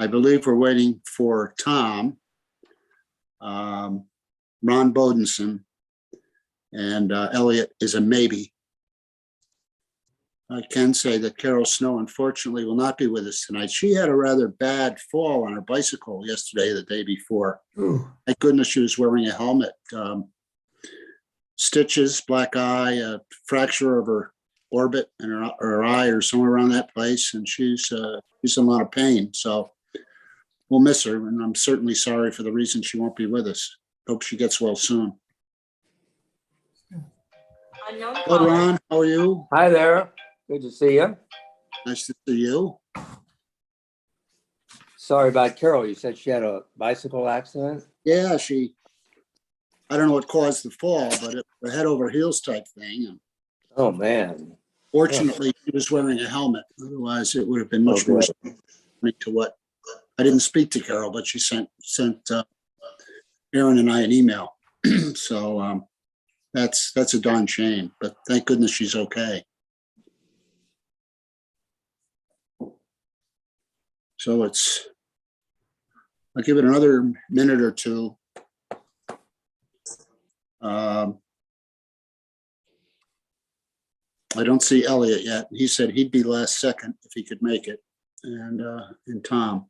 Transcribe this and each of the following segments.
I believe we're waiting for Tom, Ron Bodenson, and Elliot is a maybe. I can say that Carol Snow, unfortunately, will not be with us tonight. She had a rather bad fall on her bicycle yesterday, the day before. Ooh. Thank goodness she was wearing a helmet. Stitches, black eye, a fracture of her orbit and her eye or somewhere around that place. And she's in a lot of pain. So we'll miss her. And I'm certainly sorry for the reason she won't be with us. Hope she gets well soon. Hello, Ron. How are you? Hi there. Good to see you. Nice to see you. Sorry about Carol. You said she had a bicycle accident? Yeah, I don't know what caused the fall, but it was a head over heels type thing. And Oh, man. fortunately, she was wearing a helmet. Otherwise, it would have been much Oh, more good. to what I didn't speak to Carol, but she sent Aaron and I an email. So that's a darn shame, but thank goodness she's okay. So I'll give it another minute or two. I don't see Elliot yet. He said he'd be last second if he could make it, and Tom.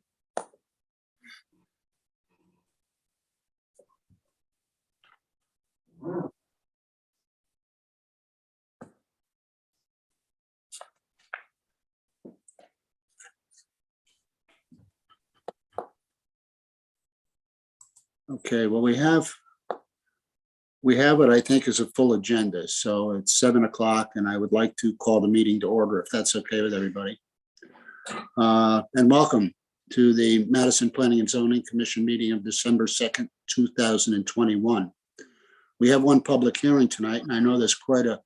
Okay, well, we have what I think is a full agenda. So it's 7 o'clock and I would like to call the meeting to order if that's okay with everybody. And welcome to the Madison Planning and Zoning Commission meeting of December 2nd, 2021. We have one public hearing tonight, and I know there's quite a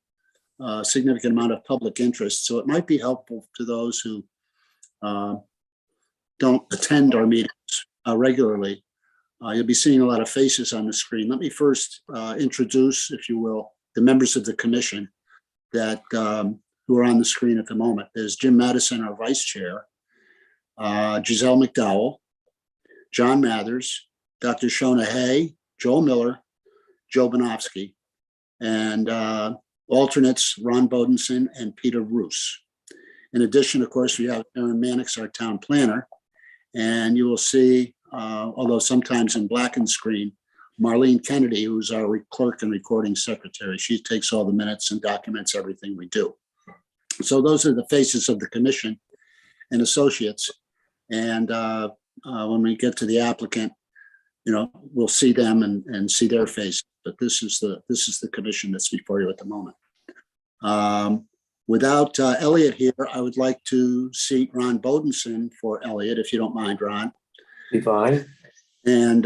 significant amount of public interest. So it might be helpful to those who don't attend our meetings regularly. You'll be seeing a lot of faces on the screen. Let me first introduce, if you will, the members of the commission that who are on the screen at the moment. There's Jim Madison, our vice chair, Giselle McDowell, John Mathers, Dr. Shona Hay, Joel Miller, Joe Bonofsky, and alternates Ron Bodenson and Peter Roos. In addition, of course, we have Aaron Mannix, our town planner, and you will see, although sometimes in blackened screen, Marlene Kennedy, who's our clerk and recording secretary. She takes all the minutes and documents everything we do. So those are the faces of the commission and associates. And when we get to the applicant, we'll see them and see their face. But this is the commission that's before you at the moment. Without Elliot here, I would like to seat Ron Bodenson for Elliot, if you don't mind, Ron. Be fine. And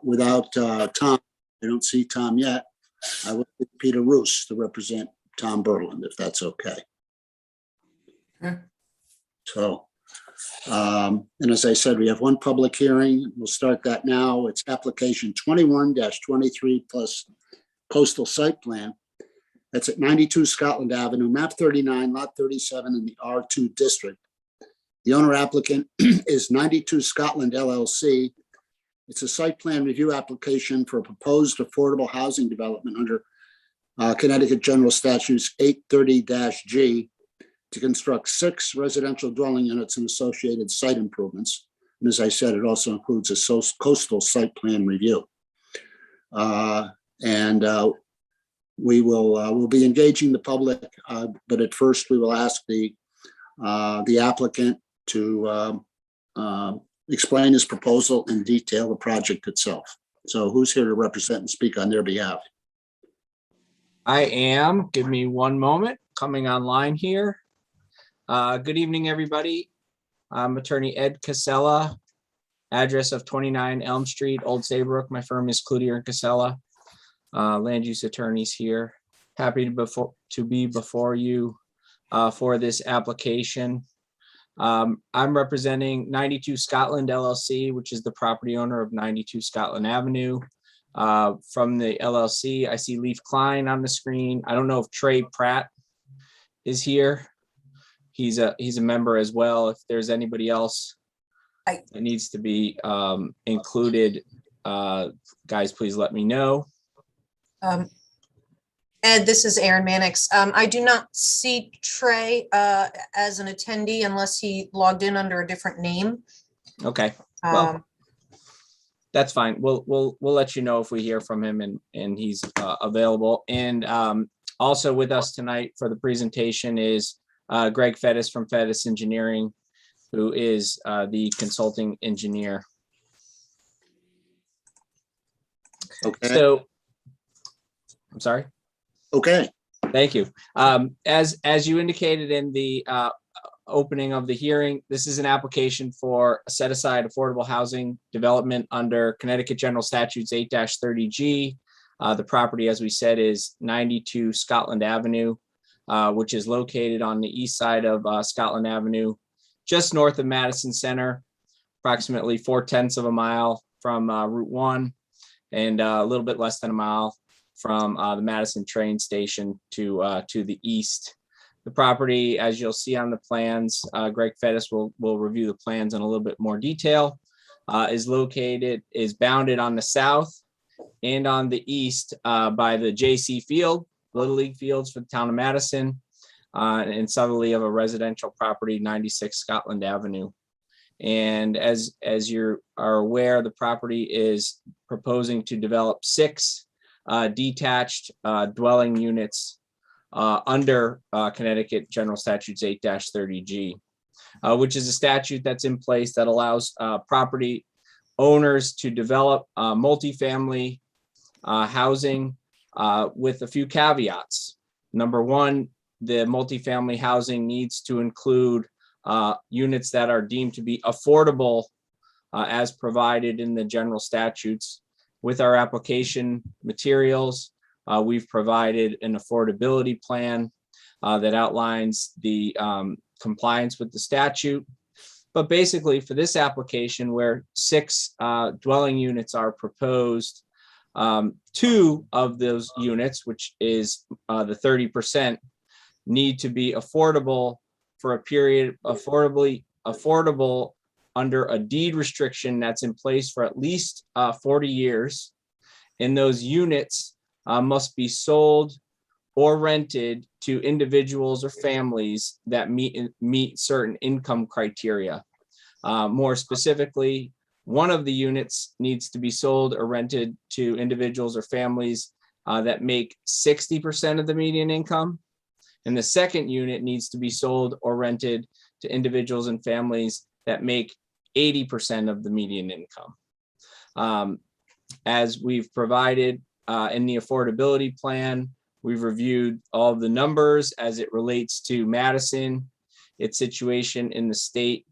without Tom, I don't see Tom yet. I would pick Peter Roos to represent Tom Berland, if that's okay. Okay. So, and as I said, we have one public hearing. We'll start that now. It's application 21-23 plus coastal site plan. That's at 92 Scotland Avenue, map 39, lot 37 in the R2 district. The owner applicant is 92 Scotland LLC. It's a site plan review application for a proposed affordable housing development under Connecticut General Statutes 830-G to construct 6 residential dwelling units and associated site improvements. And as I said, it also includes a coastal site plan review. We'll be engaging the public, but at first we will ask the applicant to explain his proposal and detail the project itself. So who's here to represent and speak on their behalf? I am. Give me one moment. Coming online here. Good evening, everybody. I'm attorney Ed Casella, address of 29 Elm Street, Old Saybrook. My firm is Cloutier and Casella, land use attorneys here. Happy to be before you for this application. I'm representing 92 Scotland LLC, which is the property owner of 92 Scotland Avenue. From the LLC, I see Leif Klein on the screen. I don't know if Trey Pratt is here. He's a member as well. If there's anybody else that needs to be included, guys, please let me know. Ed, this is Erin Mannix. I do not see Trey as an attendee unless he logged in under a different name. Okay, well, Um, that's fine. We'll let you know if we hear from him and he's available. And also with us tonight for the presentation is Greg Fettis from Fettis Engineering, who is the consulting engineer. Okay, So, I'm sorry. okay, Thank you. As you indicated in the opening of the hearing, this is an application for a set aside affordable housing development under Connecticut General Statutes 8-30G. The property, as we said, is 92 Scotland Avenue, which is located on the east side of Scotland Avenue, just north of Madison Center, approximately 0.4 of a mile from Route 1 and a little bit less than a mile from the Madison train station to the east. The property, as you'll see on the plans, Greg Fettis will review the plans in a little bit more detail, is bounded on the south and on the east by the JC Field, Little League fields for the town of Madison, and southerly of a residential property, 96 Scotland Avenue. And as you are aware, the property is proposing to develop 6 detached dwelling units under Connecticut General Statutes 8-30G, which is a statute that's in place that allows property owners to develop multifamily housing with a few caveats. Number one, the multifamily housing needs to include units that are deemed to be affordable as provided in the general statutes. With our application materials, we've provided an affordability plan that outlines the compliance with the statute. But basically for this application where 6 dwelling units are proposed, 2 of those units, which is the 30%, need to be affordable for a period, affordable under a deed restriction that's in place for at least 40 years. And those units must be sold or rented to individuals or families that meet certain income criteria. More specifically, one of the units needs to be sold or rented to individuals or families that make 60% of the median income. And the second unit needs to be sold or rented to individuals and families that make 80% of the median income. As we've provided in the affordability plan, we've reviewed all of the numbers as it relates to Madison, its situation in the state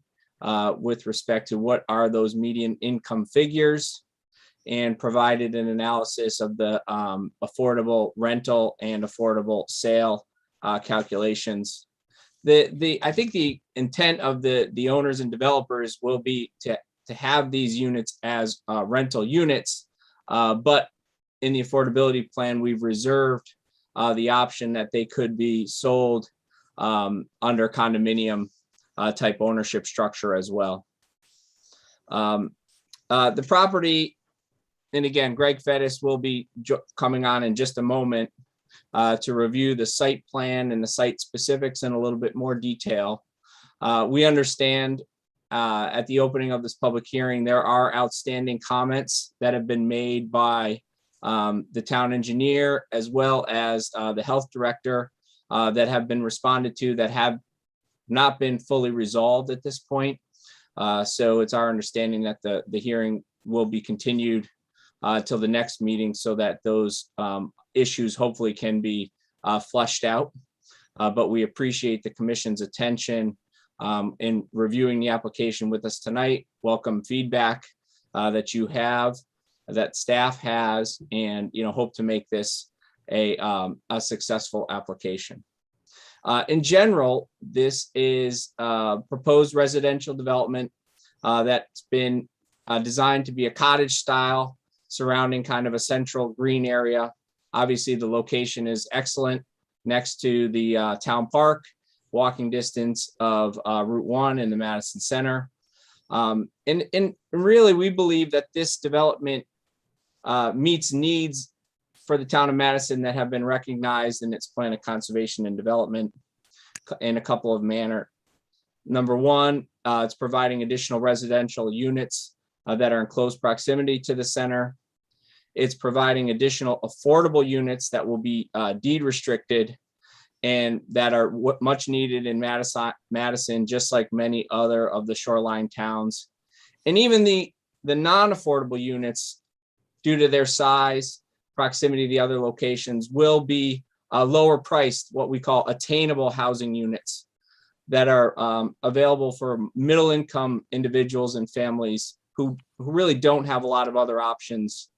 with respect to what are those median income figures, and provided an analysis of the affordable rental and affordable sale calculations. I think the intent of the owners and developers will be to have these units as rental units, but in the affordability plan, we've reserved the option that they could be sold under condominium type ownership structure as well. The property, and again, Greg Fettis will be coming on in just a moment to review the site plan and the site specifics in a little bit more detail. We understand at the opening of this public hearing, there are outstanding comments that have been made by the town engineer as well as the health director that have been responded to that have not been fully resolved at this point. So it's our understanding that the hearing will be continued till the next meeting so that those issues hopefully can be fleshed out. But we appreciate the commission's attention in reviewing the application with us tonight. Welcome feedback that you have, that staff has, and hope to make this a successful application. In general, this is a proposed residential development that's been designed to be a cottage style surrounding kind of a central green area. Obviously, the location is excellent next to the town park, walking distance of Route 1 in the Madison Center. And really, we believe that this development meets needs for the town of Madison that have been recognized in its plan of conservation and development in a couple of manner. Number one, it's providing additional residential units that are in close proximity to the center. It's providing additional affordable units that will be deed restricted and that are much needed in Madison, just like many other of the shoreline towns. And even the non-affordable units, due to their size, proximity to the other locations, will be lower priced, what we call attainable housing units that are available for middle income individuals and families who really don't have a lot of other options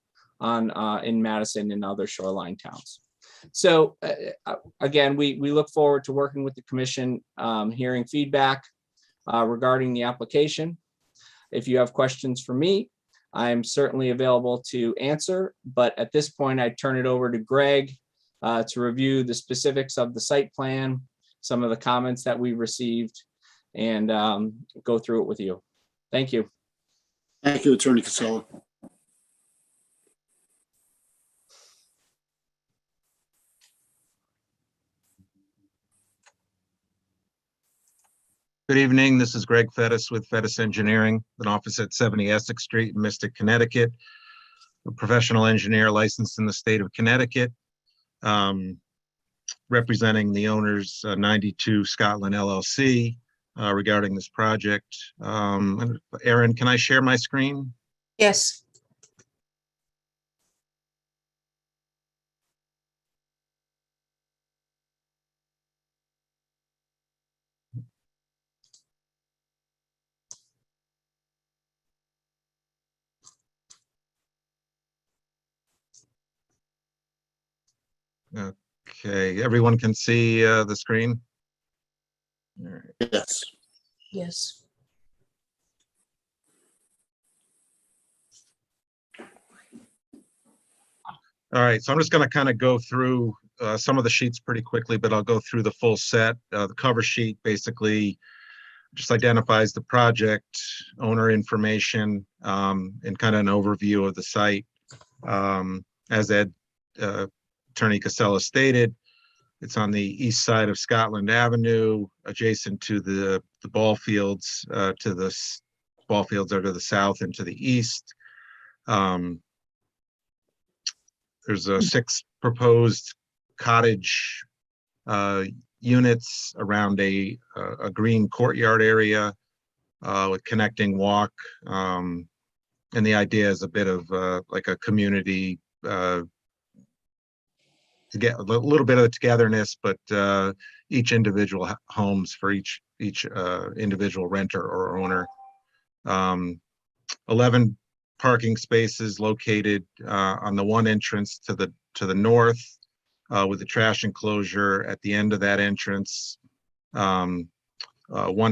in Madison and other shoreline towns. So again, we look forward to working with the commission, hearing feedback regarding the application. If you have questions for me, I'm certainly available to answer, but at this point, I turn it over to Greg to review the specifics of the site plan, some of the comments that we received, and go through it with you. Thank you. Thank you, Attorney Casella. Good evening. This is Greg Fettis with Fettis Engineering, an office at 70 Essex Street in Mystic, Connecticut. A professional engineer licensed in the state of Connecticut, representing the owners 92 Scotland LLC regarding this project. Erin, can I share my screen? Yes. Okay, everyone can see the screen? All right. Yes. Yes. All right, so I'm just going to kind of go through some of the sheets pretty quickly, but I'll go through the full set. The cover sheet basically just identifies the project, owner information, and kind of an overview of the site. As Attorney Casella stated, it's on the east side of Scotland Avenue, adjacent to the ball fields. Ball fields are to the south and to the east. There's 6 proposed cottage units around a green courtyard area with connecting walk. And the idea is a bit of like a community to get a little bit of the togetherness, but each individual homes for each individual renter or owner. 11 parking spaces located on the one entrance to the north, with the trash enclosure at the end of that entrance. One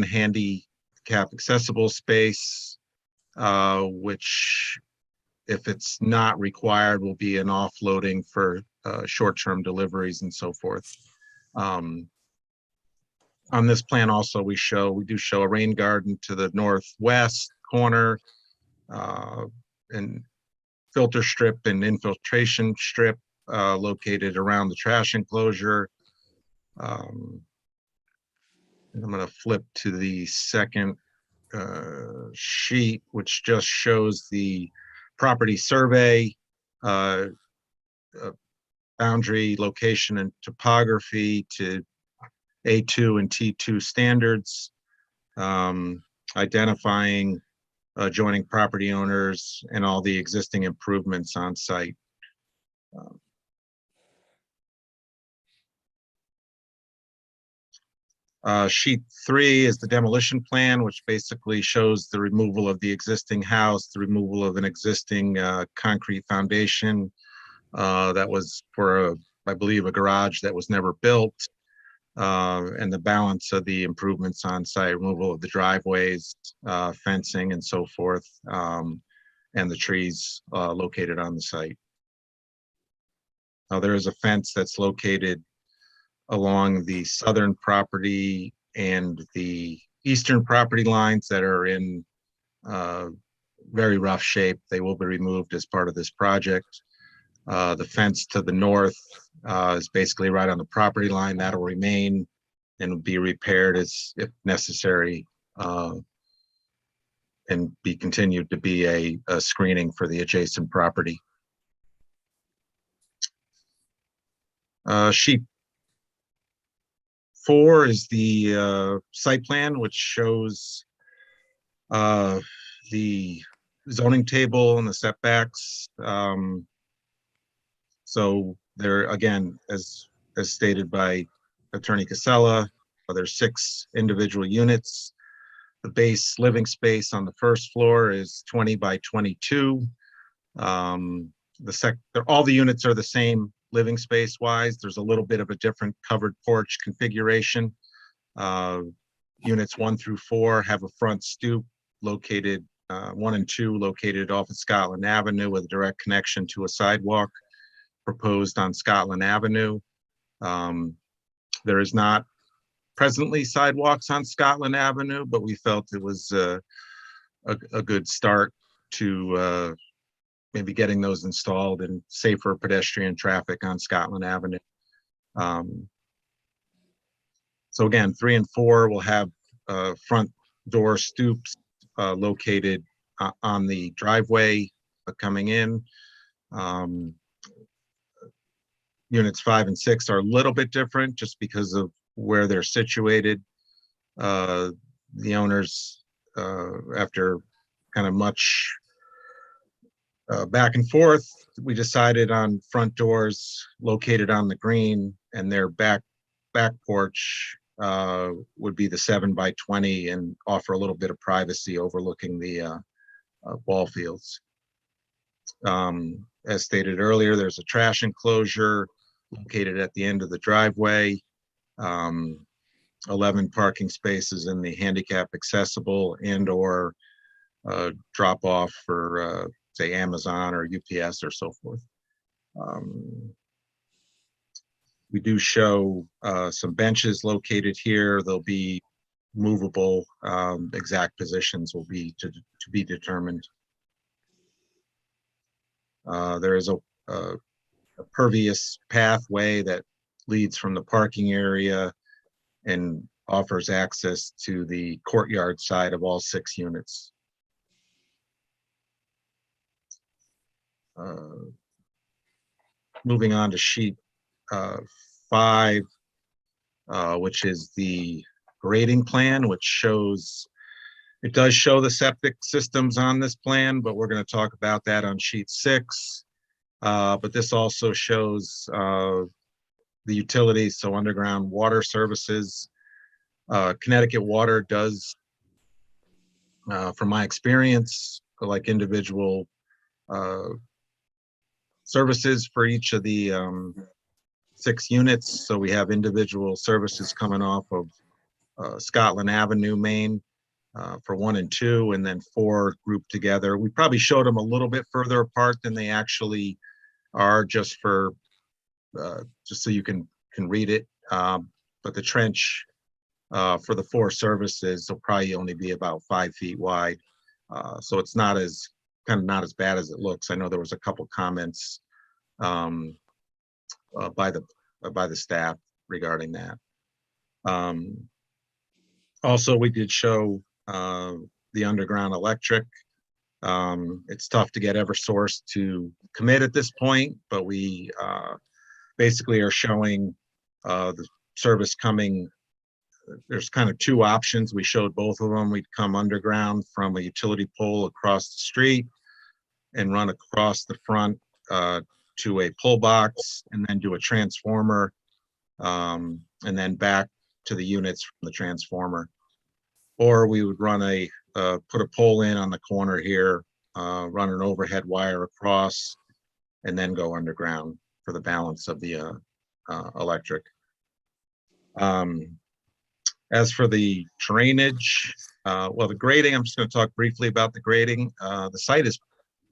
handicap accessible space, which, if it's not required, will be an offloading for short-term deliveries and so forth. On this plan also, we do show a rain garden to the northwest corner, and filter strip and infiltration strip located around the trash enclosure. And I'm going to flip to the second sheet, which just shows the property survey, boundary, location, and topography to A2 and T2 standards, identifying adjoining property owners and all the existing improvements on site. Sheet 3 is the demolition plan, which basically shows the removal of the existing house, the removal of an existing concrete foundation that was for, I believe, a garage that was never built, and the balance of the improvements on site, removal of the driveways, fencing, and so forth, and the trees located on the site. There is a fence that's located along the southern property and the eastern property lines that are in very rough shape. They will be removed as part of this project. The fence to the north is basically right on the property line. That'll remain and be repaired as if necessary, and be continued to be a screening for the adjacent property. Sheet 4 is the site plan, which shows the zoning table and the setbacks. So there, again, as stated by Attorney Casella, there's 6 individual units. The base living space on the first floor is 20 by 22. All the units are the same living space wise. There's a little bit of a different covered porch configuration. Units 1 through 4 have a front stoop located, 1 and 2 located off of Scotland Avenue with a direct connection to a sidewalk proposed on Scotland Avenue. There is not presently sidewalks on Scotland Avenue, but we felt it was a good start to maybe getting those installed and safer pedestrian traffic on Scotland Avenue. So again, 3 and 4 will have front door stoops located on the driveway coming in. Units 5 and 6 are a little bit different just because of where they're situated. The owners, after kind of much back and forth, we decided on front doors located on the green, and their back porch would be the 7 by 20 and offer a little bit of privacy overlooking the ball fields. As stated earlier, there's a trash enclosure located at the end of the driveway. 11 parking spaces in the handicap accessible and or drop off for say Amazon or UPS or so forth. We do show some benches located here. They'll be movable. Exact positions will be to be determined. There is a pervious pathway that leads from the parking area and offers access to the courtyard side of all 6 units. Moving on to sheet 5, which is the grading plan, which shows, it does show the septic systems on this plan, but we're going to talk about that on sheet 6. But this also shows the utilities, so underground water services. Connecticut Water does, from my experience, like individual services for each of the 6 units. So we have individual services coming off of Scotland Avenue, Maine, for 1 and 2, and then 4 grouped together. We probably showed them a little bit further apart than they actually are, just for just so you can read it. But the trench for the 4 services will probably only be about 5 feet wide. So it's not as not as bad as it looks. I know there was a couple comments by the staff regarding that. Also, we did show the underground electric. It's tough to get Eversource to commit at this point, but we basically are showing the service coming. There's kind of 2 options. We showed both of them. We'd come underground from a utility pole across the street and run across the front to a pole box, and then do a transformer, and then back to the units from the transformer. Or we would run put a pole in on the corner here, run an overhead wire across, and then go underground for the balance of the electric. As for the drainage, well, the grading, I'm just going to talk briefly about the grading. The site is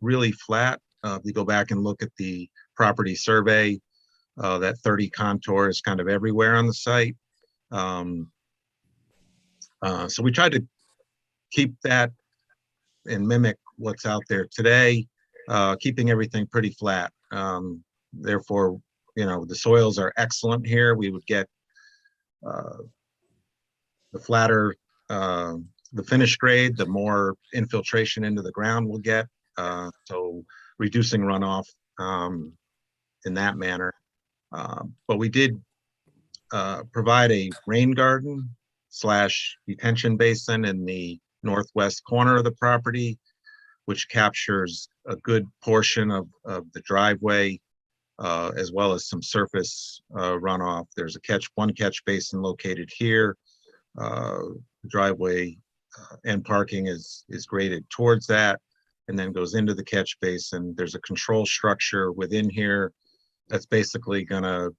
really flat. If you go back and look at the property survey, that 30 contour is kind of everywhere on the site. So we tried to keep that and mimic what's out there today, keeping everything pretty flat. Therefore, the soils are excellent here. We would get the flatter the finish grade, the more infiltration into the ground we'll get. So reducing runoff in that manner. But we did provide a rain garden / detention basin in the northwest corner of the property, which captures a good portion of the driveway, as well as some surface runoff. There's one catch basin located here. Driveway and parking is graded towards that, and then goes into the catch basin. There's a control structure within here that's basically going to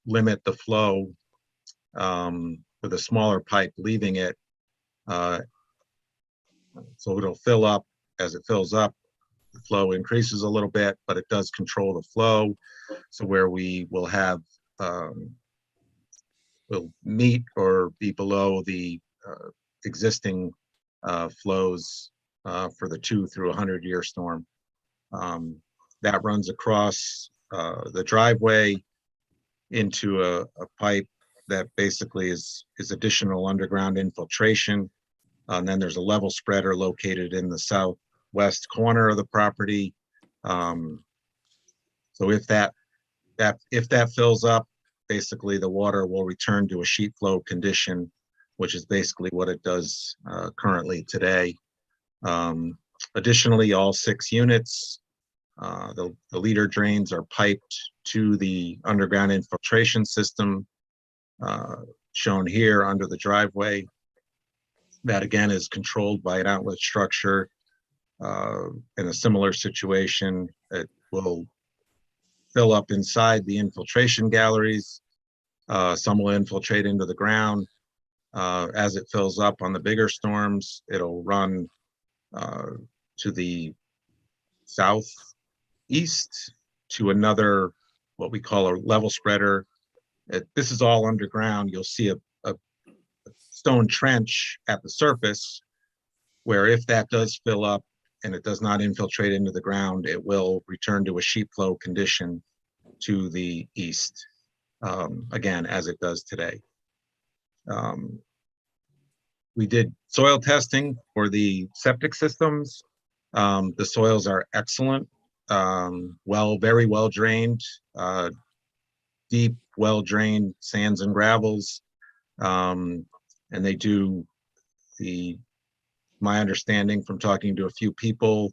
limit the flow with a smaller pipe leaving it. So it'll fill up. As it fills up, the flow increases a little bit, but it does control the flow. So where we will have will meet or be below the existing flows for the 2 through 100-year storm. That runs across the driveway into a pipe that basically is additional underground infiltration. And then there's a level spreader located in the southwest corner of the property. So if that fills up, basically the water will return to a sheet flow condition, which is basically what it does currently today. Additionally, all 6 units, the leader drains are piped to the underground infiltration system shown here under the driveway. That again is controlled by an outlet structure. In a similar situation, it will fill up inside the infiltration galleries. Some will infiltrate into the ground. As it fills up on the bigger storms, it'll run to the southeast to another, what we call a level spreader. This is all underground. You'll see a stone trench at the surface where if that does fill up and it does not infiltrate into the ground, it will return to a sheet flow condition to the east, again, as it does today. We did soil testing for the septic systems. The soils are excellent, very well drained, deep, well-drained sands and gravels. And they do, my understanding from talking to a few people,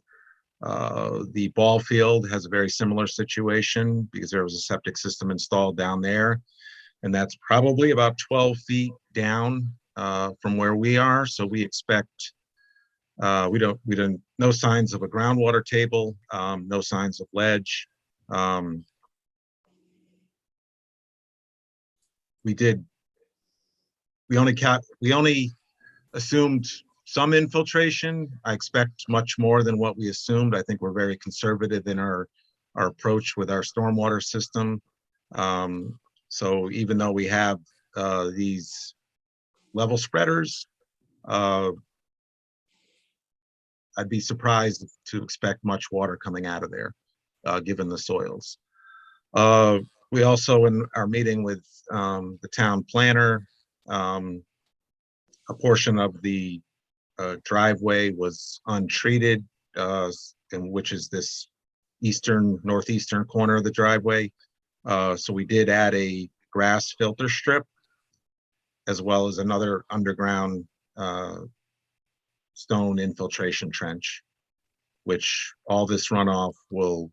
the ball field has a very similar situation because there was a septic system installed down there. And that's probably about 12 feet down from where we are. So we expect, no signs of a groundwater table, no signs of ledge. We only assumed some infiltration. I expect much more than what we assumed. I think we're very conservative in our approach with our stormwater system. So even though we have these level spreaders, I'd be surprised to expect much water coming out of there, given the soils. We also, in our meeting with the town planner, a portion of the driveway was untreated, which is this northeastern corner of the driveway. So we did add a grass filter strip, as well as another underground stone infiltration trench, which all this runoff will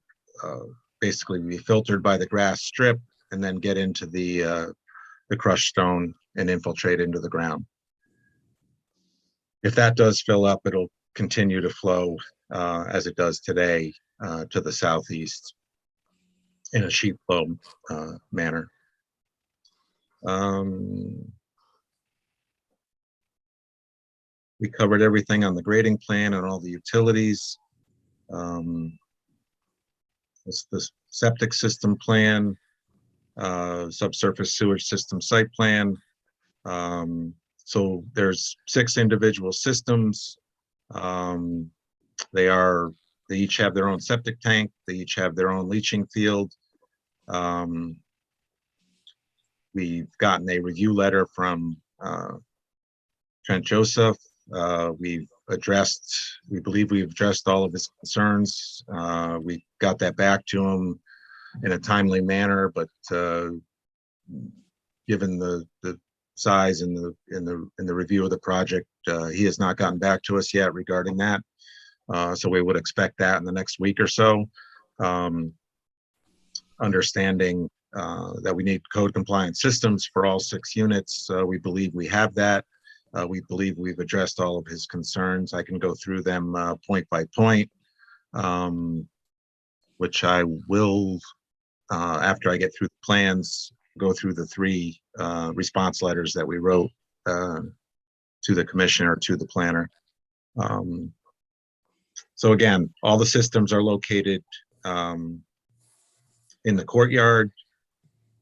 basically be filtered by the grass strip and then get into the crushed stone and infiltrate into the ground. If that does fill up, it'll continue to flow as it does today to the southeast in a sheet flow manner. We covered everything on the grading plan and all the utilities. It's the septic system plan, subsurface sewage system site plan. So there's 6 individual systems. They each have their own septic tank. They each have their own leaching field. We've gotten a review letter from Trent Joseph. We believe we've addressed all of his concerns. We got that back to him in a timely manner, but given the size and the review of the project, he has not gotten back to us yet regarding that. So we would expect that in the next week or so. Understanding that we need code compliant systems for all 6 units. We believe we have that. We believe we've addressed all of his concerns. I can go through them point by point, which I will, after I get through the plans, go through the 3 response letters that we wrote to the commissioner, to the planner. So again, all the systems are located in the courtyard.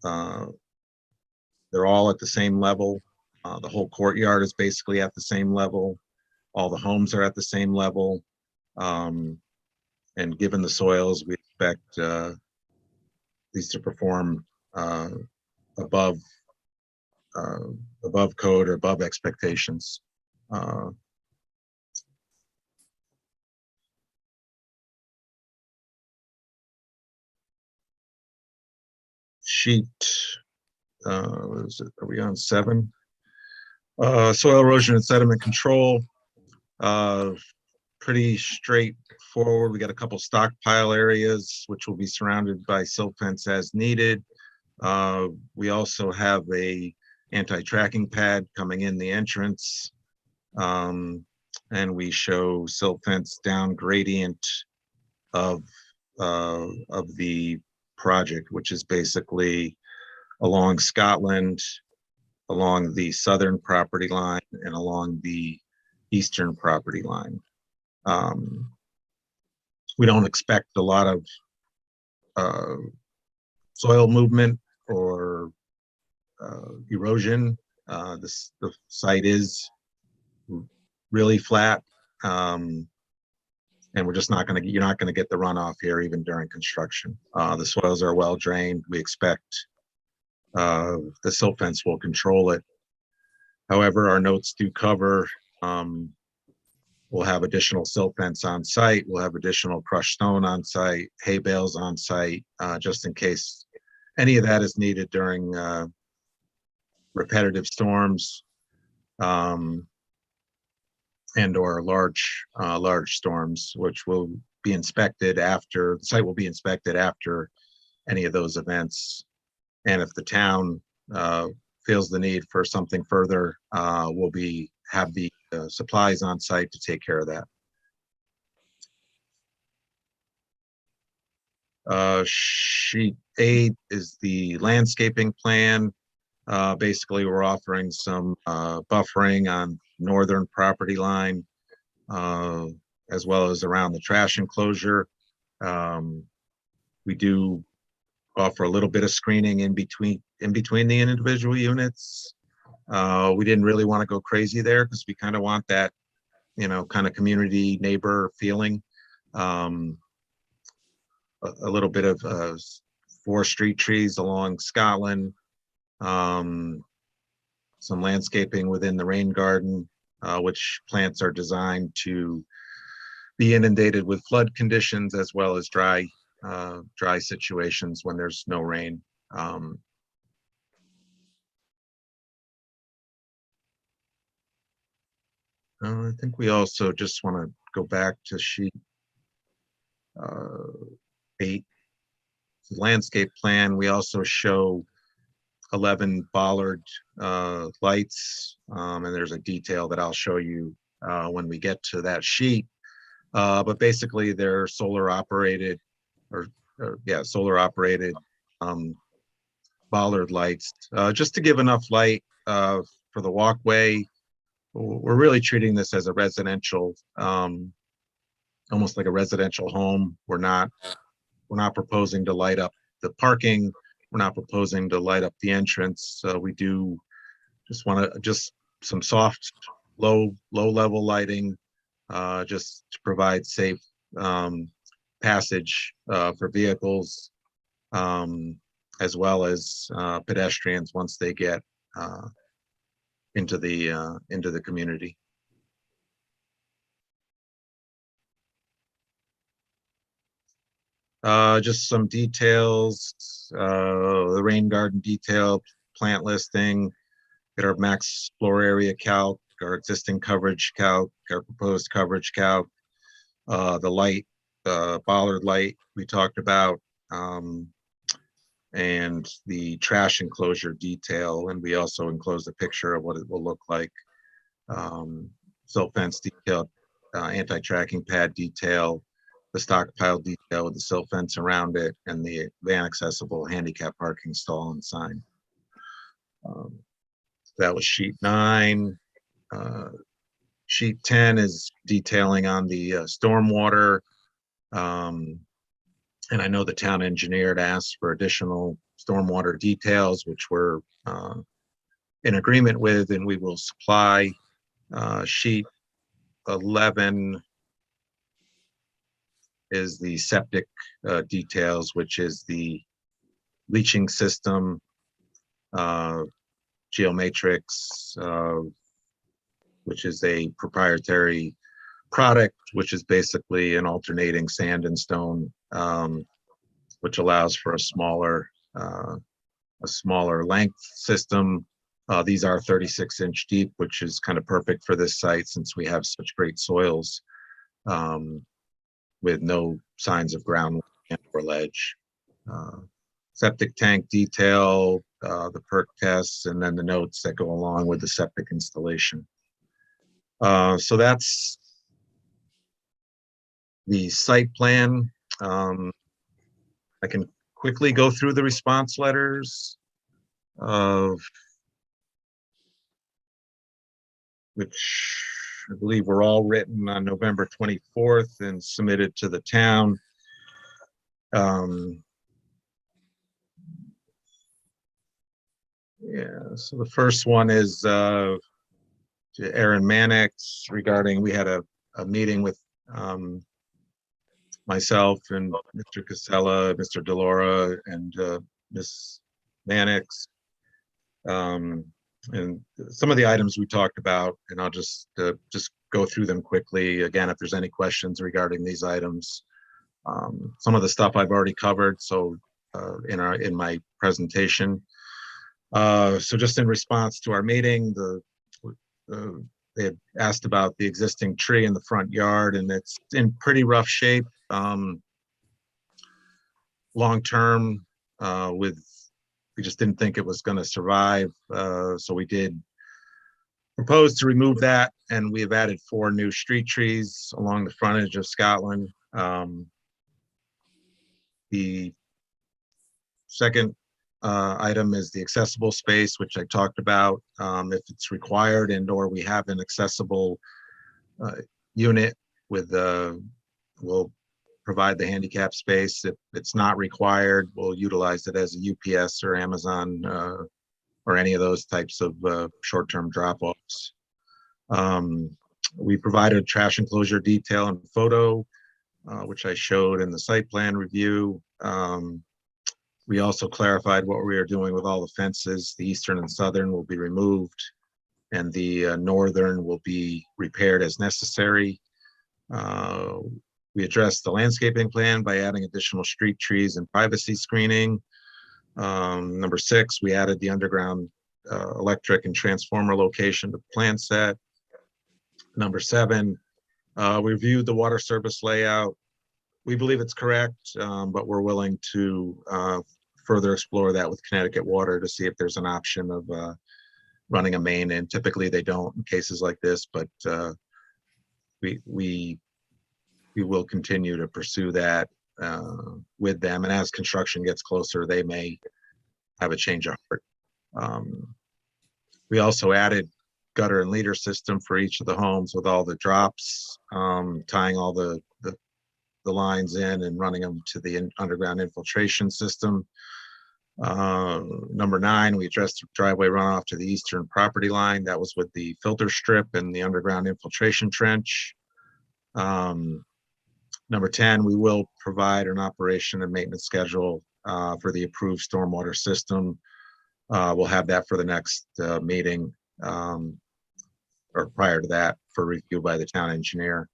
They're all at the same level. The whole courtyard is basically at the same level. All the homes are at the same level. And given the soils, we expect these to perform above code or above expectations. Sheet, what is it? Are we on 7? Soil erosion and sediment control. Pretty straightforward. We got a couple stockpile areas which will be surrounded by silt fence as needed. We also have a anti-tracking pad coming in the entrance, and we show silt fence down gradient of the project, which is basically along Scotland, along the southern property line, and along the eastern property line. We don't expect a lot of soil movement or erosion. The site is really flat, and we're just not going to. You're not going to get the runoff here even during construction. The soils are well drained. We expect the silt fence will control it. However, our notes do cover. We'll have additional silt fence on site. We'll have additional crushed stone on site, hay bales on site, just in case any of that is needed during repetitive storms and or large storms, which will be inspected after the site will be inspected after any of those events. And if the town feels the need for something further, we'll have the supplies on site to take care of that. Sheet 8 is the landscaping plan. Basically, we're offering some buffering on northern property line, as well as around the trash enclosure. We do offer a little bit of screening in between the individual units. We didn't really want to go crazy there because we kind of want that, kind of community neighbor feeling. A little bit of 4 street trees along Scotland, some landscaping within the rain garden, which plants are designed to be inundated with flood conditions as well as dry situations when there's no rain. I think we also just want to go back to sheet 8, the landscape plan. We also show 11 Bollard lights, and there's a detail that I'll show you when we get to that sheet. But basically, they're solar operated, solar operated Bollard lights, just to give enough light for the walkway. We're really treating this as a residential, almost like a residential home. We're not proposing to light up the parking. We're not proposing to light up the entrance. We do just want to some soft, low level lighting just to provide safe passage for vehicles, as well as pedestrians once they get into the community. Just some details, the rain garden detail, plant listing, get our max floor area calc, our existing coverage calc, our proposed coverage calc, the light, Bollard light we talked about, and the trash enclosure detail. And we also enclosed a picture of what it will look like. Silt fence detail, anti-tracking pad detail, the stockpile detail with the silt fence around it, and the van accessible handicap parking stall and sign. That was sheet 9. Sheet 10 is detailing on the stormwater. And I know the town engineer had asked for additional stormwater details, which we're in agreement with, and we will supply. Sheet 11 is the septic details, which is the bleaching system, geomatrix, which is a proprietary product, which is basically an alternating sand and stone, which allows for a smaller length system. These are 36-inch deep, which is kind of perfect for this site since we have such great soils, with no signs of ground or ledge. Septic tank detail, the perk tests, and then the notes that go along with the septic installation. So that's the site plan. I can quickly go through the response letters, which I believe were all written on November 24th and submitted to the town. Yeah, so the first one is to Aaron Mannix regarding, we had a meeting with myself and Mr. Casella, Mr. Delora, and Ms. Mannix. And some of the items we talked about, and I'll just go through them quickly. Again, if there's any questions regarding these items, some of the stuff I've already covered, so in my presentation. So just in response to our meeting, they had asked about the existing tree in the front yard, and it's in pretty rough shape. Long term, we just didn't think it was going to survive, so we did propose to remove that, and we have added 4 new street trees along the frontage of Scotland. The second item is the accessible space, which I talked about. If it's required and or we have an accessible unit with we'll provide the handicap space. If it's not required, we'll utilize it as a UPS or Amazon or any of those types of short-term drop-offs. We provided trash enclosure detail and photo, which I showed in the site plan review. We also clarified what we are doing with all the fences. The eastern and southern will be removed, and the northern will be repaired as necessary. We addressed the landscaping plan by adding additional street trees and privacy screening. Number 6, we added the underground electric and transformer location to the plan set. Number 7, we reviewed the water service layout. We believe it's correct, but we're willing to further explore that with Connecticut Water to see if there's an option of running a main in. Typically they don't in cases like this, but we will continue to pursue that with them. And as construction gets closer, they may have a change of heart. We also added gutter and leader system for each of the homes with all the drops, tying all the lines in and running them to the underground infiltration system. Number 9, we addressed the driveway runoff to the eastern property line. That was with the filter strip and the underground infiltration trench. Number 10, we will provide an operation and maintenance schedule for the approved stormwater system. We'll have that for the next meeting, or prior to that, for review by the town engineer.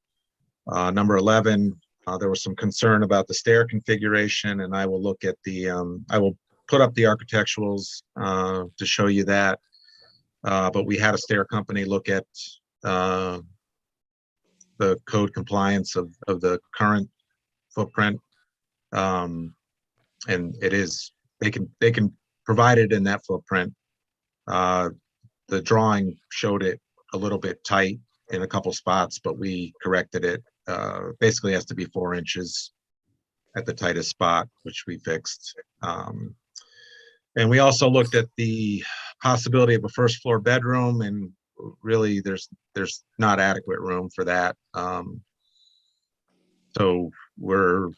Number 11, there was some concern about the stair configuration, and I will look at the, I will put up the architecturals to show you that. But we had a stair company look at the code compliance of the current footprint. And it is, they can provide it in that footprint. The drawing showed it a little bit tight in a couple spots, but we corrected it. Basically has to be 4 inches at the tightest spot, which we fixed. And we also looked at the possibility of a first floor bedroom, and really there's not adequate room for that. So we're,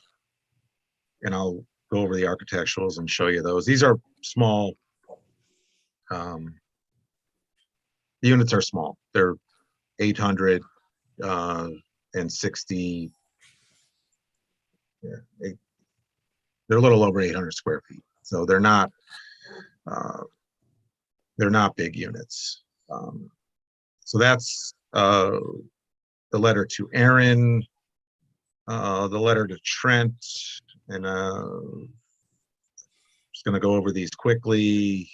and I'll go over the architecturals and show you those. These are small. The units are small. They're 860. Yeah, they're a little over 800 square feet. So they're not big units. So that's the letter to Aaron, the letter to Trent, and just going to go over these quickly.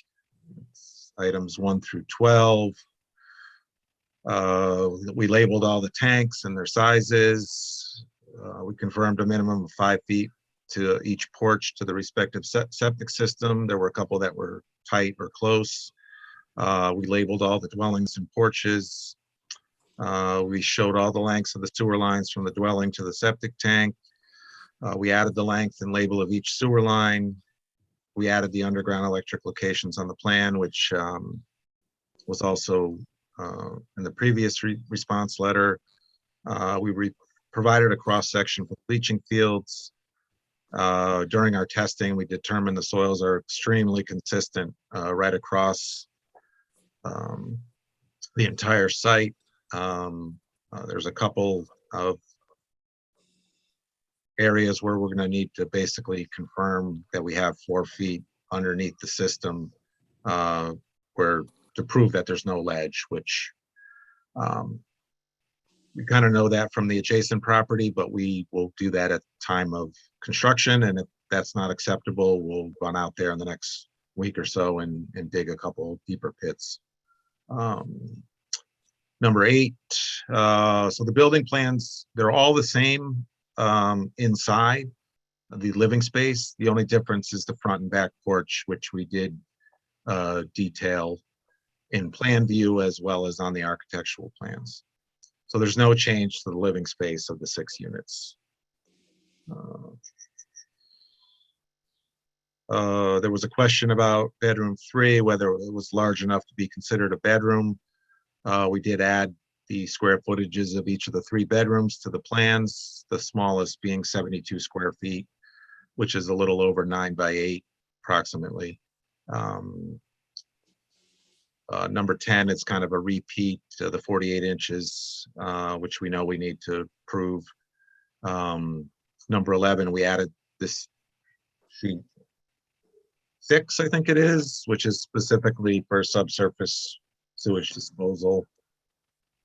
Items 1 through 12. We labeled all the tanks and their sizes. We confirmed a minimum of 5 feet to each porch to the respective septic system. There were a couple that were tight or close. We labeled all the dwellings and porches. We showed all the lengths of the sewer lines from the dwelling to the septic tank. We added the length and label of each sewer line. We added the underground electric locations on the plan, which was also in the previous response letter. We provided a cross-section for bleaching fields. During our testing, we determined the soils are extremely consistent right across the entire site. There's a couple of areas where we're going to need to basically confirm that we have 4 feet underneath the system, where to prove that there's no ledge, which we kind of know that from the adjacent property, but we will do that at the time of construction. And if that's not acceptable, we'll run out there in the next week or so and dig a couple deeper pits. Number 8, so the building plans, they're all the same inside the living space. The only difference is the front and back porch, which we did detail in plan view as well as on the architectural plans. So there's no change to the living space of the 6 units. There was a question about bedroom 3, whether it was large enough to be considered a bedroom. We did add the square footages of each of the 3 bedrooms to the plans, the smallest being 72 square feet, which is a little over 9 by 8 approximately. Number 10, it's kind of a repeat to the 48 inches, which we know we need to prove. Number 11, we added this sheet 6, I think it is, which is specifically for subsurface sewage disposal.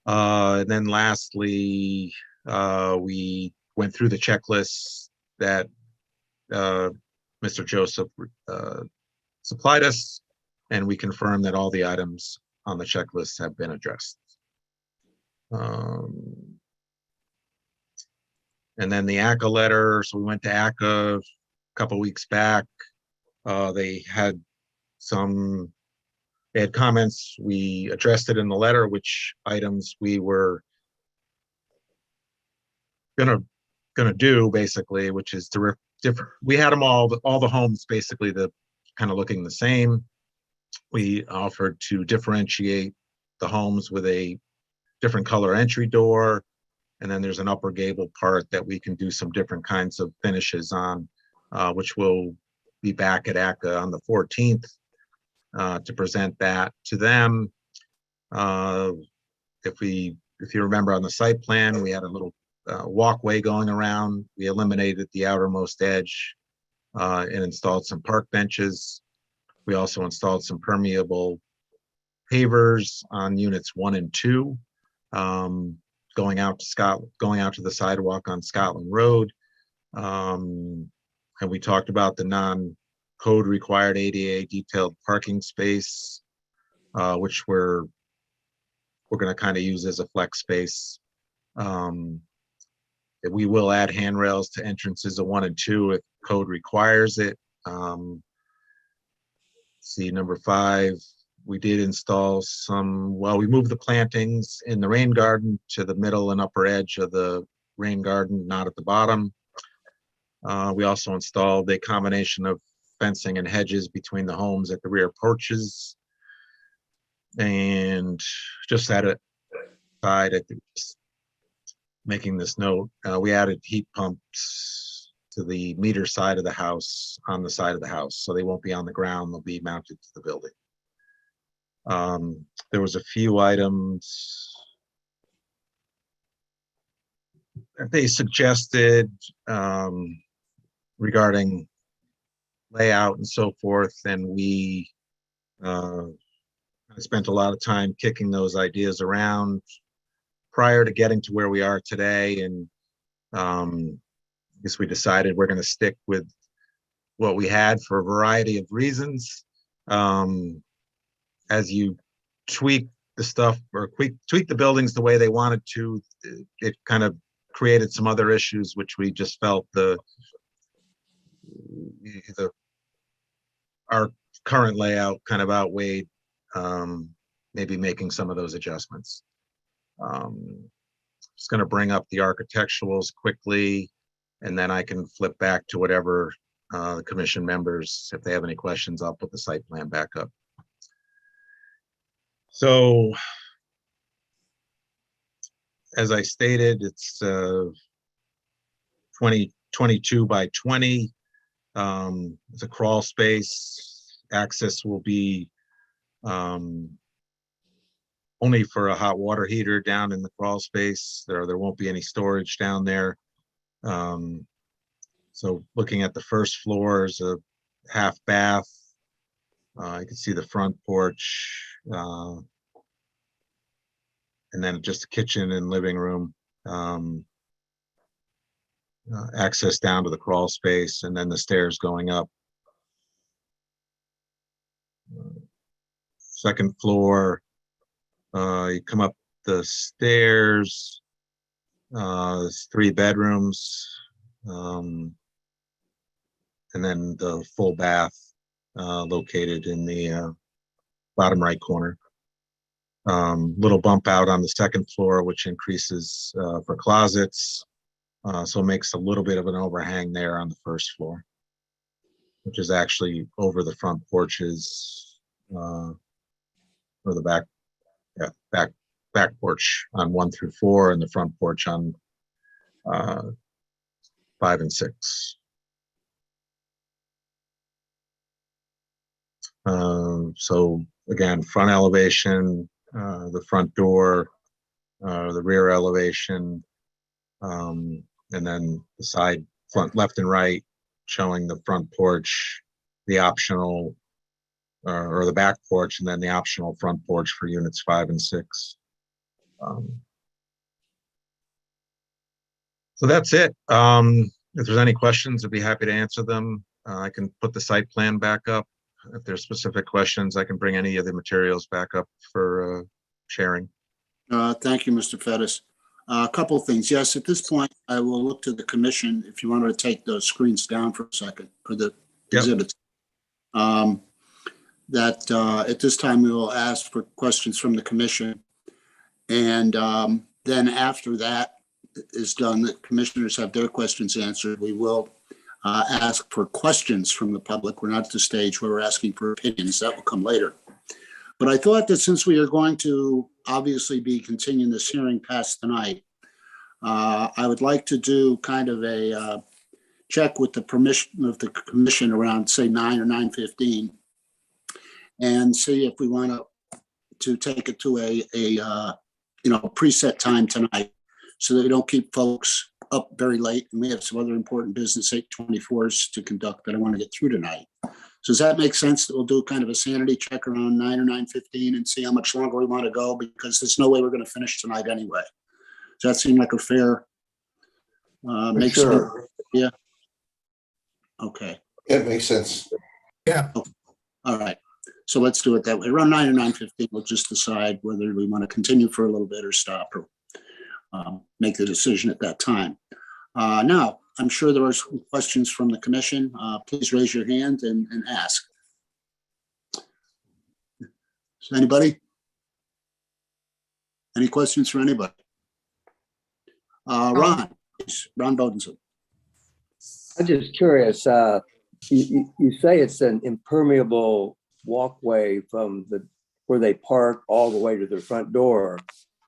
And then lastly, we went through the checklists that Mr. Joseph supplied us, and we confirmed that all the items on the checklist have been addressed. And then the Acre letter, so we went to Acre a couple weeks back. They had comments. We addressed it in the letter, which items we were gonna do basically, which is to we had them all the homes basically kind of looking the same. We offered to differentiate the homes with a different color entry door, and then there's an upper gable part that we can do some different kinds of finishes on, which will be back at Acre on the 14th to present that to them. If you remember on the site plan, we had a little walkway going around. We eliminated the outermost edge and installed some park benches. We also installed some permeable pavers on units 1 and 2, going out to the sidewalk on Scotland Road. And we talked about the non-code required ADA detailed parking space, which we're going to kind of use as a flex space. We will add handrails to entrances of 1 and 2 if code requires it. See number 5, we did install we moved the plantings in the rain garden to the middle and upper edge of the rain garden, not at the bottom. We also installed a combination of fencing and hedges between the homes at the rear porches. And just at it side, making this note, we added heat pumps to the meter side of the house, on the side of the house, so they won't be on the ground, they'll be mounted to the building. There was a few items that they suggested regarding layout and so forth, and we spent a lot of time kicking those ideas around prior to getting to where we are today. And I guess we decided we're going to stick with what we had for a variety of reasons. As you tweak the stuff or tweak the buildings the way they wanted to, it kind of created some other issues, which we just felt our current layout kind of outweighed maybe making some of those adjustments. Just going to bring up the architecturals quickly, and then I can flip back to whatever the commission members, if they have any questions, I'll put the site plan back up. So, as I stated, it's 22 by 20. It's a crawl space. Access will be only for a hot water heater down in the crawl space. There won't be any storage down there. So looking at the first floor is a half bath. You can see the front porch, and then just a kitchen and living room. Access down to the crawl space, and then the stairs going up. Second floor, you come up the stairs. There's 3 bedrooms, and then the full bath located in the bottom right corner. Little bump out on the second floor, which increases for closets. So it makes a little bit of an overhang there on the first floor, which is actually over the front porches, or the back porch on 1 through 4, and the front porch on 5 and 6. So again, front elevation, the front door, the rear elevation, and then the side, front left and right, showing the front porch, the optional, or the back porch, and then the optional front porch for units 5 and 6. So that's it. If there's any questions, I'd be happy to answer them. I can put the site plan back up. If there's specific questions, I can bring any of the materials back up for sharing. Thank you, Mr. Fettis. A couple of things. Yes, at this point, I will look to the commission if you wanted to take those screens down for a second for the exhibits. That at this time, we will ask for questions from the commission. And then after that is done, the commissioners have their questions answered. We will ask for questions from the public. We're not at the stage where we're asking for opinions. That will come later. But I thought that since we are going to obviously be continuing this hearing past tonight, I would like to do kind of a check with the permission of the commission around, say, 9 or 9:15, and see if we want to take it to a preset time tonight so that we don't keep folks up very late. And we have some other important business 824s to conduct that I want to get through tonight. So does that make sense that we'll do kind of a sanity check around 9 or 9:15 and see how much longer we want to go? Because there's no way we're going to finish tonight anyway. Does that seem like a fair, makes sense? Sure. Yeah. Okay. It makes sense. Yeah, All right. So let's do it that way. Around 9 or 9:15, we'll just decide whether we want to continue for a little bit or stop or make the decision at that time. Now, I'm sure there are some questions from the commission. Please raise your hand and ask. Is anybody? Any questions for anybody? Ron, please. Ron Bodenson. I'm just curious, you say it's an impermeable walkway from where they park all the way to their front door.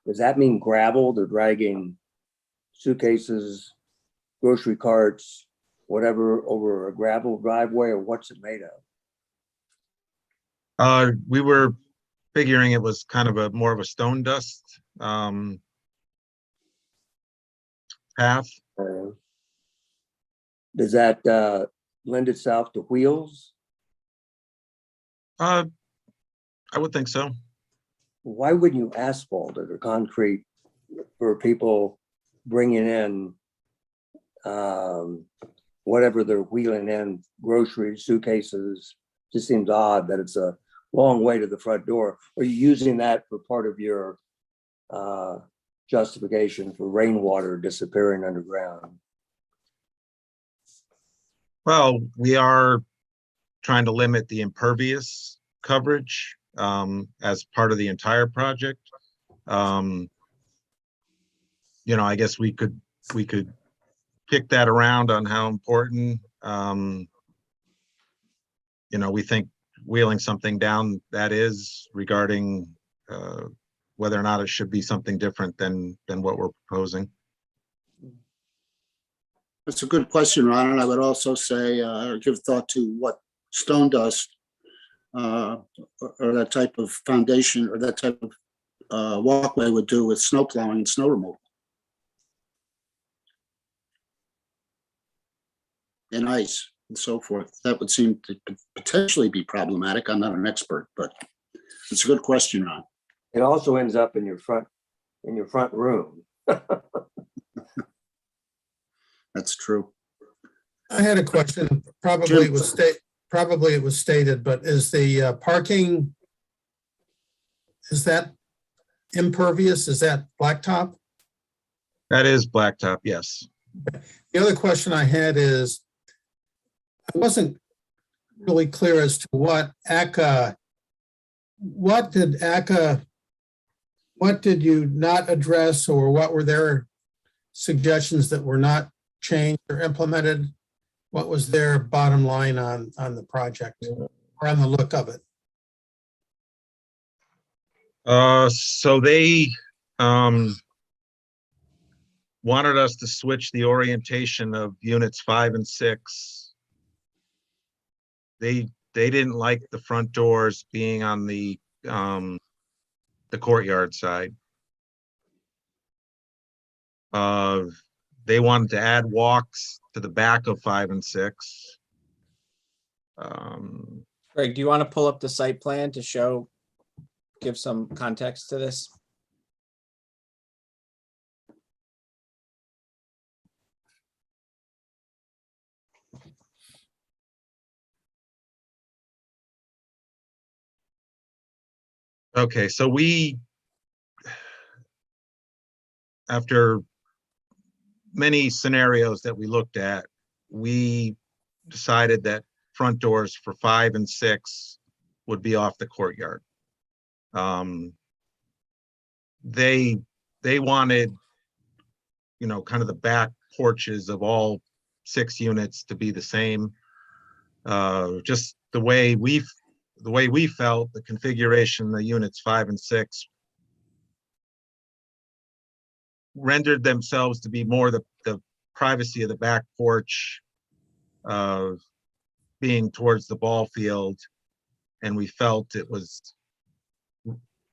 Does that mean gravel? They're dragging suitcases, grocery carts, whatever, over a gravel driveway, or what's it made of? We were figuring it was kind of a more of a stone dust path. Does that lend itself to wheels? I would think so. Why wouldn't you asphalt it or concrete for people bringing in whatever they're wheeling in, groceries, suitcases? Just seems odd that it's a long way to the front door. Are you using that for part of your justification for rainwater disappearing underground? Well, we are trying to limit the impervious coverage as part of the entire project. I guess we could kick that around on how important we think wheeling something down that is regarding whether or not it should be something different than what we're proposing. That's a good question, Ron. And I would also say, or give thought to what stone dust or that type of foundation or that type of walkway would do with snow plowing and snow removal. And ice and so forth. That would seem to potentially be problematic. I'm not an expert, but it's a good question, Ron. It also ends up in your front room. That's true. I had a question. Probably it was stated, but is the parking, is that impervious? Is that blacktop? That is blacktop, yes. The other question I had is, I wasn't really clear as to what did you not address, or what were their suggestions that were not changed or implemented? What was their bottom line on the project or on the look of it? So they wanted us to switch the orientation of units 5 and 6. They didn't like the front doors being on the courtyard side. They wanted to add walks to the back of 5 and 6. Greg, do you want to pull up the site plan to give some context to this? Okay, so after many scenarios that we looked at, we decided that front doors for 5 and 6 would be off the courtyard. They wanted, kind of the back porches of all 6 units to be the same. Just the way we felt the configuration, the units 5 and 6 rendered themselves to be more the privacy of the back porch, being towards the ball field, and we felt it was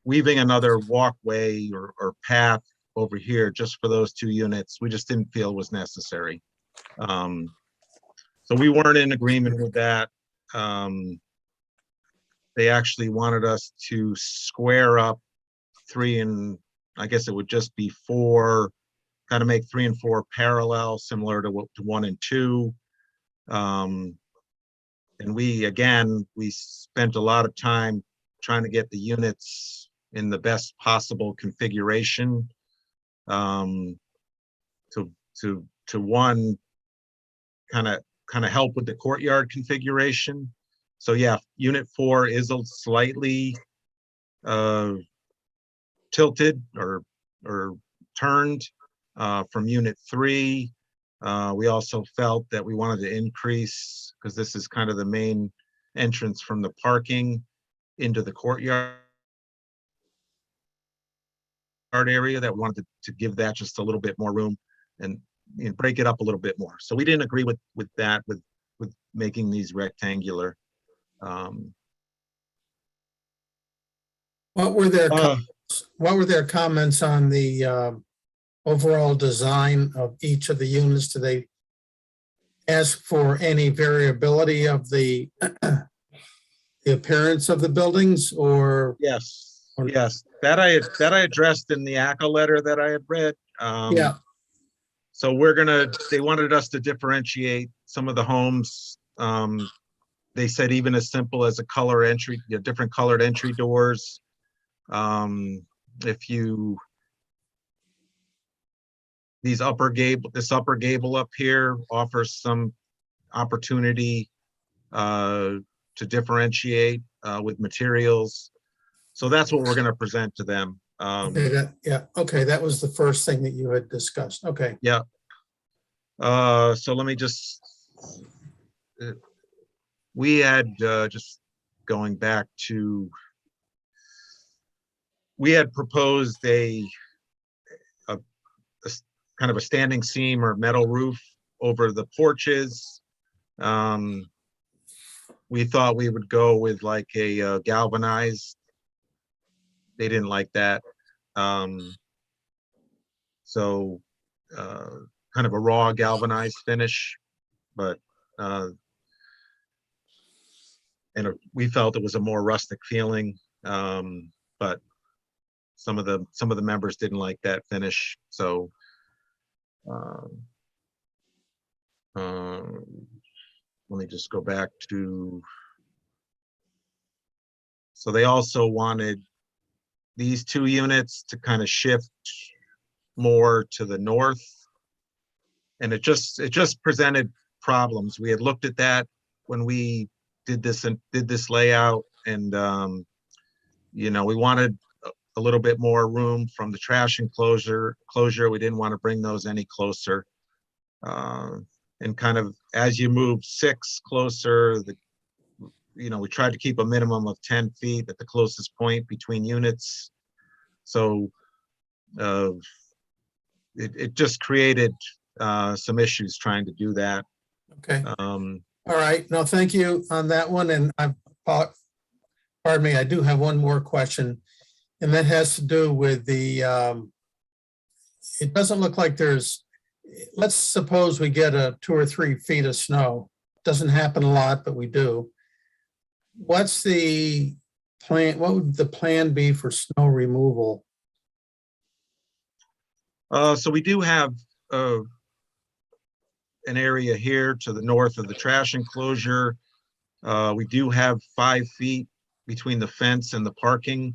weaving another walkway or path over here just for those 2 units. We just didn't feel was necessary. So we weren't in agreement with that. They actually wanted us to square up 3 and I guess it would just be 4, kind of make 3 and 4 parallel, similar to 1 and 2. And we spent a lot of time trying to get the units in the best possible configuration to one kind of help with the courtyard configuration. So yeah, unit 4 is a slightly tilted or turned from unit 3. We also felt that we wanted to increase, because this is kind of the main entrance from the parking into the courtyard area, that we wanted to give that just a little bit more room and break it up a little bit more. So we didn't agree with that, with making these rectangular. What were their comments on the overall design of each of the units? Do they ask for any variability of the appearance of the buildings, or? Yes, that I addressed in the Acre letter that I had read. Yeah, So they wanted us to differentiate some of the homes. They said even as simple as a color entry, different colored entry doors. This upper gable up here offers some opportunity to differentiate with materials. So that's what we're going to present to them. okay, that was the first thing that you had discussed. Okay. Yeah. So let me just, we had just going back to, we had proposed a kind of a standing seam or metal roof over the porches. We thought we would go with like a galvanized. They didn't like that. So kind of a raw galvanized finish, but we felt it was a more rustic feeling. But some of the members didn't like that finish. So let me just go back to, so they also wanted these 2 units to kind of shift more to the north. And it just presented problems. We had looked at that when we did this layout, and we wanted a little bit more room from the trash enclosure. We didn't want to bring those any closer. And kind of as you move 6 closer, we tried to keep a minimum of 10 feet at the closest point between units. So it just created some issues trying to do that. Okay. All right. No, thank you on that one. And pardon me, I do have one more question, and that has to do with the, it doesn't look like let's suppose we get 2 or 3 feet of snow. Doesn't happen a lot, but we do. What's the plan? What would the plan be for snow removal? So we do have an area here to the north of the trash enclosure. We do have 5 feet between the fence and the parking.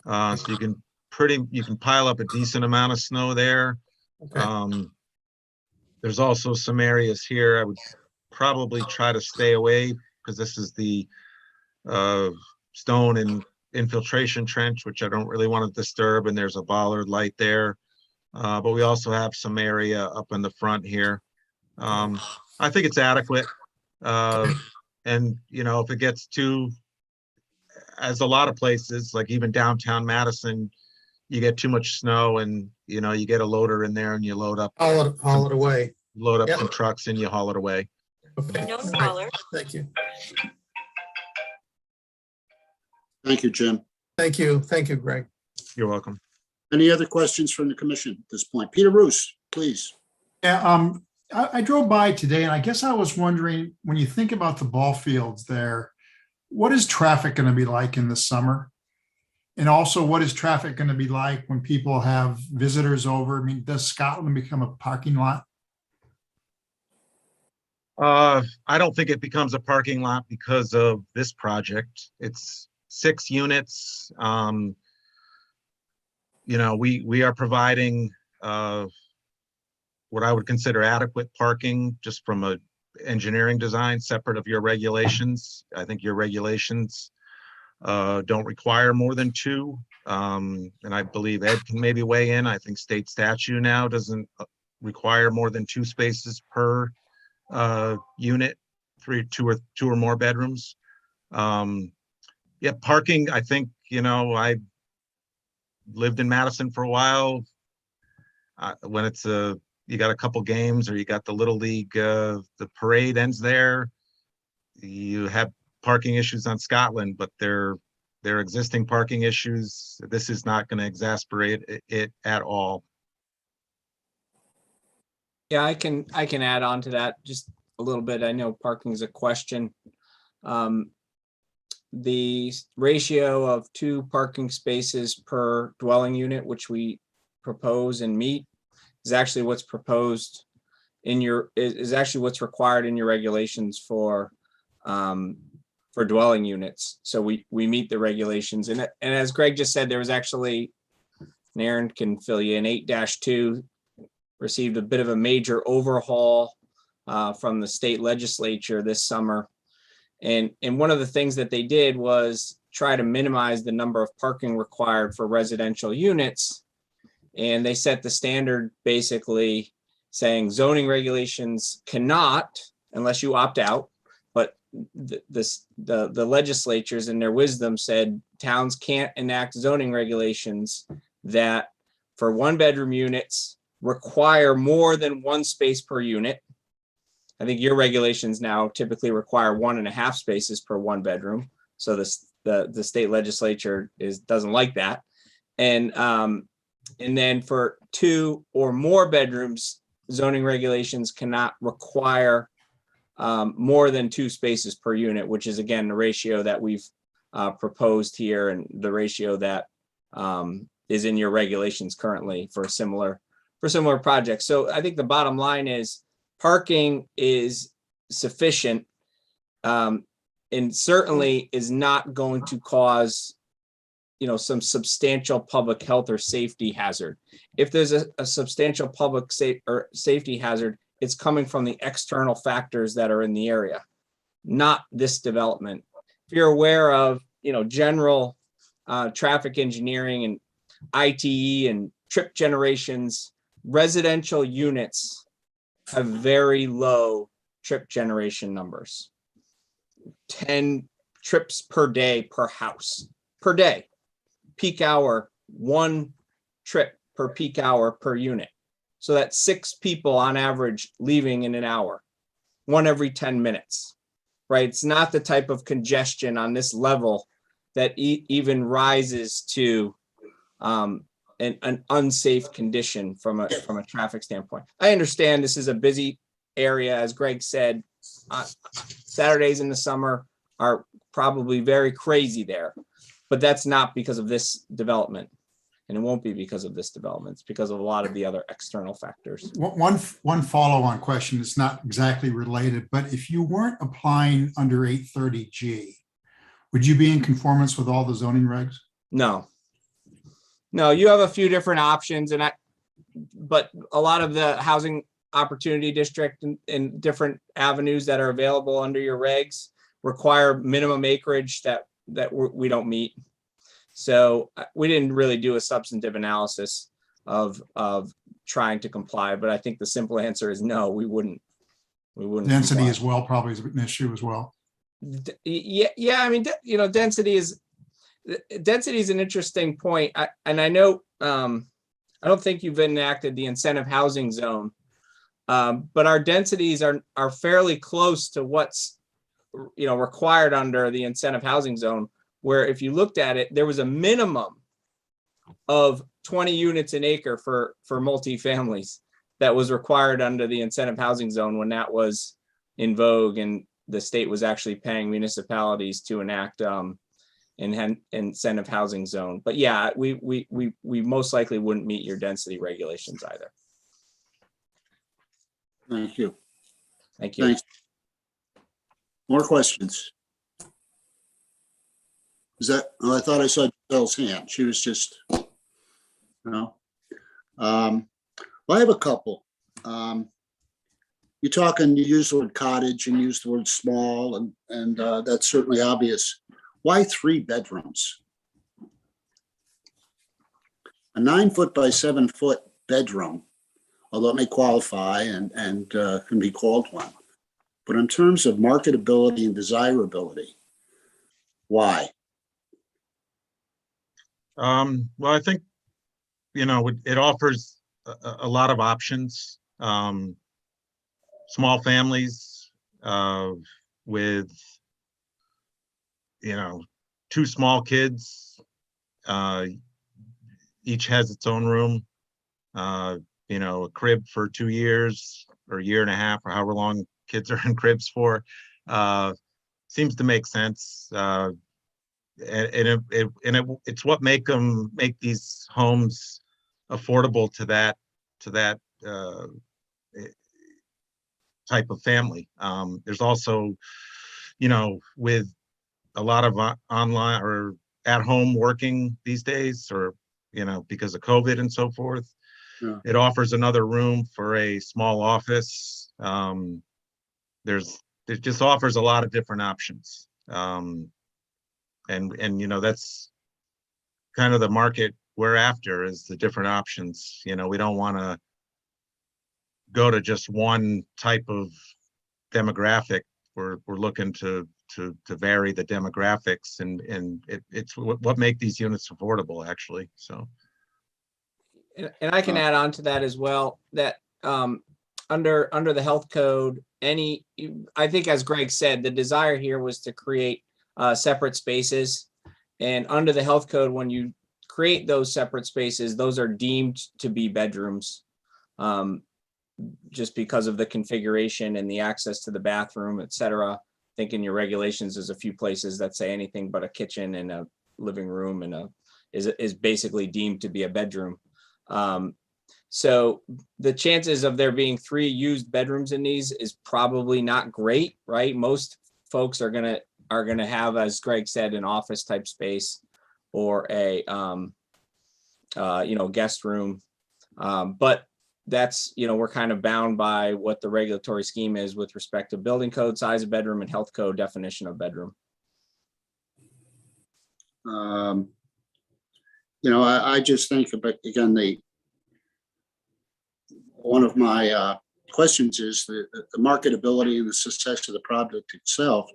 So you can pile up a decent amount of snow there. Okay. There's also some areas here I would probably try to stay away, because this is the stone and infiltration trench, which I don't really want to disturb, and there's a bollard light there. But we also have some area up in the front here. I think it's adequate. And if it gets too, as a lot of places, like even downtown Madison, you get too much snow, and you get a loader in there and you load up, haul it away. Load up some trucks and you haul it away. Okay. No caller. Thank you. Thank you, Jim. Thank you. Thank you, Greg. You're welcome. Any other questions from the commission at this point? Peter Roos, please. Yeah, I drove by today and I guess I was wondering, when you think about the ball fields there, what is traffic going to be like in the summer? And also, what is traffic going to be like when people have visitors over? I mean, does Scotland become a parking lot? I don't think it becomes a parking lot because of this project. It's 6 units. You know, we are providing what I would consider adequate parking just from a engineering design separate of your regulations. I think your regulations don't require more than 2. And I believe Ed can maybe weigh in. I think state statute now doesn't require more than 2 spaces per unit, 2 or more bedrooms. Yeah, parking, I think, you know, I lived in Madison for a while. When it's you got a couple games or you got the Little League, the parade ends there. You have parking issues on Scotland, but they're existing parking issues. This is not going to exacerbate it at all. Yeah, I can add on to that just a little bit. I know parking is a question. The ratio of 2 parking spaces per dwelling unit, which we propose and meet, is actually what's proposed in your, is actually what's required in your regulations for dwelling units. So we meet the regulations. And as Greg just said, there was actually, and Aaron can fill you in, 8-2 received a bit of a major overhaul from the state legislature this summer. And one of the things that they did was try to minimize the number of parking required for residential units. And they set the standard basically saying zoning regulations cannot, unless you opt out, but the legislatures in their wisdom said towns can't enact zoning regulations that for 1-bedroom units require more than 1 space per unit. I think your regulations now typically require 1.5 spaces per 1 bedroom. So the state legislature doesn't like that. And then for 2 or more bedrooms, zoning regulations cannot require more than 2 spaces per unit, which is again the ratio that we've proposed here and the ratio that is in your regulations currently for similar projects. So I think the bottom line is parking is sufficient and certainly is not going to cause, you know, some substantial public health or safety hazard. If there's a substantial public safety hazard, it's coming from the external factors that are in the area, not this development. If you're aware of, you know, general traffic engineering and ITE and trip generations, residential units have very low trip generation numbers. 10 trips per day per house per day. Peak hour, 1 trip per peak hour per unit. So that's 6 people on average leaving in an hour, 1 every 10 minutes, right? It's not the type of congestion on this level that even rises to an unsafe condition from a traffic standpoint. I understand this is a busy area, as Greg said. Saturdays in the summer are probably very crazy there, but that's not because of this development. And it won't be because of this development. It's because of a lot of the other external factors. One follow-on question, it's not exactly related, but if you weren't applying under 830G, would you be in conformance with all the zoning regs? No, you have a few different options, but a lot of the housing opportunity district and different avenues that are available under your regs require minimum acreage that we don't meet. So we didn't really do a substantive analysis of trying to comply, but I think the simple answer is no, we wouldn't. Density comply. as well probably is an issue as well. Yeah. I mean, you know, density is an interesting point. I know, I don't think you've enacted the incentive housing zone, but our densities are fairly close to what's, you know, required under the incentive housing zone, where if you looked at it, there was a minimum of 20 units an acre for multifamilies that was required under the incentive housing zone when that was in vogue, and the state was actually paying municipalities to enact incentive housing zone. But yeah, we most likely wouldn't meet your density regulations either. Thank you. Thank you. Thanks. More questions? Is that, oh, I thought I saw Bill's hand. She was just, no. Well, I have a couple. You're talking, you use the word cottage and use the word small, and that's certainly obvious. Why 3 bedrooms? A 9-foot by 7-foot bedroom, although it may qualify and can be called one. But in terms of marketability and desirability, why? Well, I think, it offers a lot of options. Small families with, 2 small kids, each has its own room, a crib for 2 years or a year and a half, or however long kids are in cribs for, seems to make sense. It's what make these homes affordable to that type of family. There's also, with a lot of online or at home working these days, or because of COVID and so forth, Yeah. It offers another room for a small office. It just offers a lot of different options. And that's kind of the market we're after, is the different options. We don't want to go to just one type of demographic. We're looking to vary the demographics, and it's what make these units affordable, actually. So, and I can add on to that as well, that under the health code, I think, as Greg said, the desire here was to create separate spaces. And under the health code, when you create those separate spaces, those are deemed to be bedrooms, just because of the configuration and the access to the bathroom, et cetera. I think in your regulations, there's a few places that say anything but a kitchen and a living room and is basically deemed to be a bedroom. So the chances of there being 3 used bedrooms in these is probably not great, right? Most folks are gonna have, as Greg said, an office type space or a guest room. But that's, we're kind of bound by what the regulatory scheme is with respect to building code, size of bedroom, and health code definition of bedroom. I just think about, again, one of my questions is the marketability and the success of the project itself,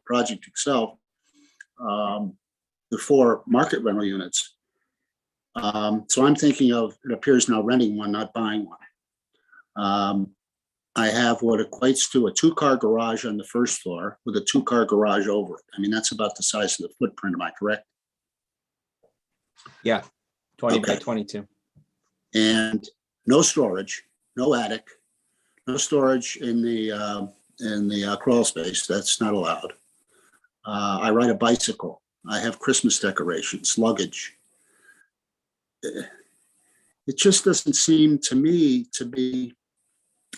the 4 market rental units. So I'm thinking of, it appears now, renting one, not buying one. I have what equates to a 2-car garage on the first floor with a 2-car garage over it. I mean, that's about the size of the footprint. Am I correct? Yeah, 20 by Okay. 22. And no storage, no attic, no storage in the crawl space. That's not allowed. I ride a bicycle. I have Christmas decorations, luggage. It just doesn't seem to me to be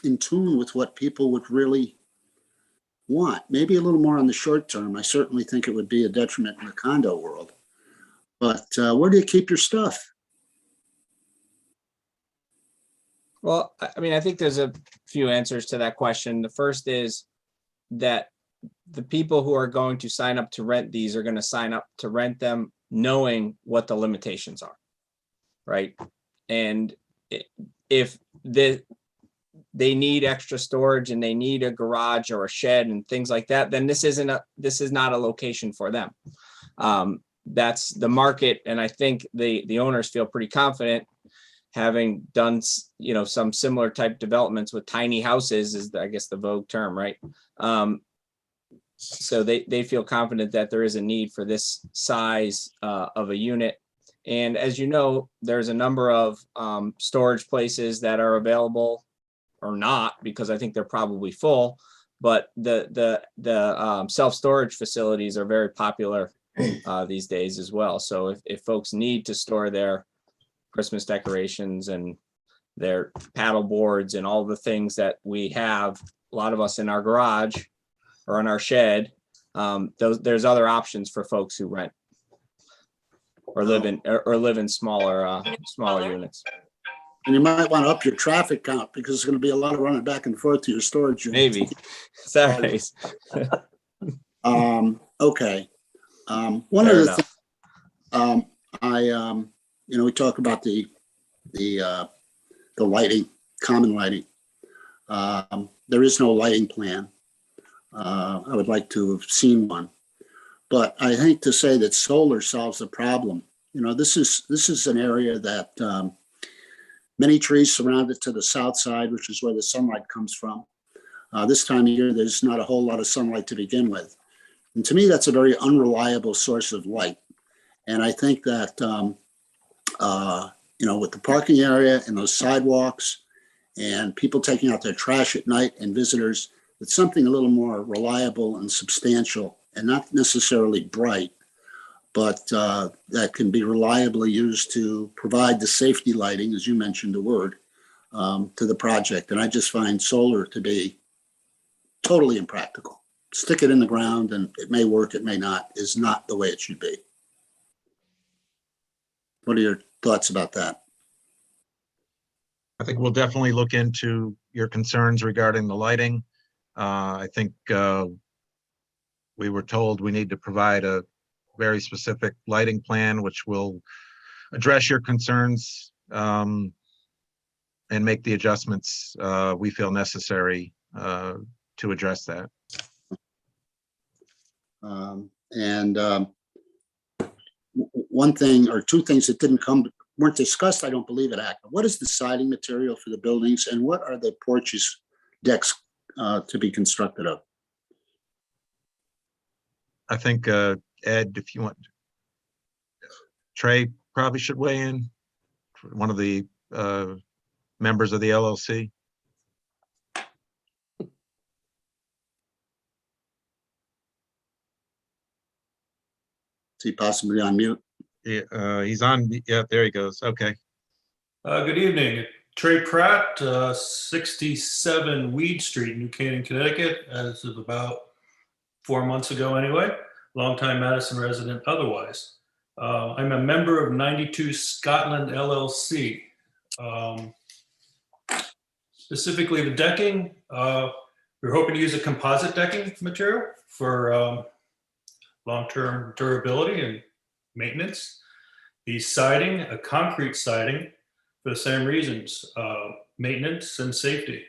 in tune with what people would really want. Maybe a little more on the short term. I certainly think it would be a detriment in the condo world. But where do you keep your stuff? Well, I think there's a few answers to that question. The first is that the people who are going to sign up to rent these are going to sign up to rent them knowing what the limitations are, right? And if they need extra storage and they need a garage or a shed and things like that, then this is not a location for them. That's the market, and I think the owners feel pretty confident, having done some similar type developments with tiny houses, is I guess the vogue term, right? So they feel confident that there is a need for this size of a unit. And as you know, there's a number of storage places that are available or not, because I think they're probably full. But the self-storage facilities are very popular these days as well. So if folks need to store their Christmas decorations and their paddle boards and all the things that we have, a lot of us in our garage or in our shed, there's other options for folks who rent or live in smaller units. And you might want to up your traffic count because there's going to be a lot of running back and forth to your storage unit. Maybe Saturdays. Okay. One Fair of the enough. things, we talk about the lighting, common lighting. There is no lighting plan. I would like to have seen one, but I hate to say that solar solves the problem. This is an area that many trees surround it to the south side, which is where the sunlight comes from. This time of year, there's not a whole lot of sunlight to begin with. And to me, that's a very unreliable source of light. And I think that, with the parking area and those sidewalks and people taking out their trash at night and visitors, it's something a little more reliable and substantial and not necessarily bright, but that can be reliably used to provide the safety lighting, as you mentioned the word, to the project. And I just find solar to be totally impractical. Stick it in the ground and it may work, it may not, is not the way it should be. What are your thoughts about that? I think we'll definitely look into your concerns regarding the lighting. I think we were told we need to provide a very specific lighting plan, which will address your concerns and make the adjustments we feel necessary to address that. One thing or two things that weren't discussed, I don't believe, at Acre. What is the siding material for the buildings and what are the porches, decks to be constructed of? I think Ed, if you want, Trey probably should weigh in, one of the members of the LLC. Is he possibly on mute? Yeah, he's on. Yeah, there he goes. Okay. Good evening. Trey Pratt, 67 Weed Street, New Canaan, Connecticut, as of about 4 months ago anyway. Longtime Madison resident otherwise. I'm a member of 92 Scotland LLC. Specifically the decking, we're hoping to use a composite decking material for long-term durability and maintenance. The siding, a concrete siding, for the same reasons, maintenance and safety.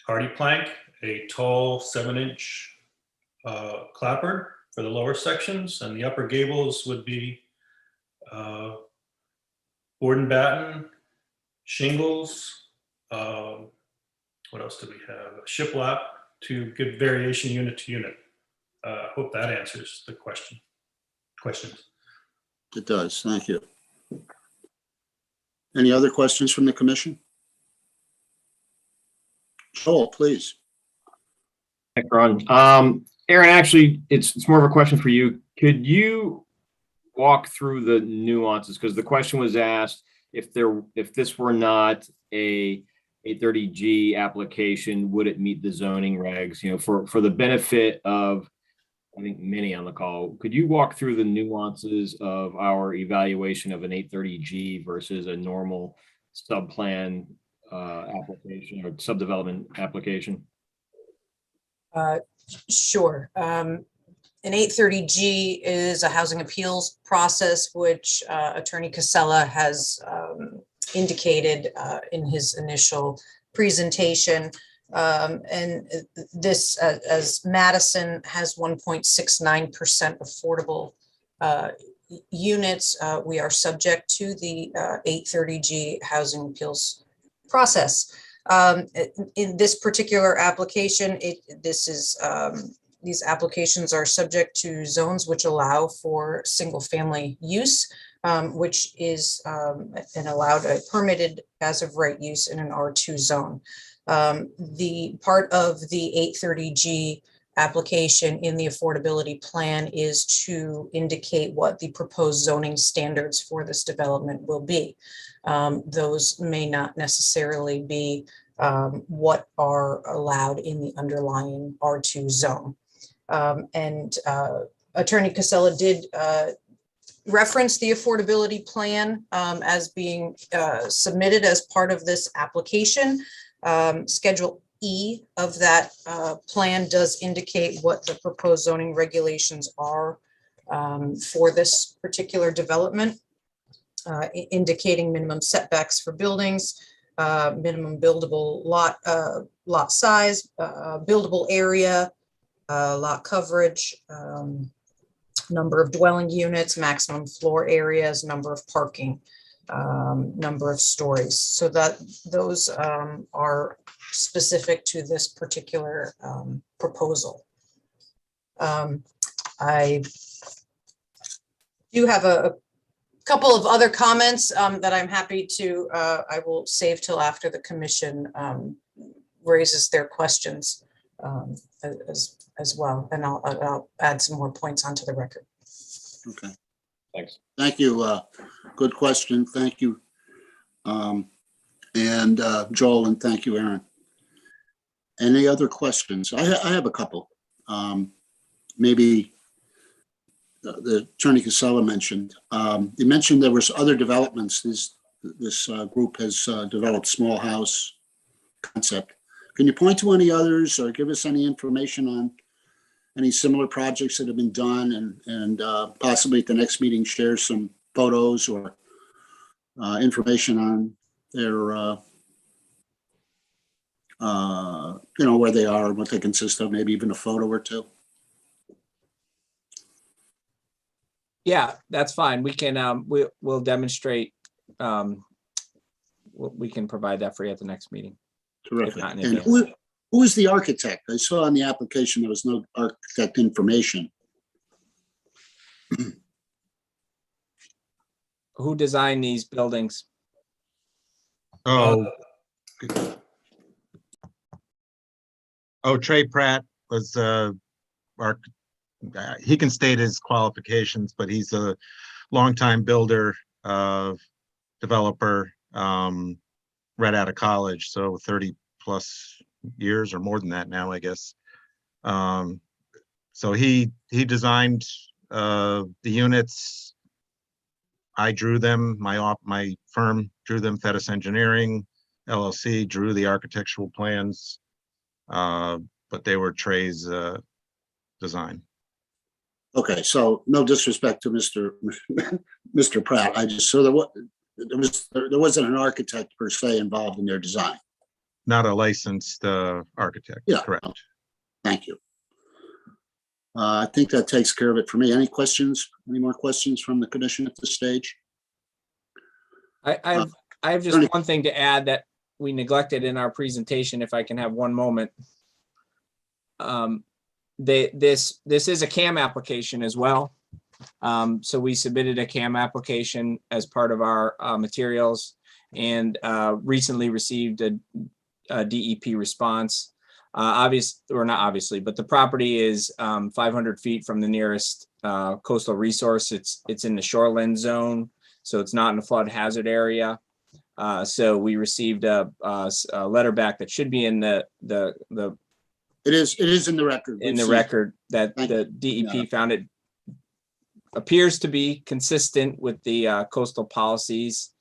Hardy plank, a tall 7-inch clapboard for the lower sections, and the upper gables would be board and batten, shingles. What else do we have? A shiplap to give variation unit to unit. Hope that answers the questions. It does. Thank you. Any other questions from the commission? Joel, please. Thanks, Ron. Aaron, actually, it's more of a question for you. Could you walk through the nuances? Because the question was asked if this were not a 830G application, would it meet the zoning regs? For the benefit of, I think, many on the call, could you walk through the nuances of our evaluation of an 830G versus a normal subplan application or subdevelopment application? Sure. An 830G is a housing appeals process, which Attorney Casella has indicated in his initial presentation. And this, as Madison has 1.69% affordable units, we are subject to the 830G housing appeals process. In this particular application, this is these applications are subject to zones which allow for single-family use, which is an allowed, permitted as of right use in an R2 zone. The part of the 830G application in the affordability plan is to indicate what the proposed zoning standards for this development will be. Those may not necessarily be what are allowed in the underlying R2 zone. Attorney Casella did reference the affordability plan as being submitted as part of this application. Schedule E of that plan does indicate what the proposed zoning regulations are for this particular development, indicating minimum setbacks for buildings, minimum buildable lot size, buildable area, lot coverage, number of dwelling units, maximum floor areas, number of parking, number of stories. So that those are specific to this particular proposal. I do have a couple of other comments that I'm happy to, I will save till after the commission raises their questions as well. And I'll add some more points onto the record. Okay. Thanks. Thank you. Good question. Thank you. And Joel, and thank you, Aaron. Any other questions? I have a couple. Maybe the Attorney Casella mentioned. You mentioned there was other developments. This group has developed small house concept. Can you point to any others or give us any information on any similar projects that have been done, and possibly at the next meeting share some photos or information on their where they are and what they consist of, maybe even a photo or two? Yeah, that's fine. We can, we'll demonstrate. We can provide that for you at the next meeting. Terrific. not in And advance. who is the architect? I saw on the application there was no architect information. Who designed these buildings? Oh. Oh, Trey Pratt was, he can state his qualifications, but he's a longtime builder, developer, right out of college. So 30 plus years or more than that now, I guess. So he designed the units. I drew them. My firm drew them. Fedis Engineering LLC drew the architectural plans, but they were Trey's design. Okay, so no disrespect to Mr. Pratt. I just, so there wasn't an architect per se involved in their design. Not a licensed architect. Yeah. Correct. Thank you. I think that takes care of it for me. Any questions? Any more questions from the commission at this stage? I have just one thing to add that we neglected in our presentation, if I can have one moment. This is a CAM application as well. So we submitted a CAM application as part of our materials, and recently received a DEP response. Not obviously, but the property is 500 feet from the nearest coastal resource. It's in the shoreline zone, so it's not in a flood hazard area. So we received a letter back that should be in the It is in the record. in the record that the DEP found it appears to be consistent with the coastal policies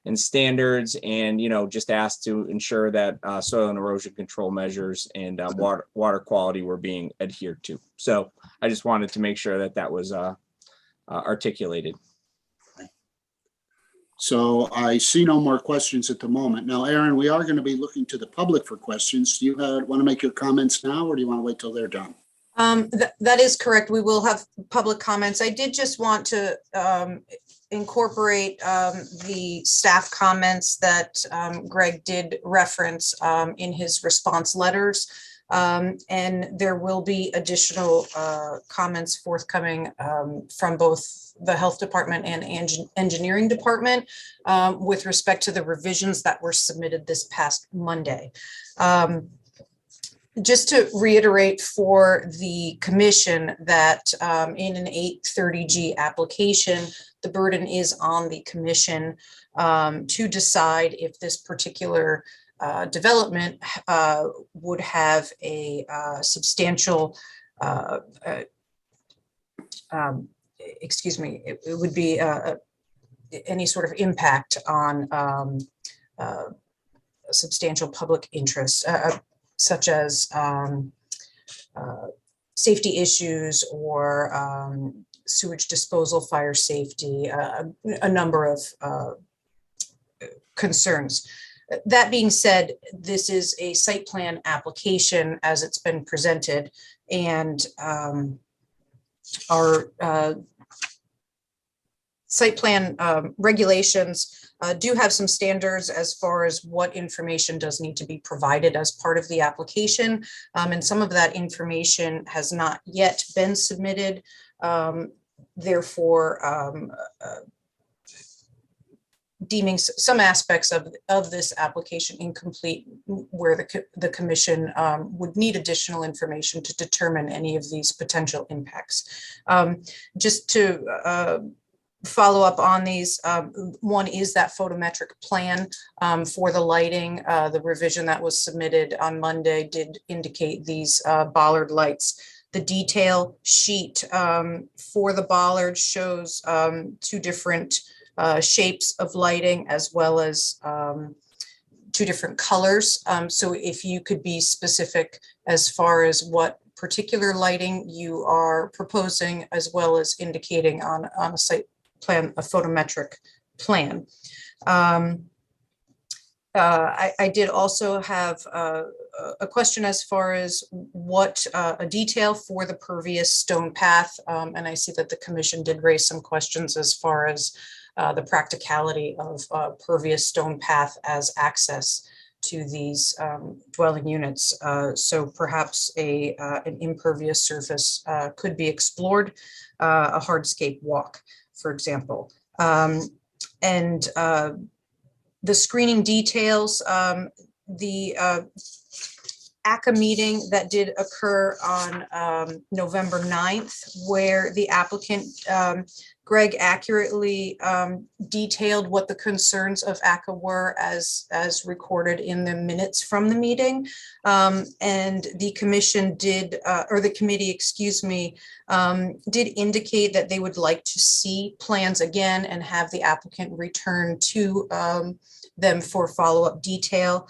and standards, and just asked to ensure that soil and erosion control measures and water quality were being adhered to. So I just wanted to make sure that that was articulated. So I see no more questions at the moment. Now, Aaron, we are going to be looking to the public for questions. Do you want to make your comments now, or do you want to wait till they're done? That is correct. We will have public comments. I did just want to incorporate the staff comments that Greg did reference in his response letters. And there will be additional comments forthcoming from both the Health Department and Engineering Department with respect to the revisions that were submitted this past Monday. Just to reiterate for the commission that in an 830G application, the burden is on the commission to decide if this particular development would have a substantial, excuse me, it would be any sort of impact on substantial public interest, such as safety issues or sewage disposal, fire safety, a number of concerns. That being said, this is a site plan application as it's been presented, and our site plan regulations do have some standards as far as what information does need to be provided as part of the application. And some of that information has not yet been submitted. Therefore, deeming some aspects of this application incomplete, where the commission would need additional information to determine any of these potential impacts. Just to follow up on these, one is that photometric plan for the lighting. The revision that was submitted on Monday did indicate these bollard lights. The detail sheet for the bollard shows two different shapes of lighting, as well as two different colors. So if you could be specific as far as what particular lighting you are proposing, as well as indicating on a site plan, a photometric plan. I did also have a question as far as what a detail for the pervious stone path. And I see that the commission did raise some questions as far as the practicality of pervious stone path as access to these dwelling units. So perhaps an impervious surface could be explored, a hardscape walk, for example. And the screening details, the Acre meeting that did occur on November 9th, where the applicant, Greg, accurately detailed what the concerns of Acre were as recorded in the minutes from the meeting. And the commission did, or the committee, excuse me, did indicate that they would like to see plans again and have the applicant return to them for follow-up detail.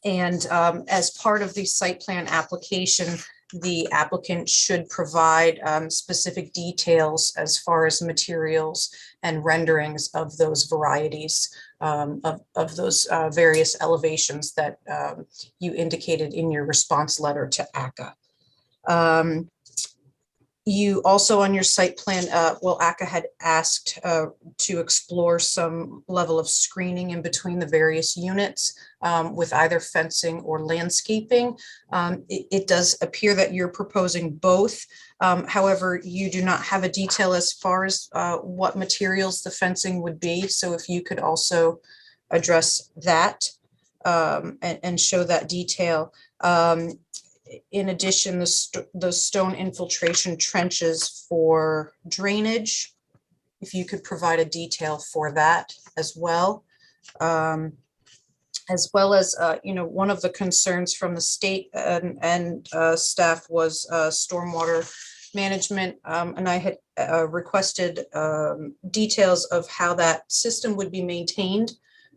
And as part of the site plan application, the applicant should provide specific details as far as materials and renderings of those varieties of those various elevations that you indicated in your response letter to ACA. You also on your site plan, well, ACA had asked to explore some level of screening in between the various units with either fencing or landscaping. It does appear that you're proposing both. However, you do not have a detail as far as what materials the fencing would be. So if you could also address that and show that detail. In addition, the stone infiltration trenches for drainage, if you could provide a detail for that as well. As well as, you know, one of the concerns from the state and staff was stormwater management. And I had requested details of how that system would be maintained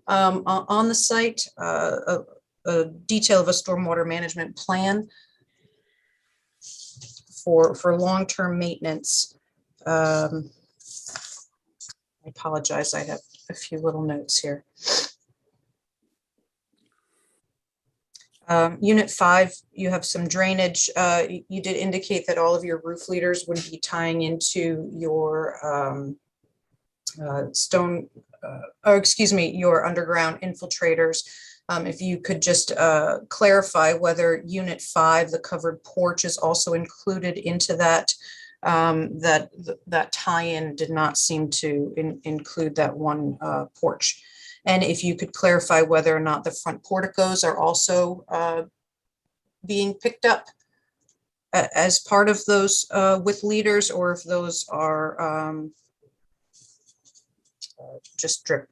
on the site, a detail of a stormwater management plan for long-term maintenance. I apologize, I have a few little notes here. Unit 5, you have some drainage. You did indicate that all of your roof leaders would be tying into your your underground infiltrators. If you could just clarify whether Unit 5, the covered porch, is also included into that. That tie-in did not seem to include that one porch. And if you could clarify whether or not the front porticos are also being picked up as part of those with leaders, or if those are just drip.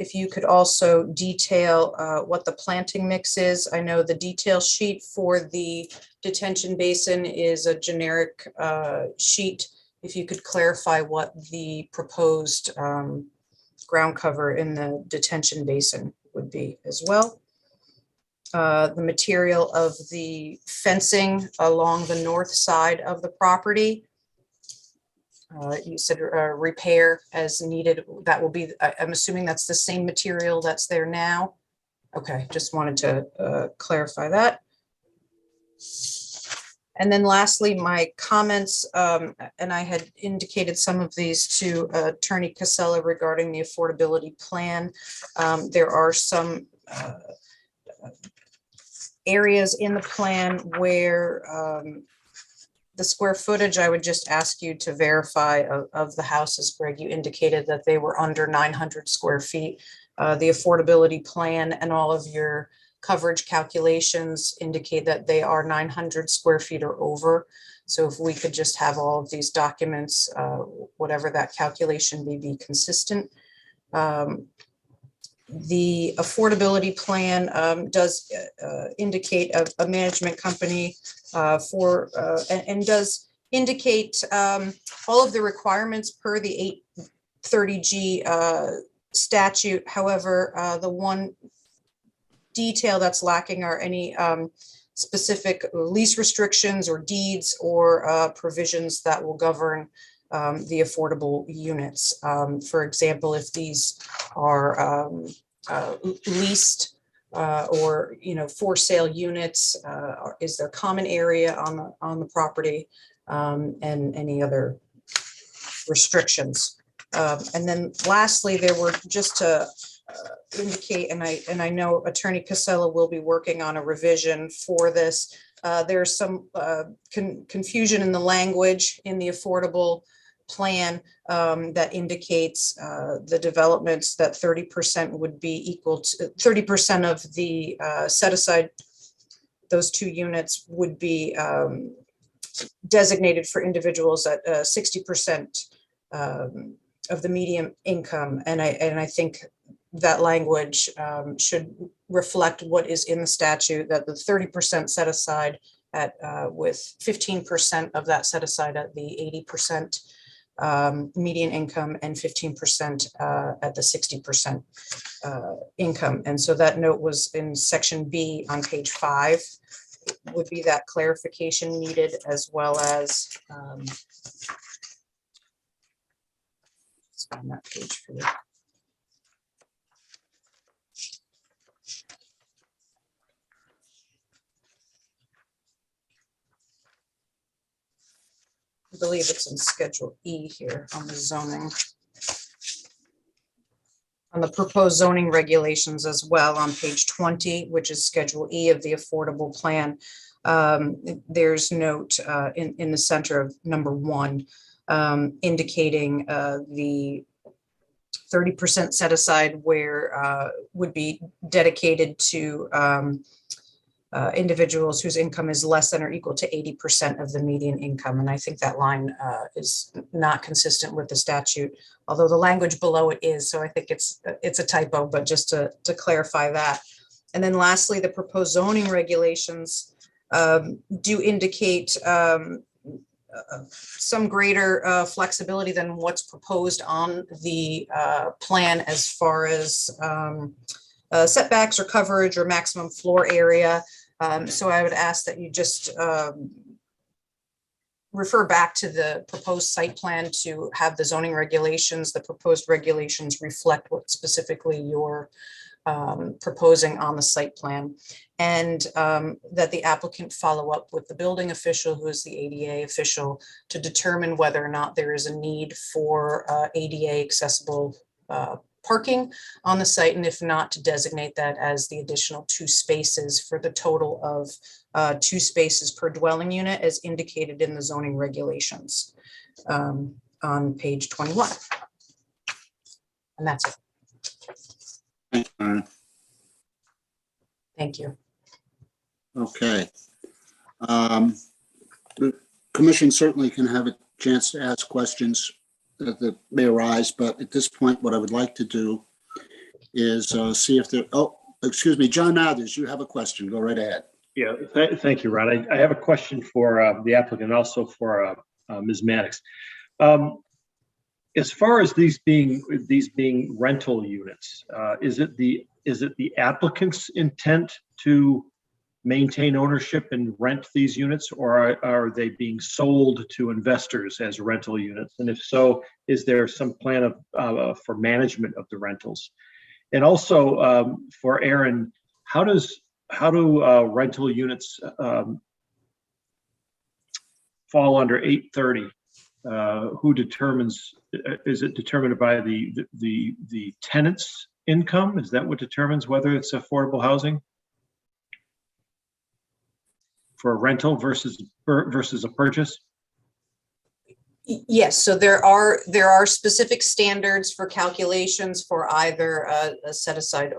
If you could also detail what the planting mix is. I know the detail sheet for the detention basin is a generic sheet. If you could clarify what the proposed ground cover in the detention basin would be as well. The material of the fencing along the north side of the property. You said repair as needed. That will be, I'm assuming that's the same material that's there now. Okay, just wanted to clarify that. And then lastly, my comments, and I had indicated some of these to Attorney Casella regarding the affordability plan. There are some areas in the plan where the square footage, I would just ask you to verify of the houses. Greg, you indicated that they were under 900 square feet. The affordability plan and all of your coverage calculations indicate that they are 900 square feet or over. So if we could just have all of these documents, whatever that calculation may be, consistent. The affordability plan does indicate a management company and does indicate all of the requirements per the 830G statute. However, the one detail that's lacking are any specific lease restrictions or deeds or provisions that will govern the affordable units. For example, if these are leased or for sale units, is there common area on the property, and any other restrictions. And then lastly, there were just to indicate, and I know Attorney Casella will be working on a revision for this. There's some confusion in the language in the affordable plan that indicates the developments that 30% would be equal to 30% of the set aside. Those two units would be designated for individuals at 60% of the median income, and I think that language should reflect what is in the statute, that the 30% set aside at with 15% of that set aside at the 80% median income and 15% at the 60% income. And so that note was in section B on page 5. Would be that clarification needed, as well as on that page for you. I believe it's in Schedule E here on the zoning. On the proposed zoning regulations as well on page 20, which is Schedule E of the affordable plan. There's note in the center of number 1 indicating the 30% set aside where would be dedicated to individuals whose income is less than or equal to 80% of the median income. And I think that line is not consistent with the statute, although the language below it is. So I think it's a typo, but just to clarify that. And then lastly, the proposed zoning regulations do indicate some greater flexibility than what's proposed on the plan as far as setbacks or coverage or maximum floor area. So I would ask that you just refer back to the proposed site plan to have the zoning regulations, the proposed regulations reflect what specifically you're proposing on the site plan, and that the applicant follow up with the building official, who is the ADA official, to determine whether or not there is a need for ADA accessible parking on the site, and if not, to designate that as the additional 2 spaces for the total of 2 spaces per dwelling unit as indicated in the zoning regulations on page 21. And that's it. Thanks, Aaron. Thank you. Okay. The commission certainly can have a chance to ask questions that may arise, but at this point, what I would like to do is see if there, oh, excuse me, John Mathers, you have a question. Go right ahead. Yeah, thank you, Ron. I have a question for the applicant and also for Ms. Mannix. As far as these being rental units, is it the applicant's intent to maintain ownership and rent these units, or are they being sold to investors as rental units? And if so, is there some plan for management of the rentals? And also for Aaron, how do rental units fall under 830? Who determines? Is it determined by the tenant's income? Is that what determines whether it's affordable housing for a rental versus a purchase? Yes, so there are specific standards for calculations for either a set aside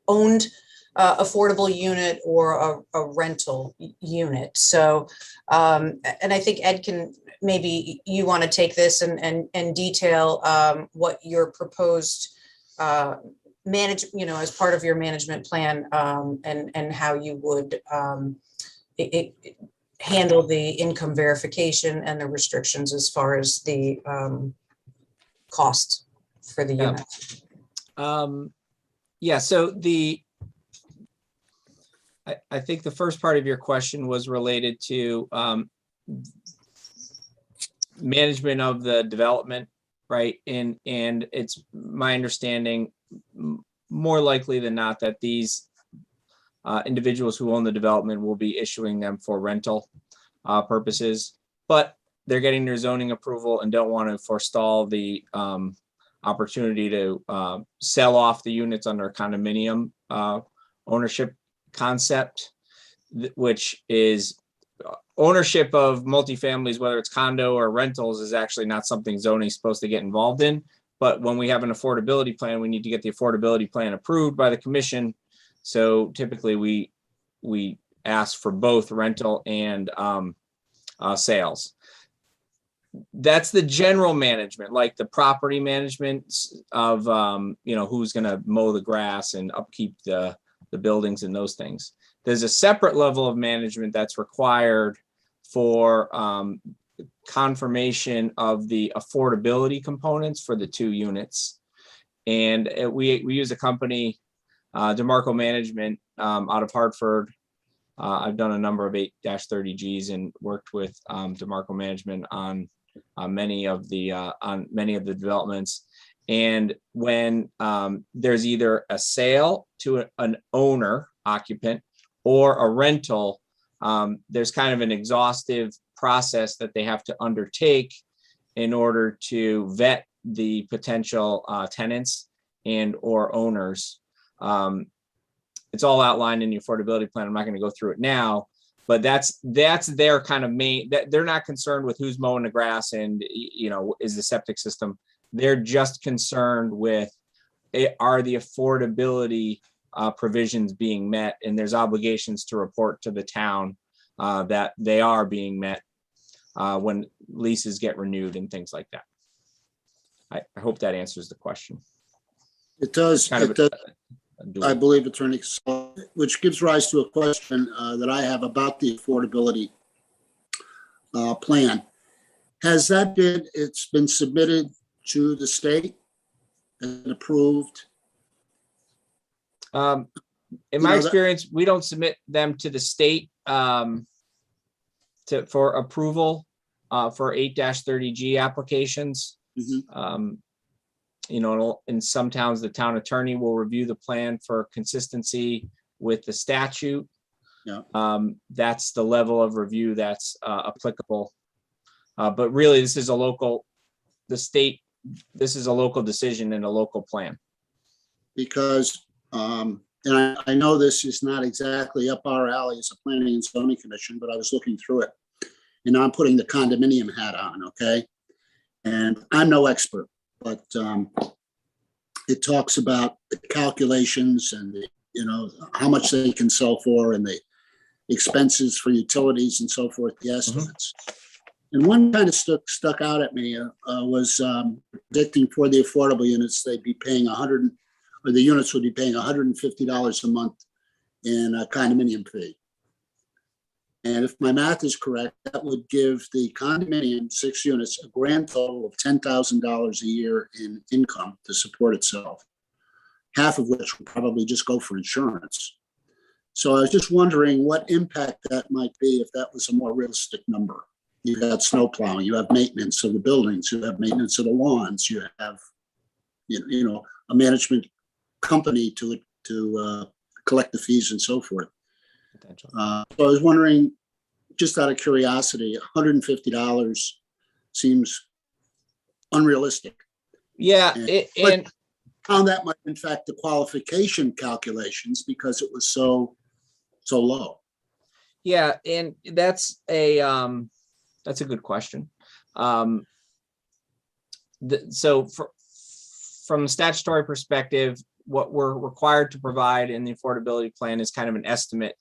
owned affordable unit or a rental unit. So, and I think Ed can, maybe you want to take this and detail what your proposed as part of your management plan, and how you would handle the income verification and the restrictions as far as the costs for the unit. Yeah, so I think the first part of your question was related to management of the development, right? And it's my understanding, more likely than not, that these individuals who own the development will be issuing them for rental purposes, but they're getting their zoning approval and don't want to forestall the opportunity to sell off the units under a condominium ownership concept, which is ownership of multifamilies, whether it's condo or rentals, is actually not something zoning is supposed to get involved in. But when we have an affordability plan, we need to get the affordability plan approved by the commission. So typically we ask for both rental and sales. That's the general management, like the property management of who's going to mow the grass and upkeep the buildings and those things. There's a separate level of management that's required for confirmation of the affordability components for the 2 units. And we use a company, DeMarco Management, out of Hartford. I've done a number of 8-30Gs and worked with DeMarco Management on many of the developments. And when there's either a sale to an owner occupant or a rental, there's kind of an exhaustive process that they have to undertake in order to vet the potential tenants and or owners. It's all outlined in the affordability plan. I'm not going to go through it now, but that's their kind of main, that they're not concerned with who's mowing the grass and, is the septic system. They're just concerned with are the affordability provisions being met, and there's obligations to report to the town that they are being met when leases get renewed and things like that. I hope that answers the question. It does. I believe, Attorney, which gives rise to a question that I have about the affordability plan. Has that it's been submitted to the state and approved? In my experience, we don't submit them to the state for approval for 8-30G applications. Mm-hmm. in some towns, the town attorney will review the plan for consistency with the statute. Yeah. That's the level of review that's applicable. But really, this is a local decision and a local plan. Because, and I know this is not exactly up our alley as a planning and zoning commission, but I was looking through it. And I'm putting the condominium hat on, okay? And I'm no expert, but it talks about the calculations and the, how much they can sell for and the expenses for utilities and so forth, the estimates. And one kind of stuck out at me was predicting for the affordable units, they'd be paying the units would be paying $150 a month in a condominium fee. And if my math is correct, that would give the condominium 6 units a grand total of $10,000 a year in income to support itself, half of which would probably just go for insurance. So I was just wondering what impact that might be if that was a more realistic number. You have snow plowing, you have maintenance of the buildings, you have maintenance of the lawns, you have, a management company to collect the fees and so forth. So I was wondering, just out of curiosity, $150 seems unrealistic. Yeah, and how that might impact the qualification calculations because it was so low. Yeah, and that's a good question. So from a statutory perspective, what we're required to provide in the affordability plan is kind of an estimate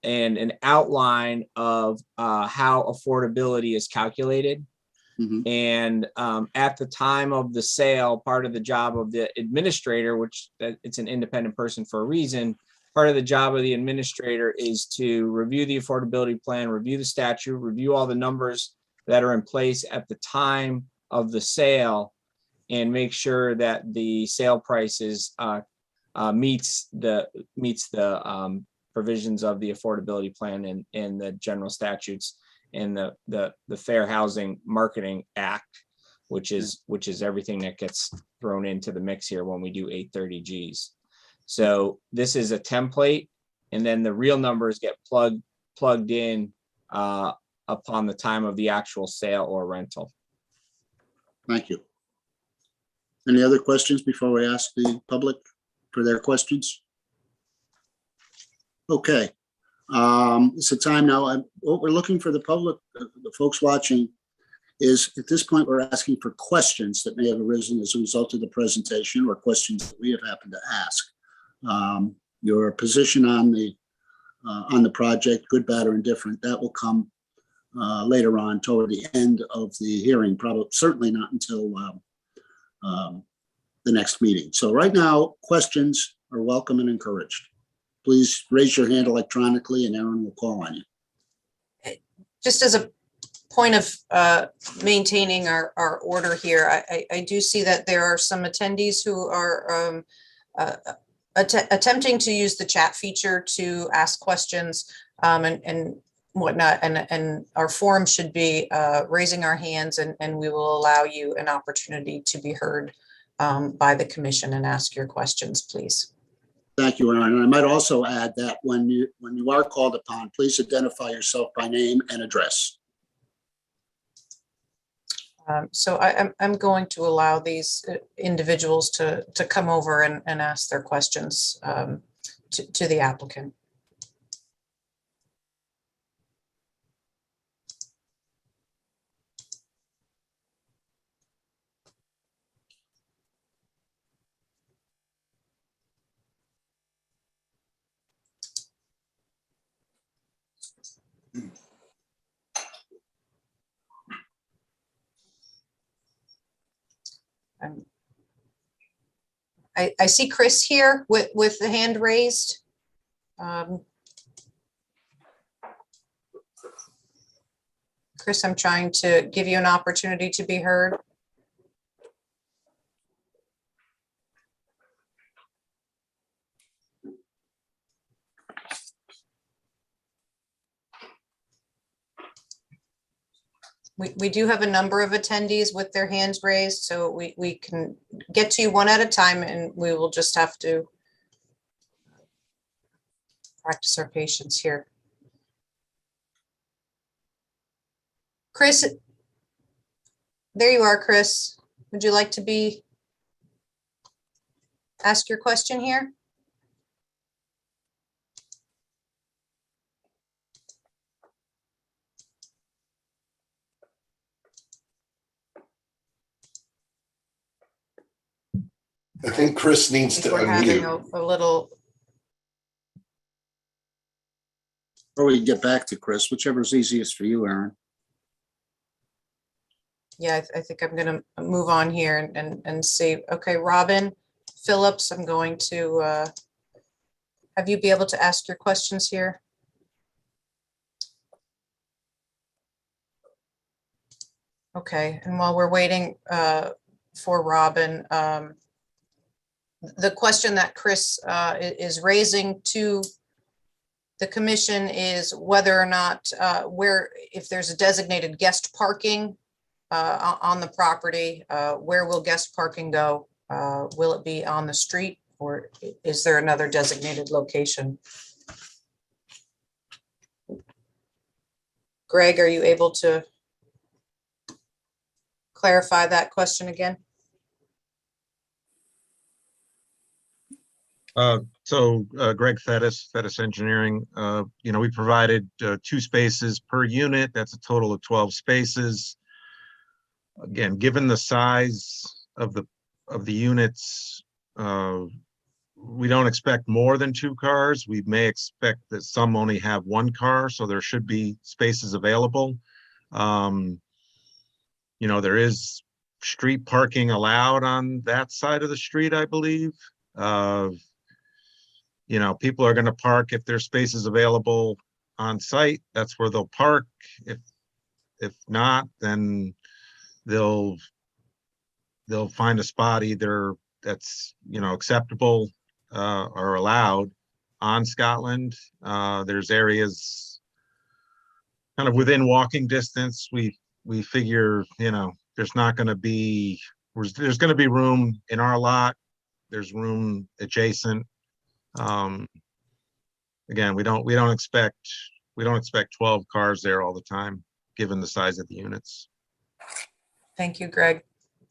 and an outline of how affordability is calculated. Mhm. And at the time of the sale, part of the job of the administrator, which it's an independent person for a reason, part of the job of the administrator is to review the affordability plan, review the statute, review all the numbers that are in place at the time of the sale, and make sure that the sale prices meets the provisions of the affordability plan and the general statutes and the Fair Housing Marketing Act, which is everything that gets thrown into the mix here when we do 830Gs. So this is a template, and then the real numbers get plugged in upon the time of the actual sale or rental. Thank you. Any other questions before we ask the public for their questions? Okay. It's a time now. What we're looking for the public, the folks watching, is at this point we're asking for questions that may have arisen as a result of the presentation or questions that we have happened to ask. Your position on the project, good, bad, or indifferent, that will come later on toward the end of the hearing, probably certainly not until the next meeting. So right now, questions are welcome and encouraged. Please raise your hand electronically and Aaron will call on you. Just as a point of maintaining our order here, I do see that there are some attendees who are attempting to use the chat feature to ask questions and whatnot, and our forum should be raising our hands, and we will allow you an opportunity to be heard by the commission and ask your questions, please. Thank you, Aaron. And I might also add that when you are called upon, please identify yourself by name and address. So I'm going to allow these individuals to come over and ask their questions to the applicant. I see Chris here with the hand raised. Chris, I'm trying to give you an opportunity to be heard. We do have a number of attendees with their hands raised, so we can get to you one at a time, and we will just have to practice our patience here. Chris, there you are, Chris. Would you like to ask your question here? I think Chris needs to We're having unmute. a little, Or we can get back to Chris, whichever's easiest for you, Aaron. yeah, I think I'm gonna move on here and see. Okay, Robin Phillips, I'm going to have you be able to ask your questions here. Okay, and while we're waiting for Robin, the question that Chris is raising to the commission is whether or not if there's a designated guest parking on the property, where will guest parking go? Will it be on the street, or is there another designated location? Greg, are you able to clarify that question again? Greg Fettis Engineering, we provided 2 spaces per unit. That's a total of 12 spaces. Again, given the size of the units, we don't expect more than 2 cars. We may expect that some only have 1 car, so there should be spaces available. There is street parking allowed on that side of the street, I believe. People are going to park if there's spaces available on site. That's where they'll park. If not, then they'll find a spot either that's acceptable or allowed on Scotland. There's areas kind of within walking distance. We figure there's going to be room in our lot. There's room adjacent. Again, we don't expect 12 cars there all the time, given the size of the units. Thank you, Greg.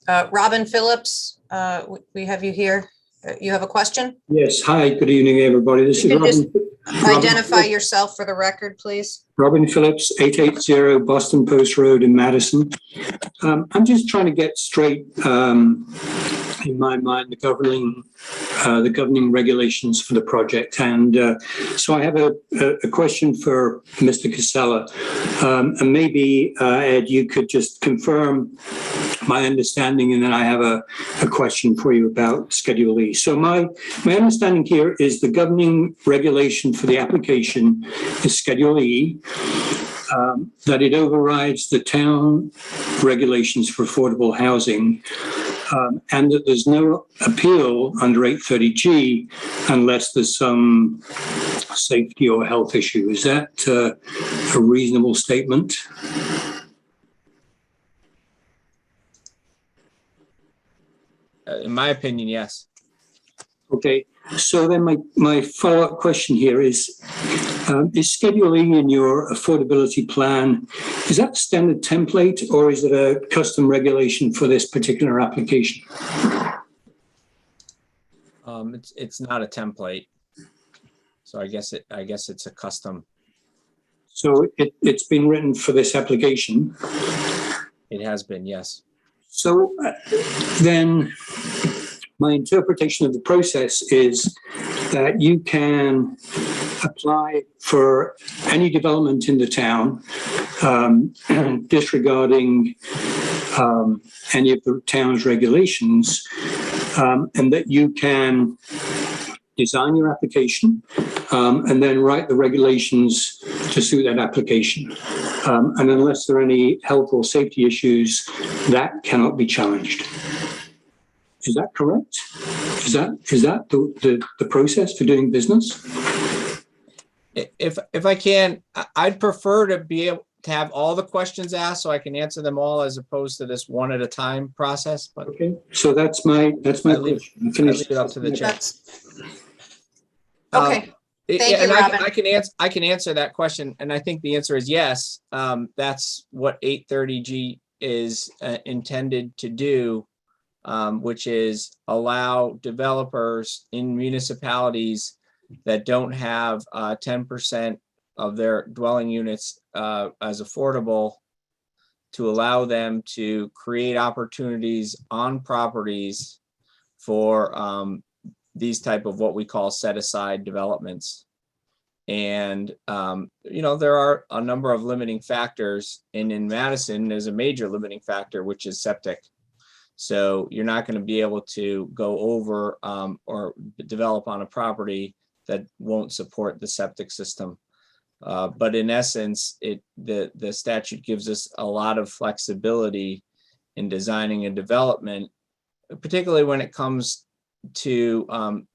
Robin Phillips, we have you here. You have a question? Yes. Hi, good evening, everybody. This is You can Robin. Identify yourself for the record, please. Robin Phillips, 880 Boston Post Road in Madison. I'm just trying to get straight in my mind the governing regulations for the project, and so I have a question for Mr. Casella, and maybe Ed, you could just confirm my understanding, and then I have a question for you about Schedule E. So my understanding here is the governing regulation for the application is Schedule E, that it overrides the town regulations for affordable housing, and that there's no appeal under 830G unless there's some safety or health issue. Is that a reasonable statement? In my opinion, yes. Okay, so then my follow-up question here is Schedule E in your affordability plan, is that standard template or is it a custom regulation for this particular application? It's not a template, so I guess it's a custom. So it's been written for this application? It has been, yes. So then my interpretation of the process is that you can apply for any development in the town, disregarding any of the town's regulations, and that you can design your application and then write the regulations to suit that application. And unless there are any health or safety issues, that cannot be challenged. Is that correct? Is that the process for doing business? If I can, I'd prefer to be able to have all the questions asked so I can answer them all as opposed to this one at a time process, but Okay, so that's my I leave- question. I leave it up to the chair. That's, okay, Thank you, And Robin. I can answer that question, and I think the answer is yes. That's what 830G is intended to do, which is allow developers in municipalities that don't have 10% of their dwelling units as affordable, to allow them to create opportunities on properties for these type of what we call set aside developments. And, there are a number of limiting factors, and in Madison, there's a major limiting factor, which is septic. So you're not going to be able to go over or develop on a property that won't support the septic system. But in essence, the statute gives us a lot of flexibility in designing a development, particularly when it comes to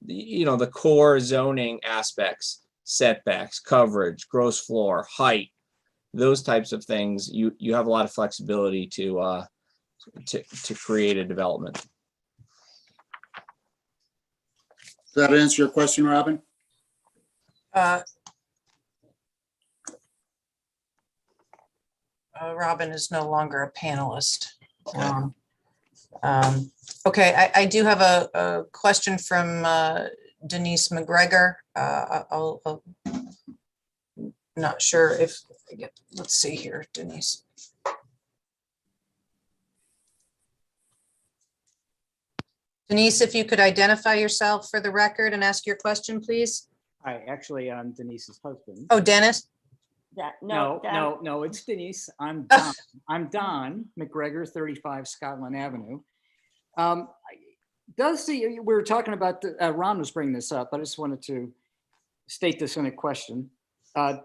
the core zoning aspects, setbacks, coverage, gross floor, height, those types of things. You have a lot of flexibility to create a development. Does that answer your question, Robin? Robin is no longer a panelist. Okay, I do have a question from Denise McGregor. I'll not sure if I get, let's see here, Denise. Denise, if you could identify yourself for the record and ask your question, please. Hi, actually, I'm Denise's husband. Oh, Dennis? Yeah, No, it's Denise. I'm Don. I'm Don McGregor, 35 Scotland Avenue. We were talking about, Ron was bringing this up. I just wanted to state this in a question.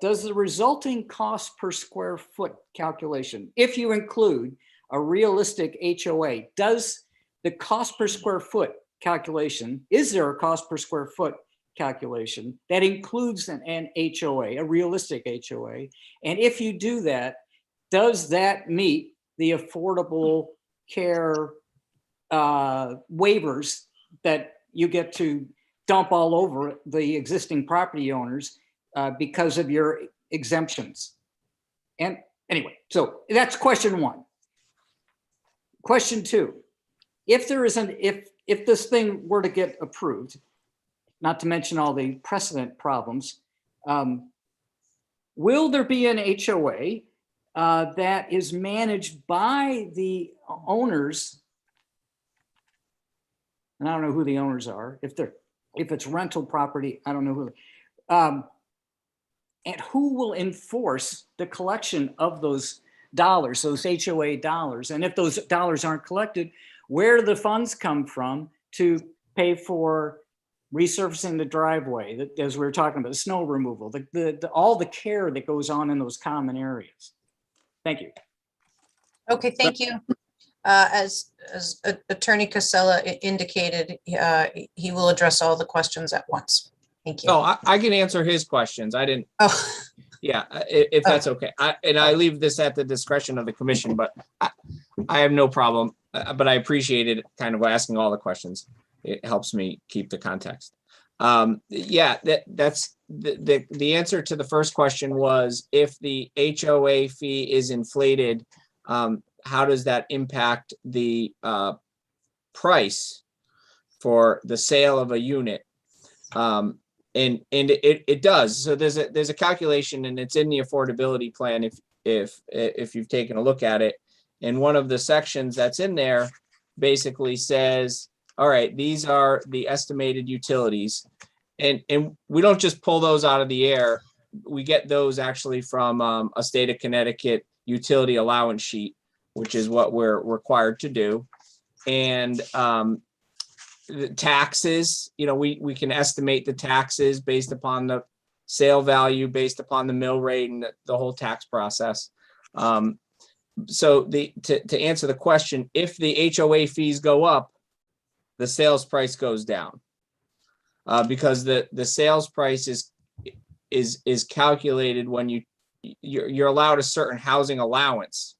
Does the resulting cost per square foot calculation, if you include a realistic HOA, does the cost per square foot calculation, is there a cost per square foot calculation that includes an HOA, a realistic HOA? And if you do that, does that meet the affordable care waivers that you get to dump all over the existing property owners because of your exemptions? And anyway, so that's question one. Question two, if this thing were to get approved, not to mention all the precedent problems, will there be an HOA that is managed by the owners? And I don't know who the owners are. If it's rental property, I don't know who. And who will enforce the collection of those dollars, those HOA dollars? And if those dollars aren't collected, where do the funds come from to pay for resurfacing the driveway, as we were talking about, snow removal, all the care that goes on in those common areas? Thank you. Okay, thank you. As Attorney Casella indicated, he will address all the questions at once. Thank you. Oh, I can answer his questions. I didn't. Oh, Yeah, if that's okay. I leave this at the discretion of the commission, but I have no problem. But I appreciate it kind of asking all the questions. It helps me keep the context. Yeah, that's the answer to the first question was, if the HOA fee is inflated, how does that impact the price for the sale of a unit? And it does. So there's a calculation, and it's in the affordability plan if you've taken a look at it. And one of the sections that's in there basically says, all right, these are the estimated utilities. And we don't just pull those out of the air. We get those actually from a state of Connecticut utility allowance sheet, which is what we're required to do. And the taxes, we can estimate the taxes based upon the sale value, based upon the mill rate, and the whole tax process. So to answer the question, if the HOA fees go up, the sales price goes down, because the sales price is calculated when you you're allowed a certain housing allowance.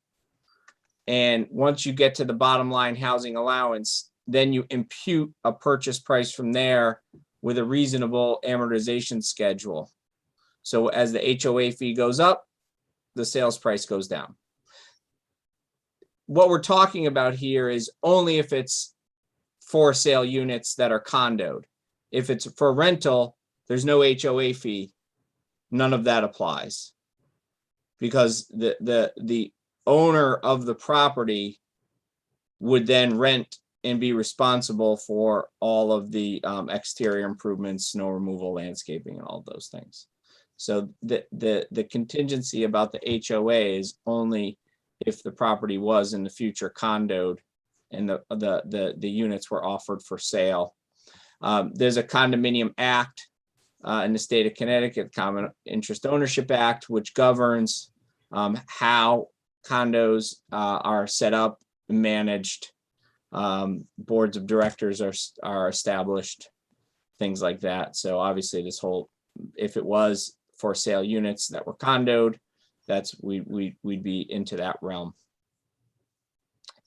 And once you get to the bottom line housing allowance, then you impute a purchase price from there with a reasonable amortization schedule. So as the HOA fee goes up, the sales price goes down. What we're talking about here is only if it's for sale units that are condoed. If it's for rental, there's no HOA fee. None of that applies. Because the owner of the property would then rent and be responsible for all of the exterior improvements, snow removal, landscaping, and all those things. So the contingency about the HOA is only if the property was in the future condoed and the units were offered for sale. There's a condominium act in the state of Connecticut, Common Interest Ownership Act, which governs how condos are set up and managed. Boards of directors are established, things like that. So obviously this whole, if it was for sale units that were condoed, we'd be into that realm.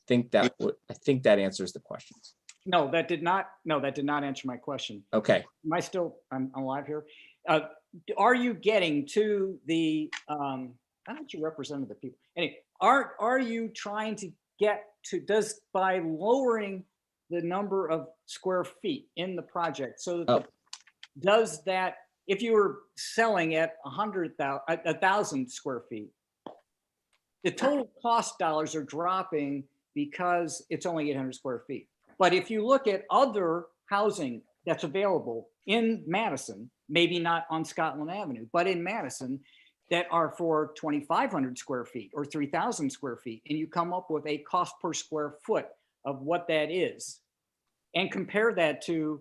I think that answers the questions. No, that did not answer my question. Okay. Am I still, I'm alive here? Are you getting to the, how did you represent the people? Anyway, are you trying to get to, by lowering the number of square feet in the project, so that does that, if you were selling at 1,000 square feet, the total cost dollars are dropping because it's only 800 square feet. But if you look at other housing that's available in Madison, maybe not on Scotland Avenue, but in Madison, that are for 2,500 square feet or 3,000 square feet, and you come up with a cost per square foot of what that is, and compare that to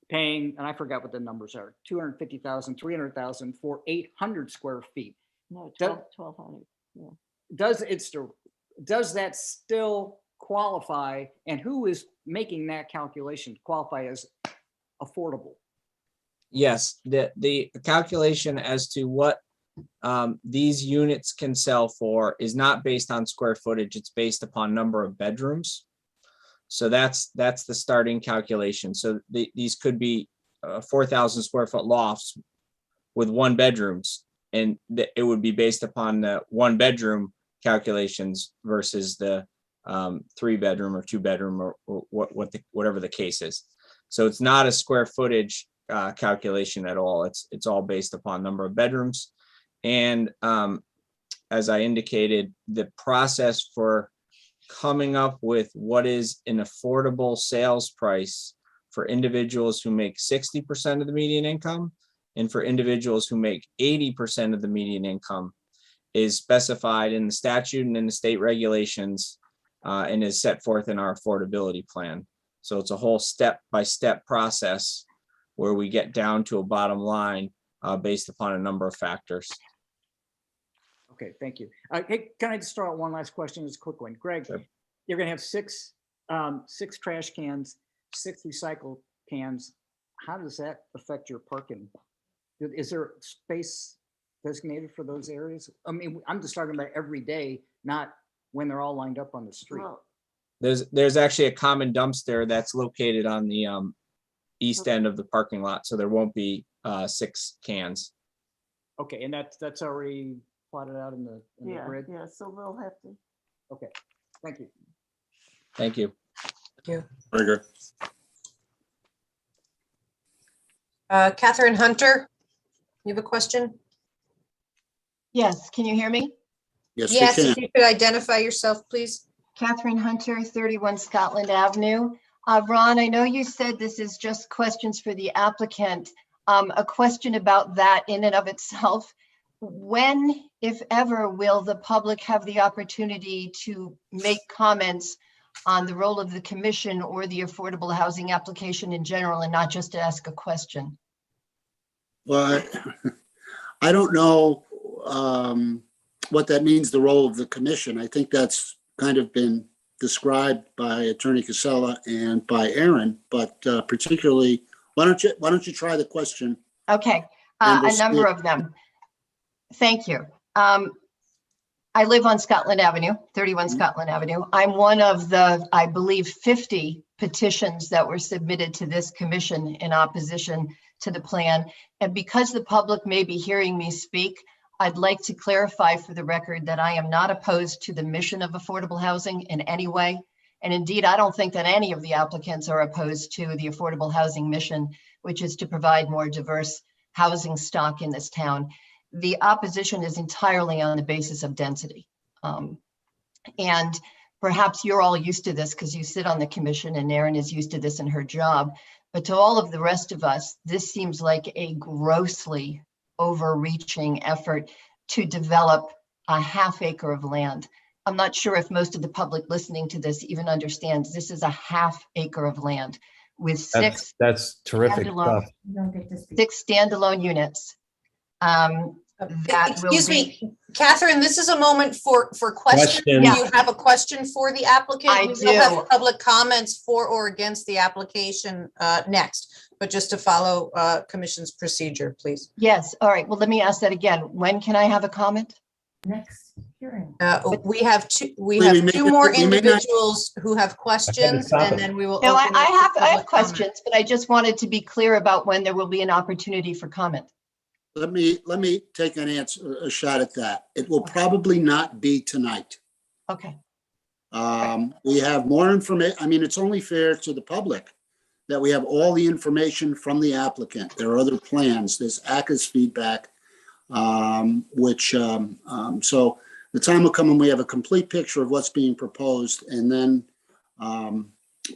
paying, and I forgot what the numbers are, 250,000, 300,000 for 800 square feet. No, 1,200. Yeah. Does that still qualify, and who is making that calculation qualify as affordable? Yes, the calculation as to what these units can sell for is not based on square footage. It's based upon number of bedrooms. So that's the starting calculation. So these could be 4,000 square foot lofts with 1 bedrooms, and it would be based upon the 1 bedroom calculations versus the 3 bedroom or 2 bedroom or whatever the case is. So it's not a square footage calculation at all. It's all based upon number of bedrooms. And as I indicated, the process for coming up with what is an affordable sales price for individuals who make 60% of the median income and for individuals who make 80% of the median income is specified in the statute and in the state regulations and is set forth in our affordability plan. So it's a whole step-by-step process where we get down to a bottom line based upon a number of factors. Okay, thank you. Hey, can I just throw out one last question? It's a quick one. Greg, Sure. You're gonna have six trash cans, 6 recycle cans. How does that affect your parking? Is there space designated for those areas? I mean, I'm just talking about every day, not when they're all lined up on the street. Well, There's actually a common dumpster that's located on the east end of the parking lot, so there won't be 6 cans. Okay, and that's already plotted out in the grid? yeah, so we'll have to. Okay, thank you. Thank you. Very good. Catherine Hunter, you have a question? Yes, can you hear me? Yes, Yes, we if can. you could identify yourself, please. Catherine Hunter, 31 Scotland Avenue. Ron, I know you said this is just questions for the applicant. A question about that in and of itself. When, if ever, will the public have the opportunity to make comments on the role of the commission or the affordable housing application in general, and not just to ask a question? Well, I don't know what that means, the role of the commission. I think that's kind of been described by Attorney Casella and by Aaron, but particularly, why don't you try the question? Okay, And we'll a number see. of them. Thank you. I live on Scotland Avenue, 31 Scotland Avenue. I'm one of the, I believe, 50 petitions that were submitted to this commission in opposition to the plan. And because the public may be hearing me speak, I'd like to clarify for the record that I am not opposed to the mission of affordable housing in any way. And indeed, I don't think that any of the applicants are opposed to the affordable housing mission, which is to provide more diverse housing stock in this town. The opposition is entirely on the basis of density. And perhaps you're all used to this because you sit on the commission and Erin is used to this in her job. But to all of the rest of us, this seems like a grossly overreaching effort to develop a half acre of land. I'm not sure if most of the public listening to this even understands this is a half acre of land with that's terrific stuff. six standalone units. Excuse me, Catherine, this is a moment for questions. Do you have a question for the applicant? I We do. will have public comments for or against the application next, but just to follow commission's procedure, please. Yes, all right, well, let me ask that again. When can I have a comment? Next hearing. We have two may more not- individuals who have questions, and then we will. No, open it I to have public questions, comment. but I just wanted to be clear about when there will be an opportunity for comment. Let me take a shot at that. It will probably not be tonight. Okay. We have more information. I mean, it's only fair to the public that we have all the information from the applicant. There are other plans. There's Acre's feedback, so the time will come when we have a complete picture of what's being proposed, and then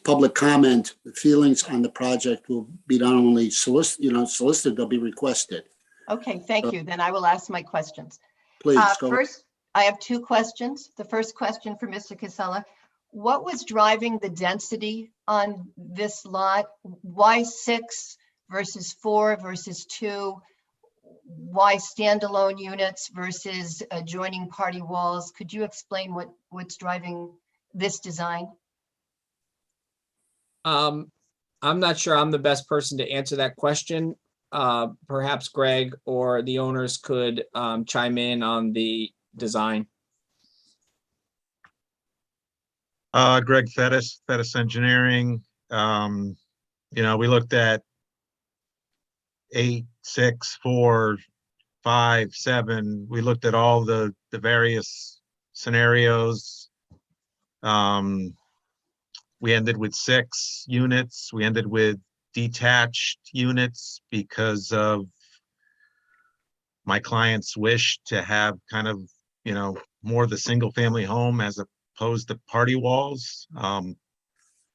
public comment, the feelings on the project will be not only solicited, they'll be requested. Okay, thank you. Then I will ask my questions. Please go. First, I have two questions. The first question for Mr. Casella. What was driving the density on this lot? Why 6 versus 4 versus 2? Why standalone units versus adjoining party walls? Could you explain what's driving this design? I'm not sure I'm the best person to answer that question. Perhaps Greg or the owners could chime in on the design. Greg Fettis Engineering. We looked at 8, 6, 4, 5, 7. We looked at all the various scenarios. We ended with 6 units. We ended with detached units because of my client's wish to have kind of, more of the single family home as opposed to party walls. A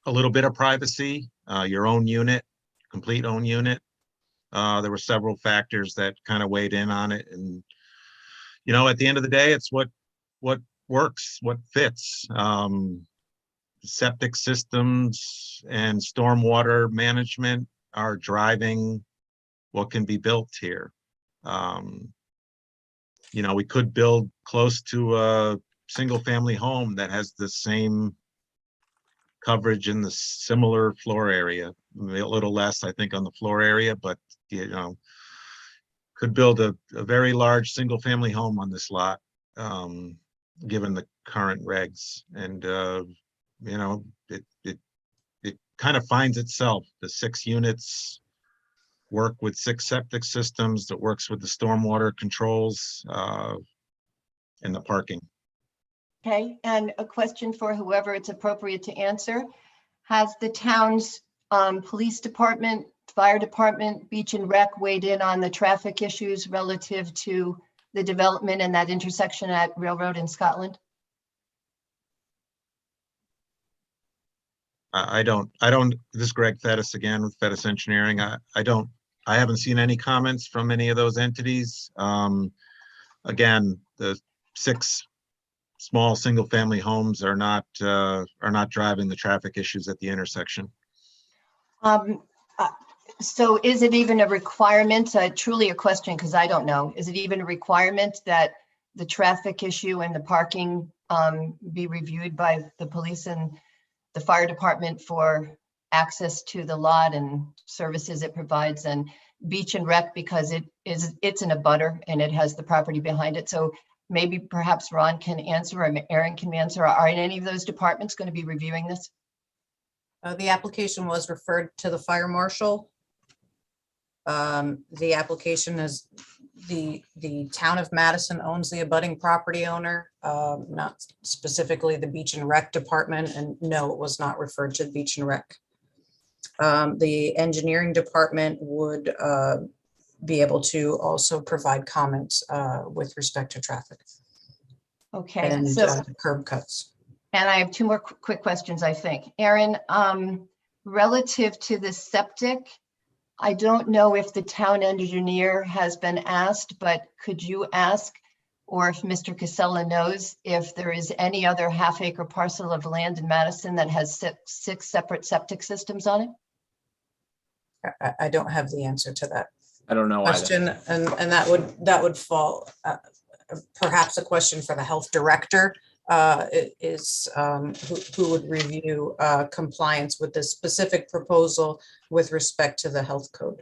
little bit of privacy, your own unit, complete own unit. There were several factors that kind of weighed in on it. And, at the end of the day, it's what works, what fits. Septic systems and stormwater management are driving what can be built here. We could build close to a single family home that has the same coverage in the similar floor area, a little less, I think, on the floor area, but could build a very large single family home on this lot, given the current regs. And it kind of finds itself. The 6 units work with 6 septic systems, that works with the stormwater controls and the parking. Okay, and a question for whoever it's appropriate to answer. Has the town's police department, fire department, beach and rec weighed in on the traffic issues relative to the development in that intersection at Railroad in Scotland? I don't, this is Greg Fettis again with Fettis Engineering. I haven't seen any comments from any of those entities. Again, the 6 small single family homes are not driving the traffic issues at the intersection. So is it even a requirement, truly a question, because I don't know, is it even a requirement that the traffic issue and the parking be reviewed by the police and the fire department for access to the lot and services it provides, and beach and rec because it's in a butter and it has the property behind it? So maybe perhaps Ron can answer or Aaron can answer. Are any of those departments going to be reviewing this? The application was referred to the fire marshal. The application is, the town of Madison owns the abutting property owner, not specifically the Beach and Rec department, and no, it was not referred to Beach and Rec. The engineering department would be able to also provide comments with respect to traffic Okay, and so, curb cuts. and I have two more quick questions, I think. Aaron, relative to the septic, I don't know if the town engineer has been asked, but could you ask, or if Mr. Casella knows, if there is any other half-acre parcel of land in Madison that has six separate septic systems on it? I don't have the answer to that I don't know either. question, and that would fall perhaps a question for the health director, who would review compliance with this specific proposal with respect to the health code.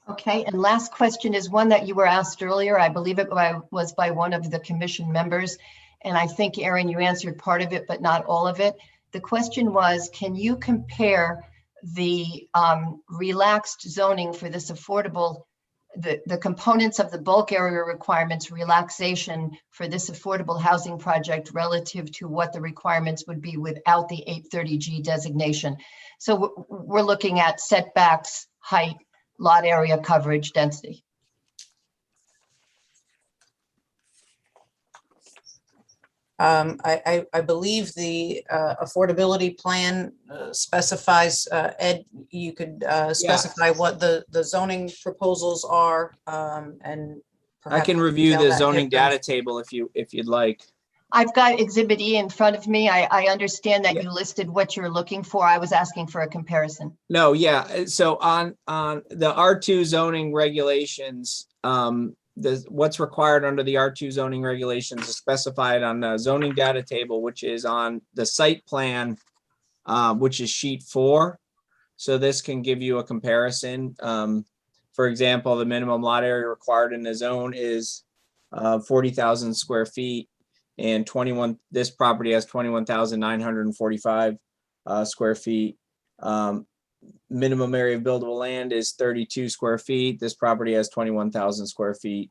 Okay, and last question is one that you were asked earlier. I believe it was by one of the commission members. And I think, Aaron, you answered part of it, but not all of it. The question was, can you compare the relaxed zoning for this affordable, the components of the bulk area requirements relaxation for this affordable housing project relative to what the requirements would be without the 830G designation? So we're looking at setbacks, height, lot area coverage, density. I believe the affordability plan specifies, Ed, you could specify what the zoning proposals are, and I can perhaps review detail the that zoning difference. data table if you'd like. I've got Exhibit E in front of me. I understand that Yeah. you listed what you're looking for. I was asking for a comparison. No, yeah. So on the R2 zoning regulations, what's required under the R2 zoning regulations is specified on the zoning data table, which is on the site plan, which is sheet 4. So this can give you a comparison. For example, the minimum lot area required in the zone is 40,000 square feet, and this property has 21,945 square feet. Minimum area of buildable land is 32 square feet. This property has 21,000 square feet.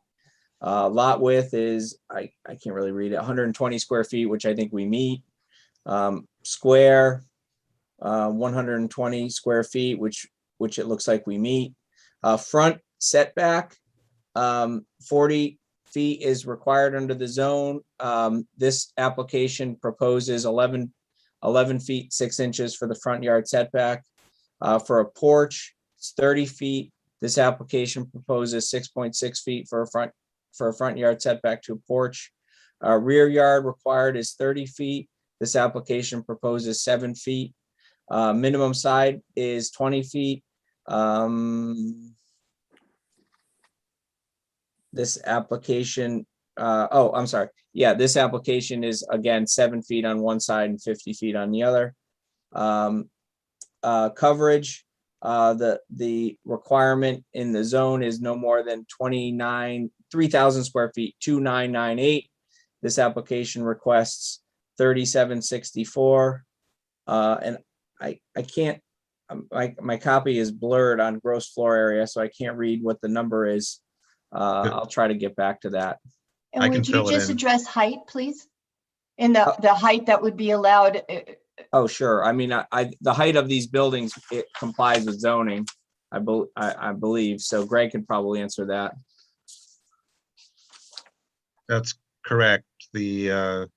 Lot width is, I can't really read it, 120 square feet, which I think we meet. Square, 120 square feet, which it looks like we meet. Front setback, 40 feet is required under the zone. This application proposes 11 feet 6 inches for the front yard setback. For a porch, it's 30 feet. This application proposes 6.6 feet for a front yard setback to a porch. Rear yard required is 30 feet. This application proposes 7 feet. Minimum side is 20 feet. This application, I'm sorry. Yeah, this application is again 7 feet on one side and 50 feet on the other. Coverage, the requirement in the zone is no more than 3,000 square feet, 2,998. This application requests 3,764. And I can't, my copy is blurred on gross floor area, so I can't read what the number is. I'll try to get back to that. And I can would you fill it just in. address height, please? In the height that would be allowed. Oh, sure. I mean, the height of these buildings, it complies with zoning, I believe. So Greg could probably answer that. That's correct. It's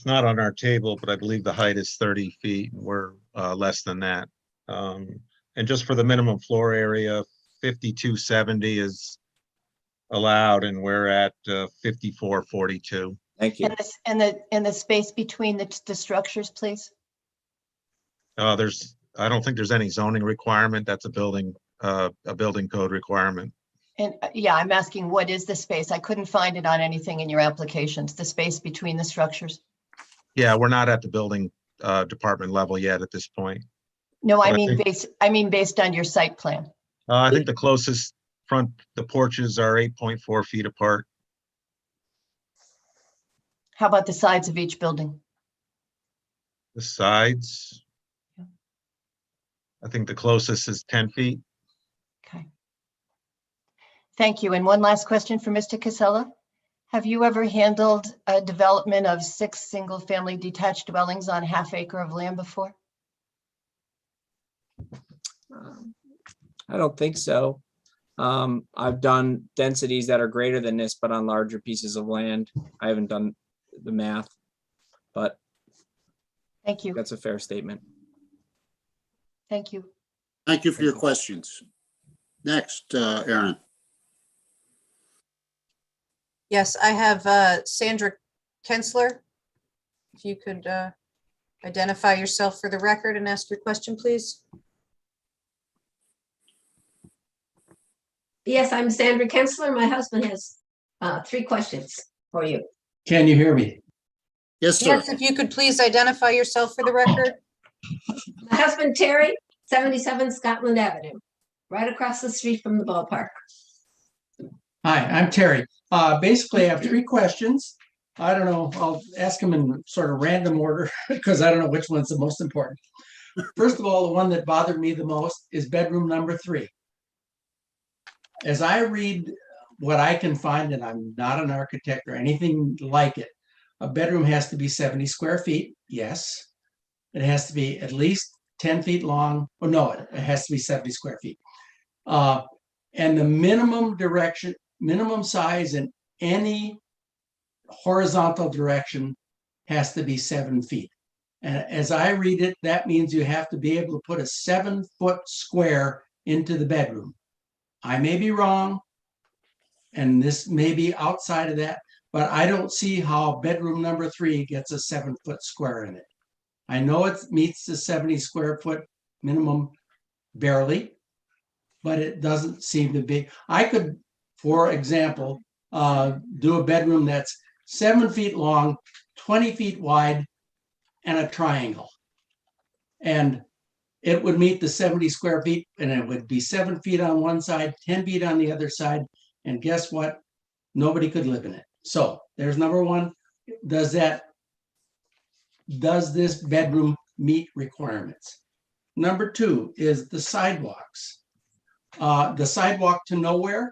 not on our table, but I believe the height is 30 feet. We're less than that. And just for the minimum floor area, 5270 is allowed, and we're at 5442. Thank you. And the space between the structures, please? I don't think there's any zoning requirement. That's a building code requirement. And yeah, I'm asking, what is the space? I couldn't find it on anything in your applications, the space between the structures. Yeah, we're not at the building department level yet at this point. No, But I mean based on your site plan. I think the closest the porches are 8.4 feet apart. How about the sides of each building? The sides. I think the closest is 10 feet. Okay. Thank you. And one last question for Mr. Casella. Have you ever handled a development of 6 single-family detached dwellings on half acre of land before? I don't think so. I've done densities that are greater than this, but on larger pieces of land. I haven't done the math, but Thank you. that's a fair statement. Thank you. Thank you for your questions. Next, Aaron. Yes, I have Sandra Kensler. If you could identify yourself for the record and ask your question, please. Yes, I'm Sandra Kensler. My husband has 3 questions for you. Can you hear me? Yes, sir. Yes, if you could please identify yourself for the record. My husband, Terry, 77 Scotland Avenue, right across the street from the ballpark. Hi, I'm Terry. Basically, I have 3 questions. I don't know, I'll ask them in sort of random order because I don't know which one's the most important. First of all, the one that bothered me the most is bedroom number 3. As I read what I can find, and I'm not an architect or anything like it, a bedroom has to be 70 square feet, yes. It has to be at least 10 feet long. Oh, no, it has to be 70 square feet. And the minimum size in any horizontal direction has to be 7 feet. And as I read it, that means you have to be able to put a 7-foot square into the bedroom. I may be wrong, and this may be outside of that, but I don't see how bedroom number 3 gets a 7-foot square in it. I know it meets the 70 square foot minimum barely, but it doesn't seem to be. I could, for example, do a bedroom that's 7 feet long, 20 feet wide, and a triangle. And it would meet the 70 square feet, and it would be 7 feet on one side, 10 feet on the other side. And guess what? Nobody could live in it. So there's number 1. Does this bedroom meet requirements? Number 2 is the sidewalks. The sidewalk to nowhere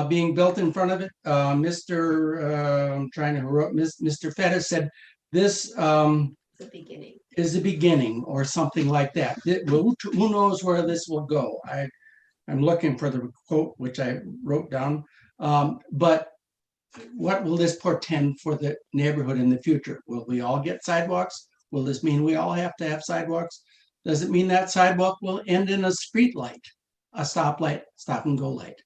being built in front of it. Mr. Fettis said this is the beginning or something like that. Who knows where this will go? I'm looking for the quote, which I wrote down. But what will this portend for the neighborhood in the future? Will we all get sidewalks? Will this mean we all have to have sidewalks? Does it mean that sidewalk will end in a street light, a stoplight, stop and go light?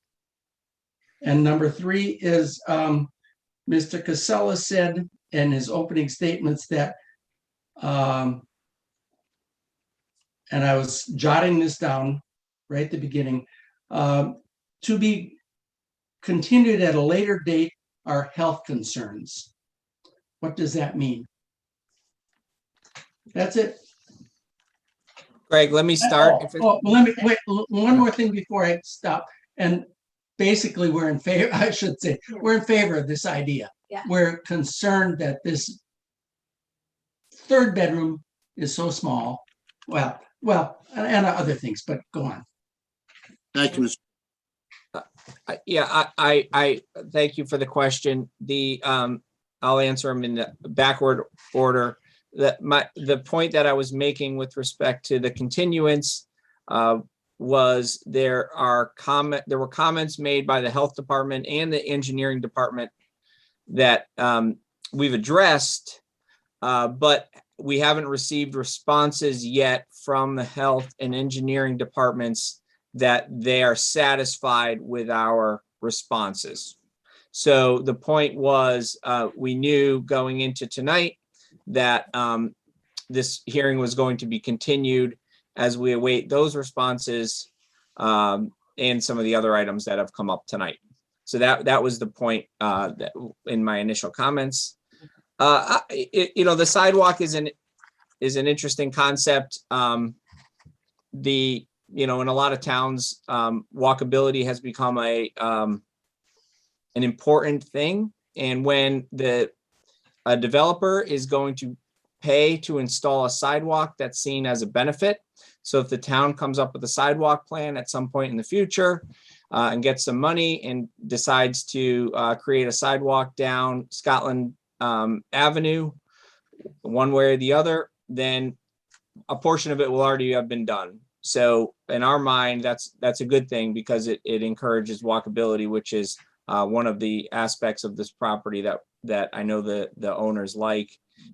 And number 3 is Mr. Casella said in his opening statements that, and I was jotting this down right at the beginning, to be continued at a later date are health concerns. What does that mean? That's it. Greg, let me start. Well, let me wait. One more thing before I stop. And basically, we're in favor. I should say we're in favor of this idea. Yeah. We're concerned that this 3rd bedroom is so small. Well, and other things. But go on. Thank you, Mr. Yeah, I thank you for the question. I'll answer them in the backward order. The point that I was making with respect to the continuance was there were comments made by the health department and the engineering department that we've addressed, but we haven't received responses yet from the health and engineering departments that they are satisfied with our responses. So the point was, we knew going into tonight that this hearing was going to be continued as we await those responses and some of the other items that have come up tonight. So that was the point that in my initial comments. The sidewalk is an interesting concept. In a lot of towns, walkability has become an important thing. And when the a developer is going to pay to install a sidewalk that's seen as a benefit. So if the town comes up with a sidewalk plan at some point in the future and gets some money and decides to create a sidewalk down Scotland Avenue, one way or the other, then a portion of it will already have been done. So in our mind, that's a good thing because it encourages walkability, which is one of the aspects of this property that I know the owners like,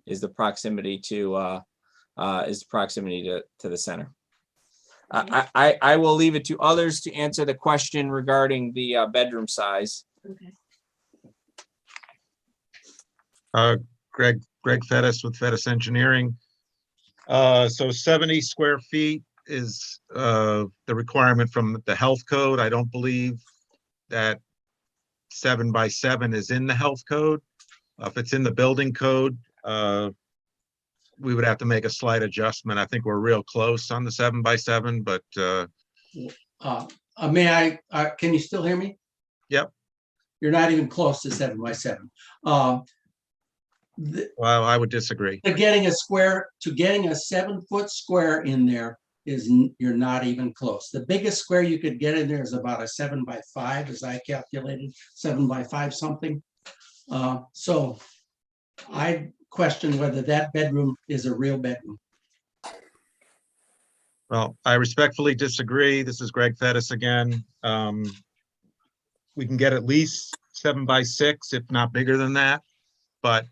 is the proximity to the center. I will leave it to others to answer the question regarding the bedroom size. Okay. Greg Fettis with Fettis Engineering. So 70 square feet is the requirement from the health code. I don't believe that 7 by 7 is in the health code. If it's in the building code, we would have to make a slight adjustment. I think we're real close on the 7 by 7, but May I, can you still hear me? Yep. You're not even close to 7 by 7. Well, I would disagree. Getting a 7-foot square in there you're not even close. The biggest square you could get in there is about a 7 by 5, as I calculated, 7 by 5 something. So I question whether that bedroom is a real bedroom. Well, I respectfully disagree. This is Greg Fettis again. We can get at least 7 by 6, if not bigger than that, but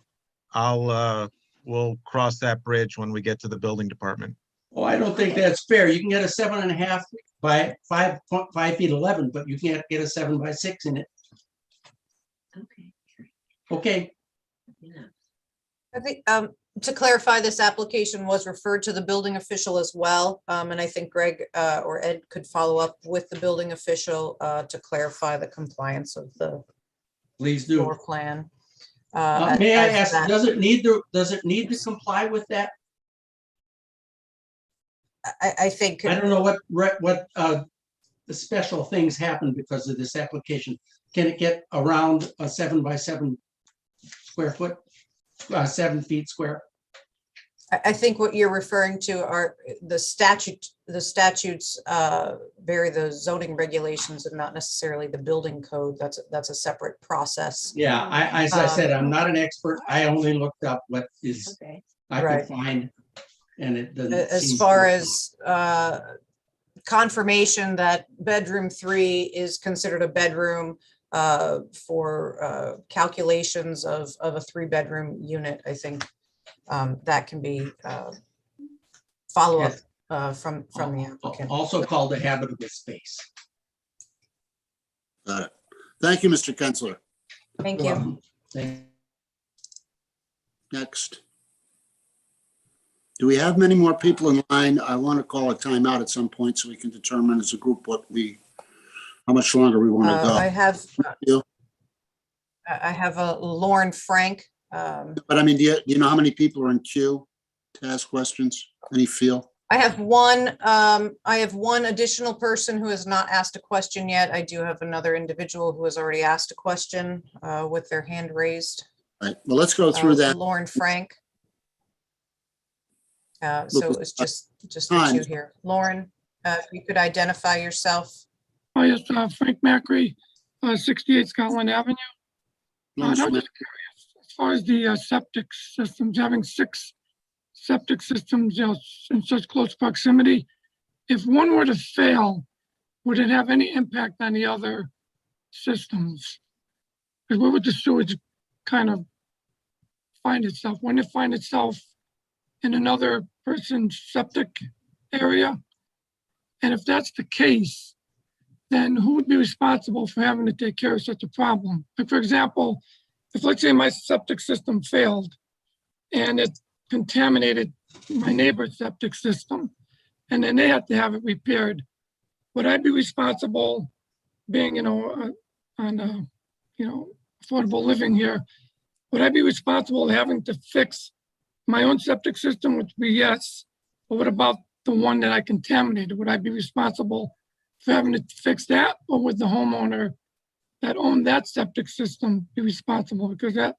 we'll cross that bridge when we get to the building department. Oh, I don't think that's fair. You can get a 7.5 by 5 feet 11, but you can't get a 7 by 6 in it. Okay. Okay. Yeah. I think to clarify, this application was referred to the building official as well. And I think Greg or Ed could follow up with the building official to clarify the compliance of the Please do. floor plan. May I ask, does it need to comply with that? I think. I don't know what the special things happen because of this application. Can it get around a 7 by 7 square foot, 7 feet square? I think what you're referring to are the statutes vary the zoning regulations and not necessarily the building code. That's a separate process. Yeah, as I said, I'm not an expert. I only looked up what is I could find, and it doesn't. As far as confirmation that bedroom 3 is considered a bedroom for calculations of a 3-bedroom unit, I think that can be follow-up from the applicant. Also called a habitable space. Got it. Thank you, Mr. Kensler. Thank you. Next. Do we have many more people in line? I want to call a timeout at some point so we can determine as a group how much longer we want to go. I have a Lauren Frank. But I mean, do you know how many people are in queue to ask questions? Any feel? I have one additional person who has not asked a question yet. I do have another individual who has already asked a question with their hand raised. Right. Well, let's go through that. Lauren Frank. So it's just the two here. Lauren, if you could identify yourself. Oh, yes, Frank Macri, 68 Scotland Avenue. I'm just curious, as far as the septic systems, having 6 septic systems in such close proximity, if one were to fail, would it have any impact on the other systems? Because where would the sewage kind of find itself? Wouldn't it find itself in another person's septic area? And if that's the case, then who would be responsible for having to take care of such a problem? Like, for example, if let's say my septic system failed and it contaminated my neighbor's septic system, and then they had to have it repaired, would I be responsible, being, on affordable living here, would I be responsible having to fix my own septic system? Would be yes. But what about the one that I contaminated? Would I be responsible for having to fix that, or would the homeowner that owned that septic system be responsible? Because that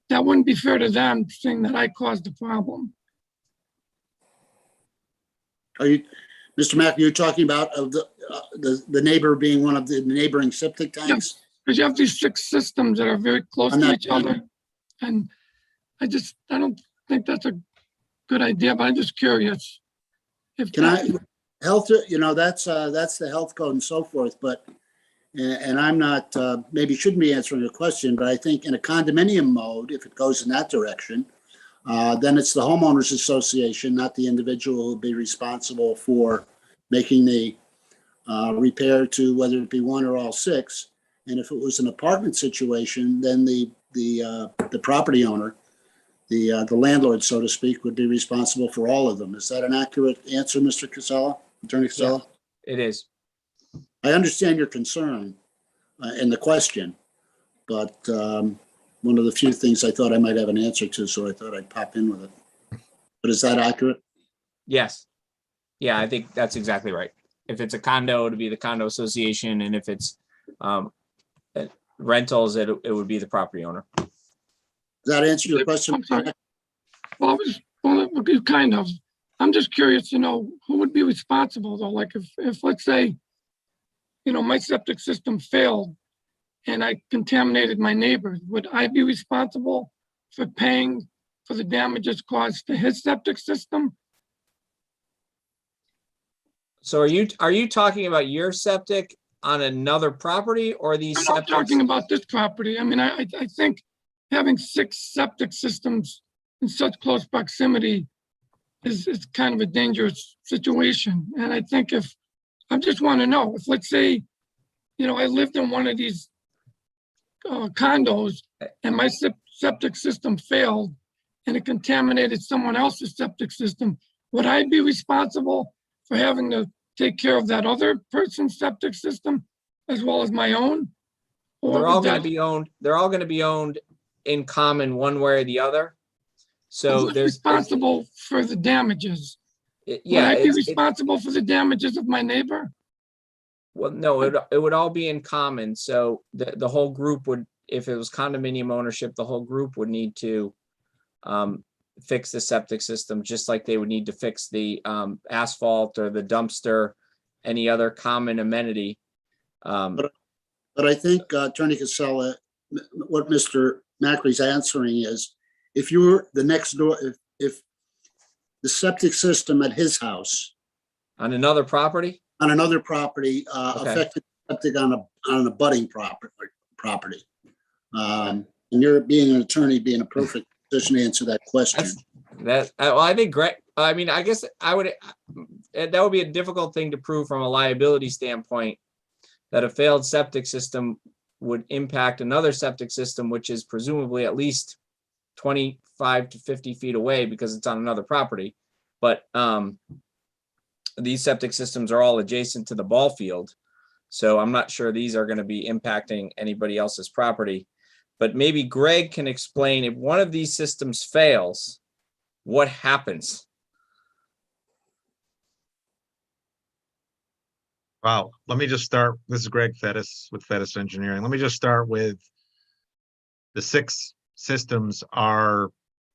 that wouldn't be fair to them, saying that I caused the problem. Are you, Mr. Mack, you're talking about of the neighbor being one of the neighboring septic tanks? Because you have these 6 systems that are very close I'm to not- each other. And I don't think that's a good idea, but I'm just curious. If Can I, that- health, that's the health code and so forth, but, and I'm not, maybe shouldn't be answering your question, but I think in a condominium mode, if it goes in that direction, then it's the homeowners association, not the individual who will be responsible for making the repair to whether it be one or all 6. And if it was an apartment situation, then the property owner, the landlord, so to speak, would be responsible for all of them. Is that an accurate answer, Mr. Casella, Attorney Casella? It is. I understand your concern and the question, but one of the few things I thought I might have an answer to, so I thought I'd pop in with it. But is that accurate? Yes. Yeah, I think that's exactly right. If it's a condo, it'd be the condo association, and if it's rentals, it would be the property owner. Does that answer your question? I'm sorry. Well, kind of. I'm just curious, who would be responsible though? Like if let's say, my septic system failed and I contaminated my neighbors, would I be responsible for paying for the damages caused to his septic system? So are you talking about your septic on another property, or these I'm not septics? talking about this property. I mean, I think having 6 septic systems in such close proximity is kind of a dangerous situation. And I think I just want to know if, let's say, I lived in one of these condos and my septic system failed and it contaminated someone else's septic system, would I be responsible for having to take care of that other person's septic system as well as my own? Well, Or they're all would going that- to be owned. They're all going to be owned in common, one way or the other. So who's there's responsible for the damages? yeah. Would I be it's- responsible for the damages of my neighbor? Well, no, it would all be in common. So the whole group would, if it was condominium ownership, the whole group would need to fix the septic system, just like they would need to fix the asphalt or the dumpster, any other common amenity. But I think Attorney Casella, what Mr. Macri's answering is, if you were the next door, if the septic system at his house On another property? on another property Okay. affected septic on an abutting property. And you're being an attorney, being a perfect position to answer that question. Well, I think Greg, I mean, I guess that would be a difficult thing to prove from a liability standpoint, that a failed septic system would impact another septic system, which is presumably at least 25 to 50 feet away because it's on another property. But these septic systems are all adjacent to the ball field. So I'm not sure these are going to be impacting anybody else's property. But maybe Greg can explain, if one of these systems fails, what happens? Wow. Let me just start. This is Greg Fettis with Fettis Engineering. Let me just start with the 6 systems are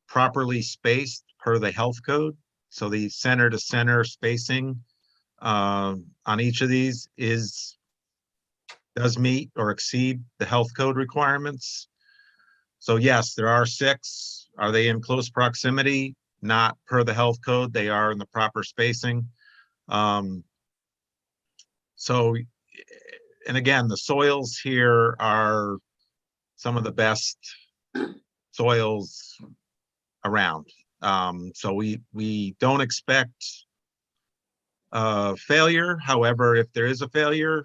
properly spaced per the health code. So the center to center spacing on each of these does meet or exceed the health code requirements. So yes, there are 6. Are they in close proximity? Not per the health code. They are in the proper spacing. So, and again, the soils here are some of the best soils around. So we don't expect failure. However, if there is a failure,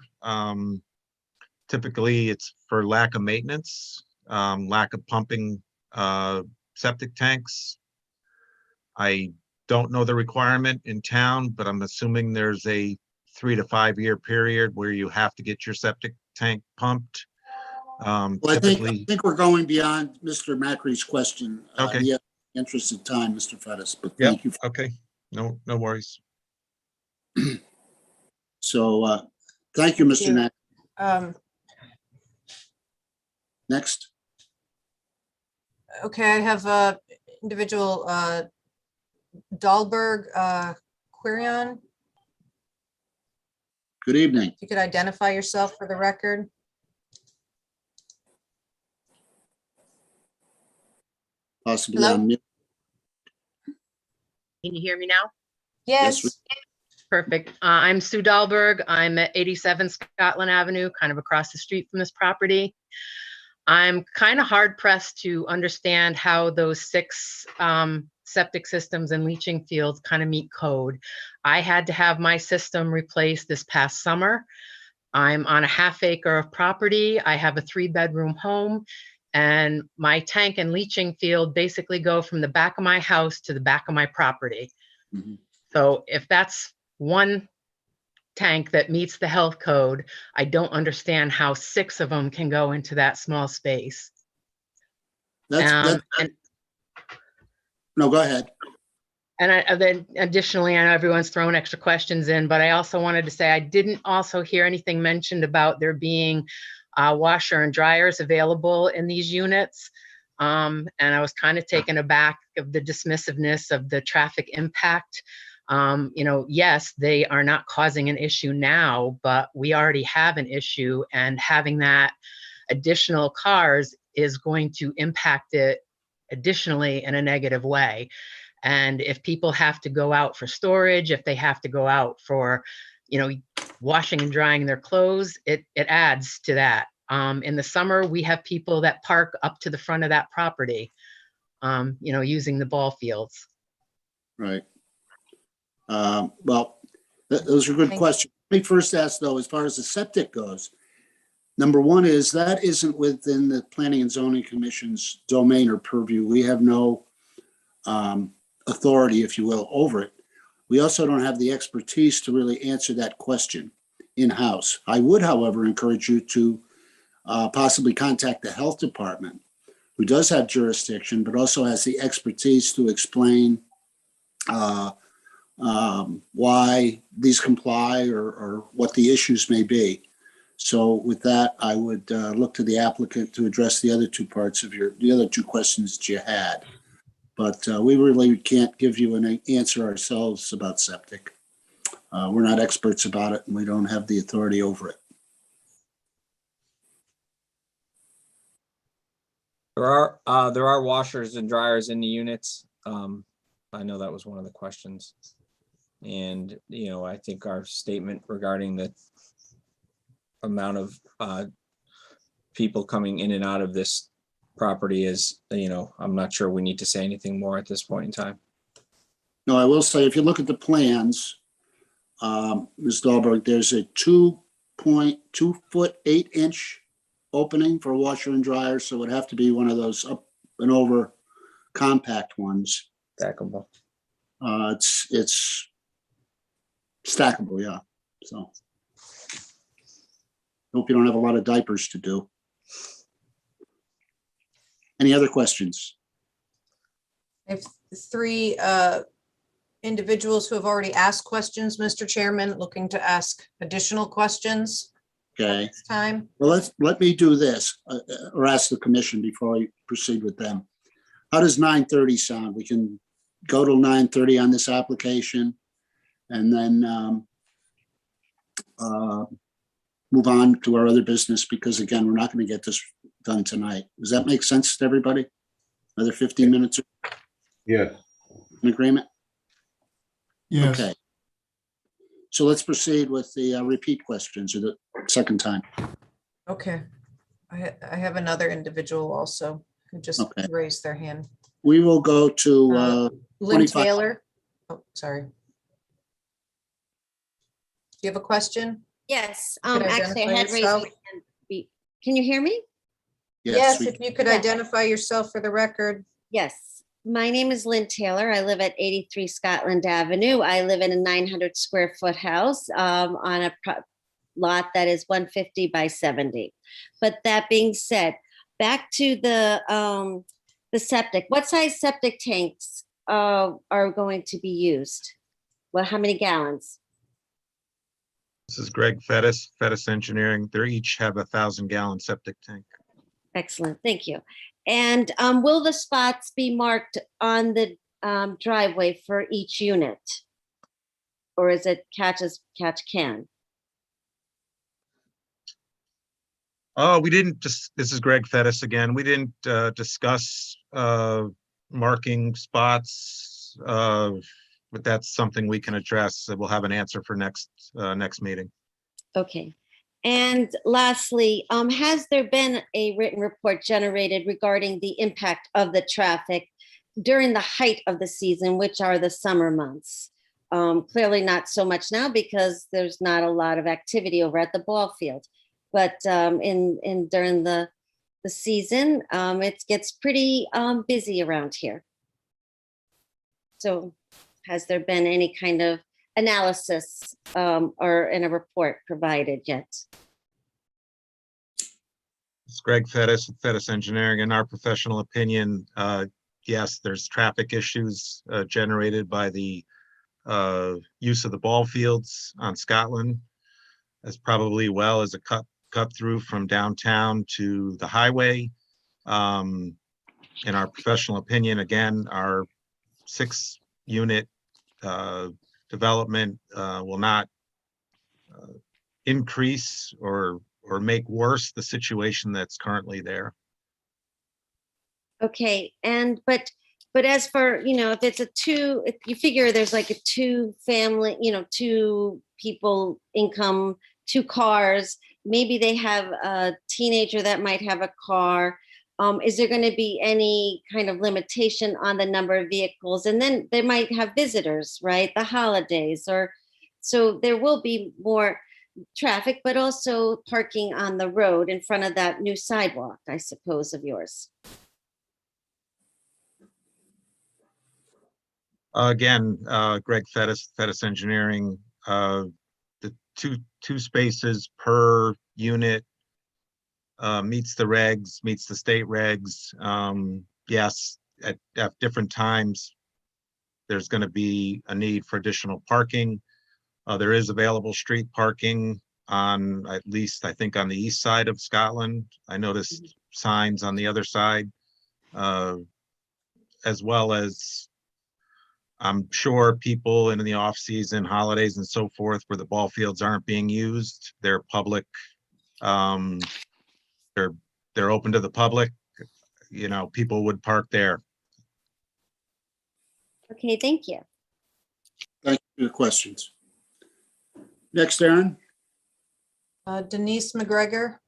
typically it's for lack of maintenance, lack of pumping septic tanks. I don't know the requirement in town, but I'm assuming there's a 3 to 5 year period where you have to get your septic tank pumped. Well, I think we're going beyond Mr. Macri's question. Okay. Yeah, interest of time, Mr. Fettis, but Yeah. thank you. Okay. No worries. So, thank you, Mr. Yeah. Mac. Next. Okay, I have individual Dahlberg Quirion. Good evening. If you could identify yourself for the record. Possibly Hello? on mute. Can you hear me now? Yes, Yes. Perfect. I'm Sue Dahlberg. I'm at 87 Scotland Avenue, kind of across the street from this property. I'm kind of hard pressed to understand how those 6 septic systems and leaching fields kind of meet code. I had to have my system replaced this past summer. I'm on a ½ acre of property. I have a 3-bedroom home, and my tank and leaching field basically go from the back of my house to the back of my property. Mhm. So if that's one tank that meets the health code, I don't understand how 6 of them can go into that small space. That's, And no, go ahead. then additionally, I know everyone's thrown extra questions in, but I also wanted to say I didn't also hear anything mentioned about there being washer and dryers available in these units. And I was kind of taken aback of the dismissiveness of the traffic impact. Yes, they are not causing an issue now, but we already have an issue, and having that additional cars is going to impact it additionally in a negative way. And if people have to go out for storage, if they have to go out for, washing and drying their clothes, it adds to that. In the summer, we have people that park up to the front of that property, using the ball fields. Right. Well, those are good questions. Let me first ask though, as far as the septic goes, number one is that isn't within the Planning and Zoning Commission's domain or purview. We have no authority, if you will, over it. We also don't have the expertise to really answer that question in-house. I would, however, encourage you to possibly contact the health department, who does have jurisdiction, but also has the expertise to explain why these comply or what the issues may be. So with that, I would look to the applicant to address the other 2 parts of the other 2 questions that you had. But we really can't give you an answer ourselves about septic. We're not experts about it, and we don't have the authority over it. There are washers and dryers in the units. I know that was one of the questions. And, I think our statement regarding the amount of people coming in and out of this property is, I'm not sure we need to say anything more at this point in time. No, I will say, if you look at the plans, Ms. Dahlberg, there's a 2.2 foot 8-inch opening for a washer and dryer. So it would have to be one of those up and over compact ones. Stackable. It's stackable, yeah. So hope you don't have a lot of diapers to do. Any other questions? I have 3 individuals who have already asked questions, Mr. Chairman, looking to ask additional questions Okay. this time. Well, let me do this, or ask the commission before I proceed with them. How does 9:30 sound? We can go till 9:30 on this application and then move on to our other business, because again, we're not going to get this done tonight. Does that make sense to everybody? Another 15 minutes? Yes. In agreement? Yes. Okay. So let's proceed with the repeat questions, or the second time. Okay. I have another individual also who just Okay. raised their hand. We will go to Lynn 25. Taylor. Oh, sorry. Do you have a question? Yes, Could actually, I identify had raised my yourself? hand. Can you hear me? Yes, we- if you could Yeah. identify yourself for the record. Yes, my name is Lynn Taylor. I live at 83 Scotland Avenue. I live in a 900 square foot house on a lot that is 150 by 70. But that being said, back to the septic. What size septic tanks are going to be used? Well, how many gallons? This is Greg Fettis, Fettis Engineering. They each have a 1,000-gallon septic tank. Excellent, thank you. And will the spots be marked on the driveway for each unit? Or is it catch as catch can? Oh, we didn't just, this is Greg Fettis again. We didn't discuss marking spots, but that's something we can address. We'll have an answer for next meeting. Okay. And lastly, has there been a written report generated regarding the impact of the traffic during the height of the season, which are the summer months? Clearly not so much now because there's not a lot of activity over at the ball field. But in during the season, it gets pretty busy around here. So has there been any kind of analysis or in a report provided yet? It's Greg Fettis with Fettis Engineering. In our professional opinion, yes, there's traffic issues generated by the use of the ball fields on Scotland, as probably well as a cut through from downtown to the highway. In our professional opinion, again, our 6-unit development will not increase or make worse the situation that's currently there. Okay, and but as for, if it's if you figure there's like a 2-family, 2 people income, 2 cars, maybe they have a teenager that might have a car. Is there going to be any kind of limitation on the number of vehicles? And then they might have visitors, right? The holidays, so there will be more traffic, but also parking on the road in front of that new sidewalk, I suppose, of yours. Again, Greg Fettis Engineering, the two spaces per unit meets the regs, meets the state regs. Yes, at different times, there's going to be a need for additional parking. There is available street parking on, at least I think, on the east side of Scotland. I noticed signs on the other side, as well as I'm sure people in the off season, holidays and so forth, where the ball fields aren't being used, they're public. They're open to the public. People would park there. Okay, thank you. Thank you for your questions. Next, Aaron. Denise McGregor.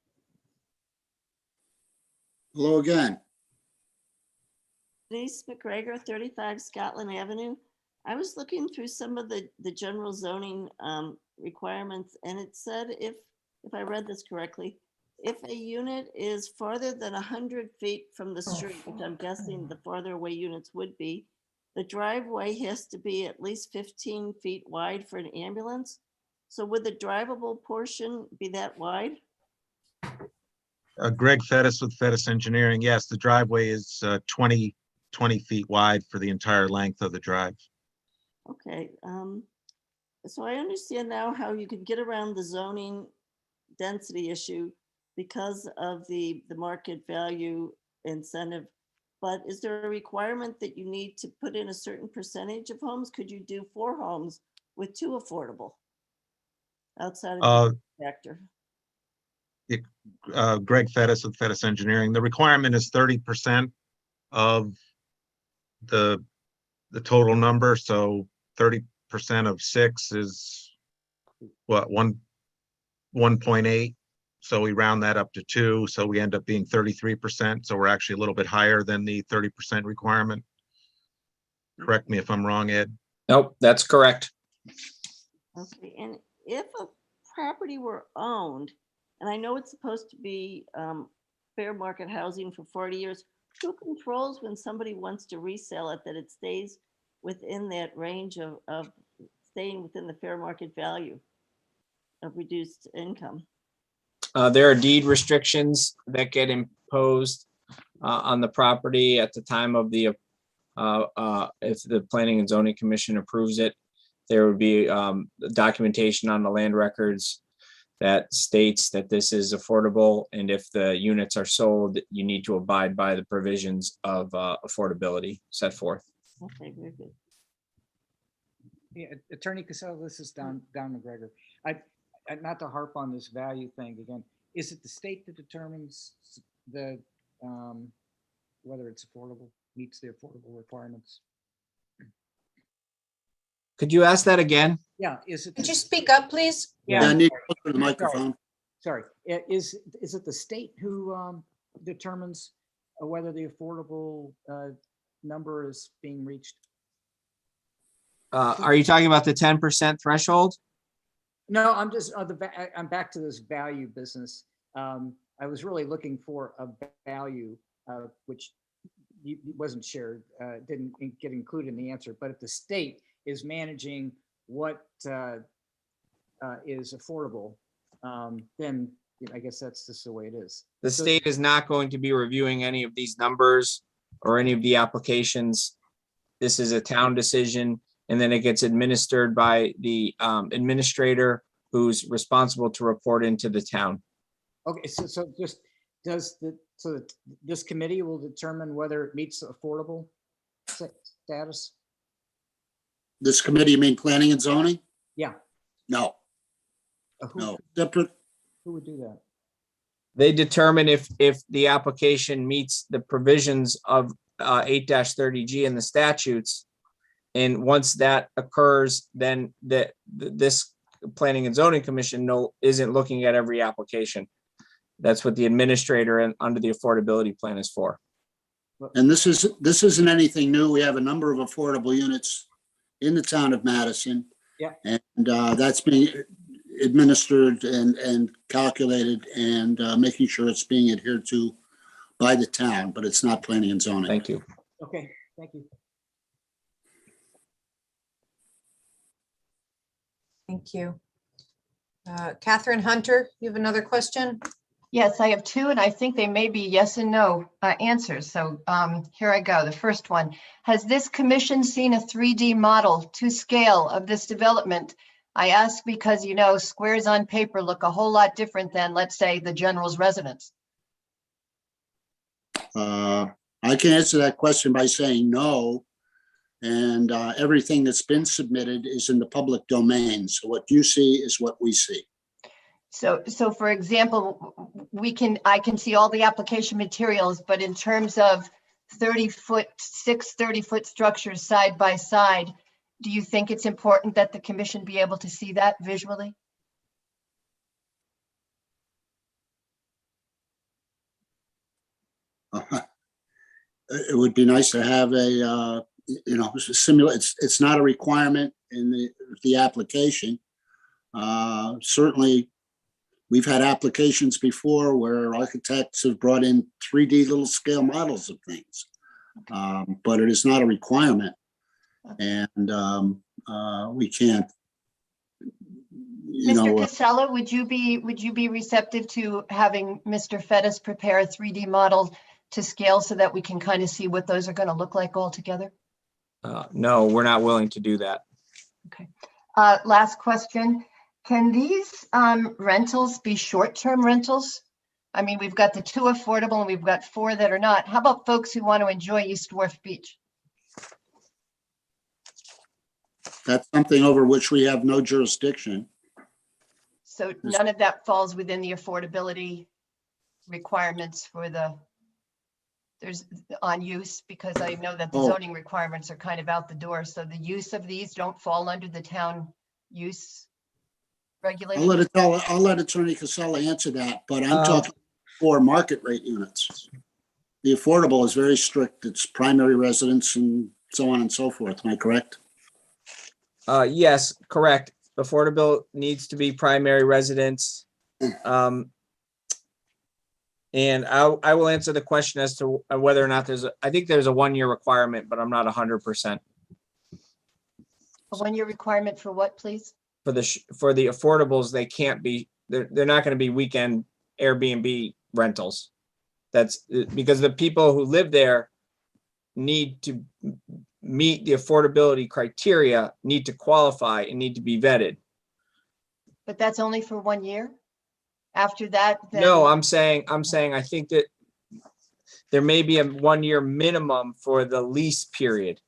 Hello again. Denise McGregor, 35 Scotland Avenue. I was looking through some of the general zoning requirements, and it said, if I read this correctly, if a unit is farther than 100 feet from the street, which I'm guessing the farther away units would be, the driveway has to be at least 15 feet wide for an ambulance. So would the drivable portion be that wide? Greg Fettis with Fettis Engineering. Yes, the driveway is 20 feet wide for the entire length of the drive. Okay. So I understand now how you could get around the zoning density issue because of the market value incentive. But is there a requirement that you need to put in a certain percentage of homes? Could you do 4 homes with 2 affordable outside of the factor? Greg Fettis with Fettis Engineering. The requirement is 30% of the total number. So 30% of 6 is what, 1.8. So we round that up to 2. So we end up being 33%. So we're actually a little bit higher than the 30% requirement. Correct me if I'm wrong, Ed. Nope, that's correct. Okay, and if a property were owned, and I know it's supposed to be fair market housing for 40 years, who controls when somebody wants to resell it, that it stays within that range of staying within the fair market value of reduced income? There are deed restrictions that get imposed on the property at the time of the, if the Planning and Zoning Commission approves it, there would be documentation on the land records that states that this is affordable, and if the units are sold, you need to abide by the provisions of affordability set forth. Okay, very good. Yeah, Attorney Casella, this is Don McGregor. Not to harp on this value thing again, is it the state that determines the whether it's affordable, meets the affordable requirements? Could you ask that again? Yeah, is it? Could you speak up, please? Yeah, I need to open the microphone. Sorry, is it the state who determines whether the affordable number is being reached? Are you talking about the 10% threshold? No, I'm just I'm back to this value business. I was really looking for a value which wasn't shared, didn't get included in the answer. But if the state is managing what is affordable, then I guess that's just the way it is. The state is not going to be reviewing any of these numbers or any of the applications. This is a town decision, and then it gets administered by the administrator who's responsible to report into the town. Okay, so just this committee will determine whether it meets the affordable status? This committee, you mean planning and zoning? Yeah. No. No, separate. Who would do that? They determine if the application meets the provisions of 8-30G in the statutes. And once that occurs, then this Planning and Zoning Commission isn't looking at every application. That's what the administrator and under the affordability plan is for. And this isn't anything new. We have a number of affordable units in the town of Madison. Yeah. And that's being administered and calculated and making sure it's being adhered to by the town, but it's not planning and zoning. Thank you. Okay, thank you. Thank you. Catherine Hunter, you have another question? Yes, I have two, and I think they may be yes and no answers. So here I go. The first one, has this commission seen a 3D model to scale of this development? I ask because, you know, squares on paper look a whole lot different than, let's say, the general's residence. I can answer that question by saying no. And everything that's been submitted is in the public domain. So what you see is what we see. So for example, I can see all the application materials, but in terms of 30-foot structures side by side, do you think it's important that the commission be able to see that visually? It would be nice to have a, it's not a requirement in the application. Certainly, we've had applications before where architects have brought in 3D little scale models of things, but it is not a requirement. And we can't, Mr. Casella, would you be receptive to having Mr. Fettis prepare a 3D model to scale so that we can kind of see what those are going to look like all together? No, we're not willing to do that. Okay. Last question. Can these rentals be short-term rentals? I mean, we've got the 2 affordable and we've got 4 that are not. How about folks who want to enjoy East Wharf Beach? That's something over which we have no jurisdiction. So none of that falls within the affordability requirements for there's on use, because I know that the zoning requirements are kind of out the door. So the use of these don't fall under the town use regulation. I'll let Attorney Casella answer that, but I'm talking for market rate units. The affordable is very strict. It's primary residence and so on and so forth. Am I correct? Yes, correct. Affordable needs to be primary residence. And I will answer the question as to whether or not I think there's a 1-year requirement, but I'm not 100%. A 1-year requirement for what, please? For the affordables, they can't be, they're not going to be weekend Airbnb rentals. That's because the people who live there need to meet the affordability criteria, need to qualify and need to be vetted. But that's only for 1 year? After that, then. No, I'm saying, I think that there may be a 1-year minimum for the lease period.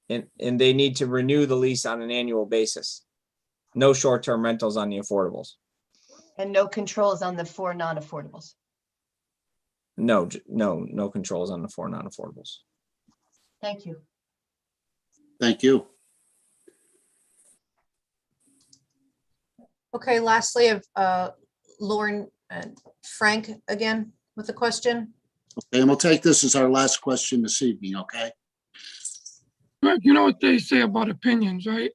And they need to renew the lease on an annual basis. No short-term rentals on the affordables. And no controls on the 4 non-affordables. No controls on the 4 non-affordables. Thank you. Thank you. Okay, lastly, of Lauren and Frank again with the question. Okay, and we'll take this as our last question this evening, okay? Right, you know what they say about opinions, right?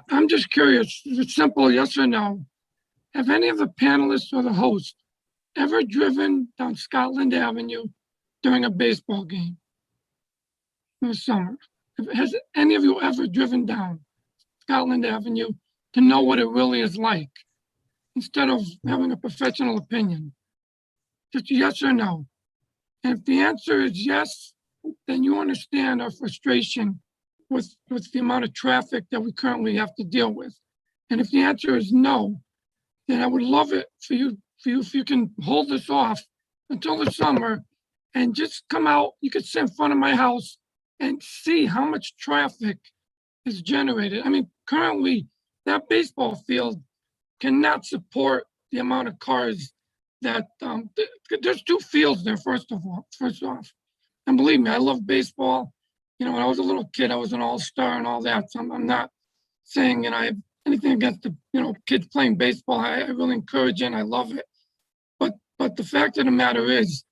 I'm just curious, if it's simple, yes or no. Have any of the panelists or the host ever driven down Scotland Avenue during a baseball game in the summer? Has any of you ever driven down Scotland Avenue to know what it really is like, instead of having a professional opinion? Just yes or no. And if the answer is yes, then you understand our frustration with the amount of traffic that we currently have to deal with. And if the answer is no, then I would love it for you if you can hold this off until the summer and just come out. You could sit in front of my house and see how much traffic is generated. I mean, currently that baseball field cannot support the amount of cars that there's 2 fields there, first off. And believe me, I love baseball. You know, when I was a little kid, I was an all-star and all that. So I'm not saying, I have anything against the, kids playing baseball. I really encourage it and I love it. But the fact of the matter is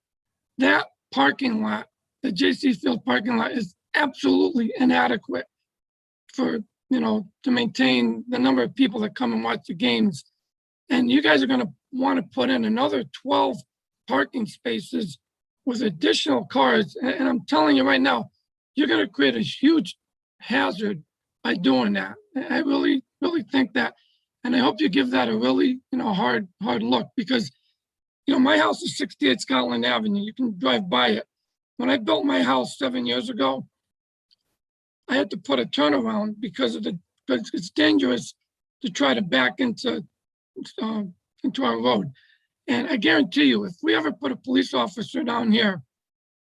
that parking lot, the JC Field parking lot, is absolutely inadequate for, to maintain the number of people that come and watch the games. And you guys are going to want to put in another 12 parking spaces with additional cars. And I'm telling you right now, you're going to create a huge hazard by doing that. I really, really think that. And I hope you give that a really, hard look, because, my house is 68 Scotland Avenue. You can drive by it. When I built my house 7 years ago, I had to put a turnaround because it's dangerous to try to back into our road. And I guarantee you, if we ever put a police officer down here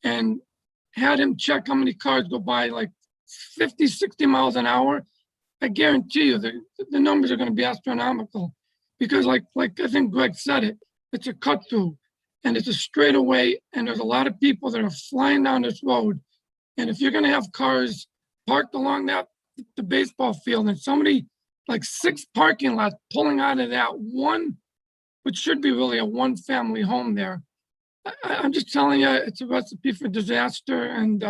and had him check how many cars go by like 50, 60 miles an hour, I guarantee you the numbers are going to be astronomical, because like I think Greg said it, it's a cut through and it's a straightaway, and there's a lot of people that are flying down this road. And if you're going to have cars parked along the baseball field, and somebody like 6 parking lots pulling out of that one, which should be really a 1-family home there, I'm just telling you, it's a recipe for disaster. And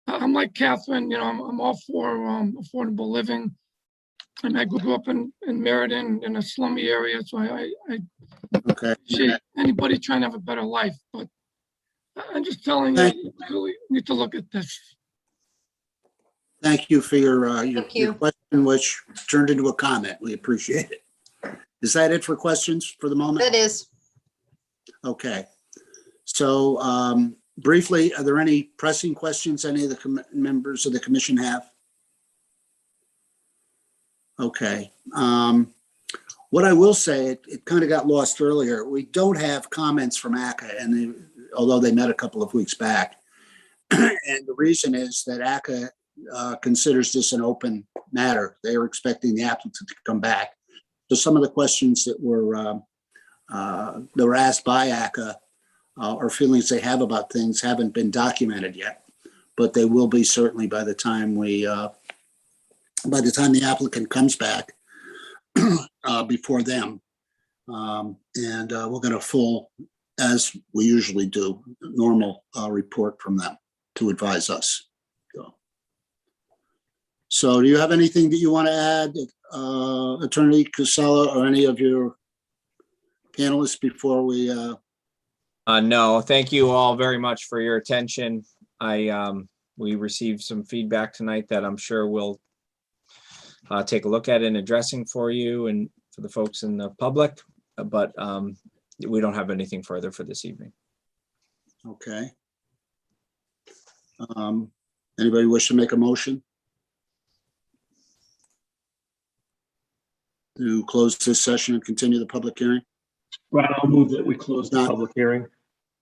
I'm like Catherine, I'm all for affordable living. And I grew up in Meriden, in a slummy area, so I appreciate anybody trying to have a better life. But I'm just telling you, you really need to look at this. Thank you for your question, which turned into a comment. We appreciate it. Is that it for questions for the moment? That is. Okay. So briefly, are there any pressing questions any of the members of the commission have? Okay. What I will say, it kind of got lost earlier. We don't have comments from Acre, and although they met a couple of weeks back. And the reason is that Acre considers this an open matter. They are expecting the applicant to come back. So some of the questions that were asked by Acre or feelings they have about things haven't been documented yet, but they will be certainly by the time the applicant comes back before them. And we'll get a full, as we usually do, normal report from them to advise us. So do you have anything that you want to add, Attorney Casella, or any of your panelists before we? No, thank you all very much for your attention. We received some feedback tonight that I'm sure we'll take a look at in addressing for you and for the folks in the public, but we don't have anything further for this evening. Okay. Anybody wish to make a motion? to close this session and continue the public hearing? Ron, I'll move that we close the public hearing.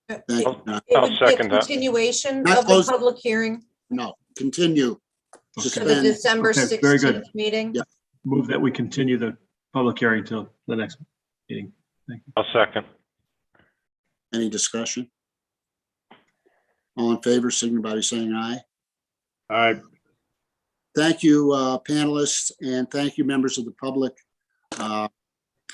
Thank you. John. It would be a continuation Not of the close. public hearing No, continue. to the Suspend. December Okay, very good. 16th meeting. Yeah. Move that we continue the public hearing till the next meeting. Thank you. I'll second. Any discussion? All in favor, signify by saying aye. Aye. Thank you, panelists, and thank you, members of the public.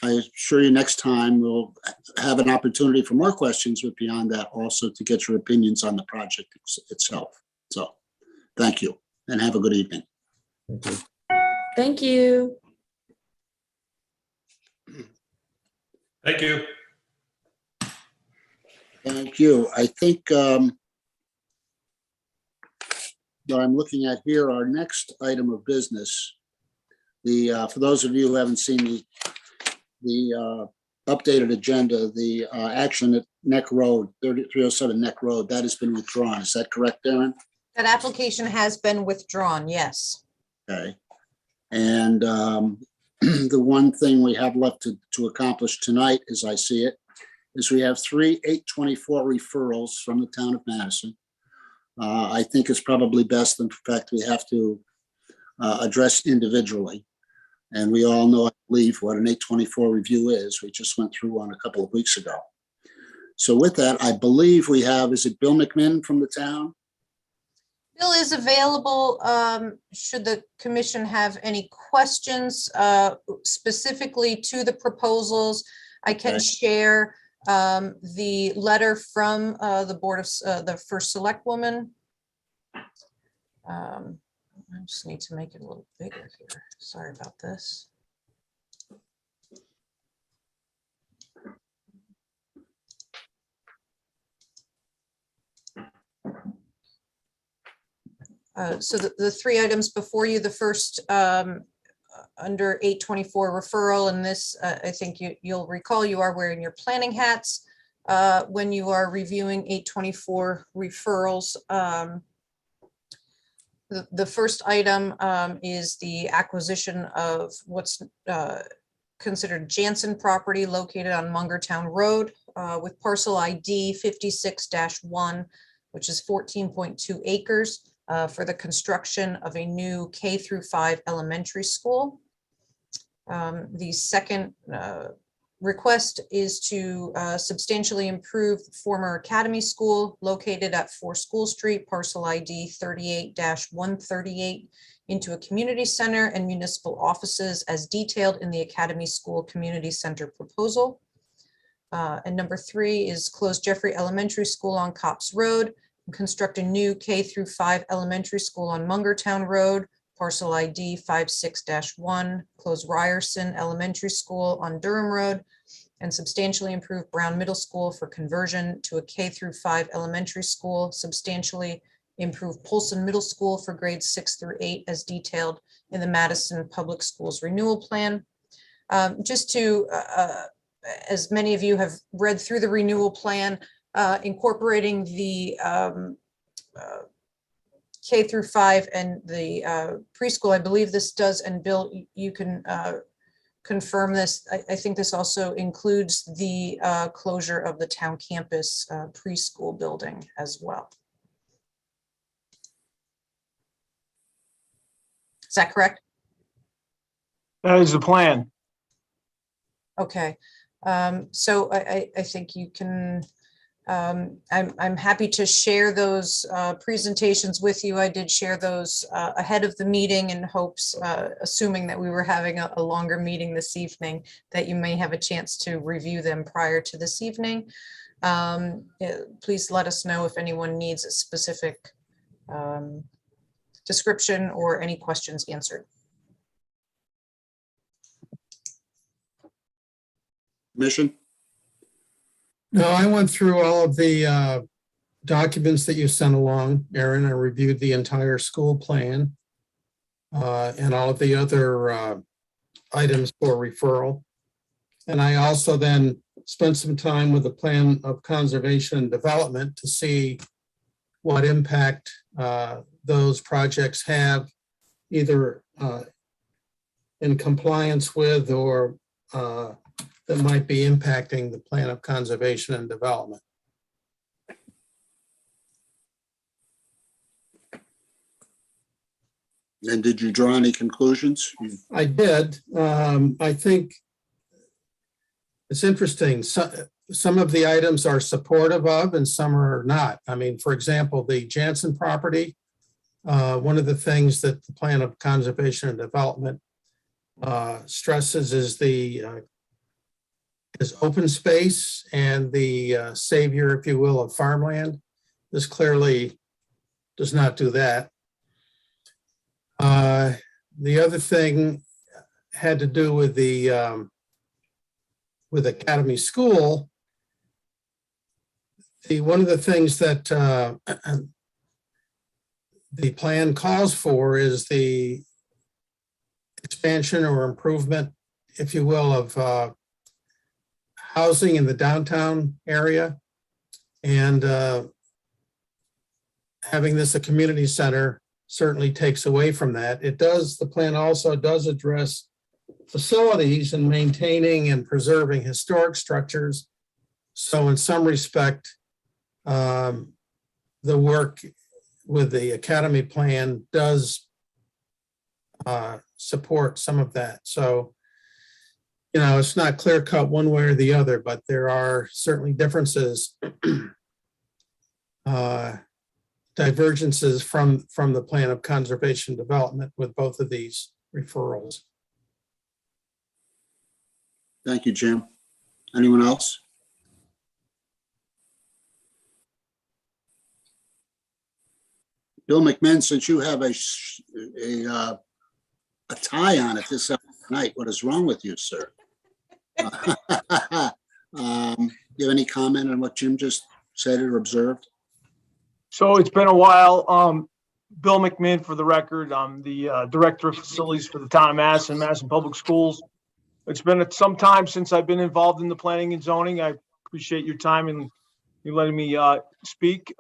I assure you next time we'll have an opportunity for more questions, but beyond that, also to get your opinions on the project itself. So, thank you, and have a good evening. Thank you. Thank you. Thank you. I think what I'm looking at here, our next item of business, for those of you who haven't seen the updated agenda, the action at Neck Road, 3307 Neck Road, that has been withdrawn. Is that correct, Darren? That application has been withdrawn, yes. Okay. And the one thing we have left to accomplish tonight, as I see it, is we have 3 824 referrals from the town of Madison. I think it's probably best, in fact, we have to address individually. And we all know, I believe, what an 824 review is. We just went through one a couple of weeks ago. So with that, I believe we have, is it Bill McMinn from the town? Bill is available. Should the commission have any questions specifically to the proposals, I can Okay. share the letter from the Board of the First Select Woman. I just need to make it a little bigger here. Sorry about this. So the 3 items before you, the first under 824 referral, and this, I think you'll recall, you are wearing your planning hats when you are reviewing 824 referrals. The first item is the acquisition of what's considered Jansen property located on Mungertown Road with parcel ID 56-1, which is 14.2 acres. For the construction of a new K-5 elementary school. The second request is to substantially improve the former academy school located at 4 School Street, parcel ID 38-138, into a community center and municipal offices as detailed in the Academy School Community Center proposal. And number 3 is close Jeffrey Elementary School on Cops Road, construct a new K-5 elementary school on Mungertown Road, parcel ID 56-1, close Ryerson Elementary School on Durham Road, and substantially improve Brown Middle School for conversion to a K-5 elementary school, substantially improve Polson Middle School for grades 6 through 8 as detailed in the Madison Public Schools Renewal Plan. Just to, as many of you have read through the renewal plan, incorporating the K-5 and the preschool, I believe this does, and Bill, you can confirm this. I think this also includes the closure of the town campus preschool building as well. Is that correct? That is the plan. Okay, so I think you can, I'm happy to share those presentations with you. I did share those ahead of the meeting in hopes, assuming that we were having a longer meeting this evening, that you may have a chance to review them prior to this evening. Please let us know if anyone needs a specific description or any questions answered. Mission? No, I went through all of the documents that you sent along, Aaron. I reviewed the entire school plan and all of the other items for referral. And I also then spent some time with the plan of conservation and development to see what impact those projects have, either in compliance with or that might be impacting the plan of conservation and development. And did you draw any conclusions? I did. I think it's interesting. Some of the items are supportive of and some are not. I mean, for example, the Jansen property, one of the things that the plan of conservation and development stresses is is open space and the savior, if you will, of farmland. This clearly does not do that. The other thing had to do with Academy School. One of the things that the plan calls for is the expansion or improvement, if you will, of housing in the downtown area, and having this a community center certainly takes away from that. The plan also does address facilities and maintaining and preserving historic structures. So in some respect, the work with the Academy plan does support some of that. So, you know, it's not clear cut one way or the other, but there are certainly differences, divergences from the plan of conservation development with both of these referrals. Thank you, Jim. Anyone else? Bill McMinn, since you have a tie on it this night, what is wrong with you, sir? Do you have any comment on what Jim just said or observed? So it's been a while. Bill McMinn, for the record, I'm the Director of Facilities for the town of Madison Public Schools. It's been some time since I've been involved in the planning and zoning. I appreciate your time and you letting me speak.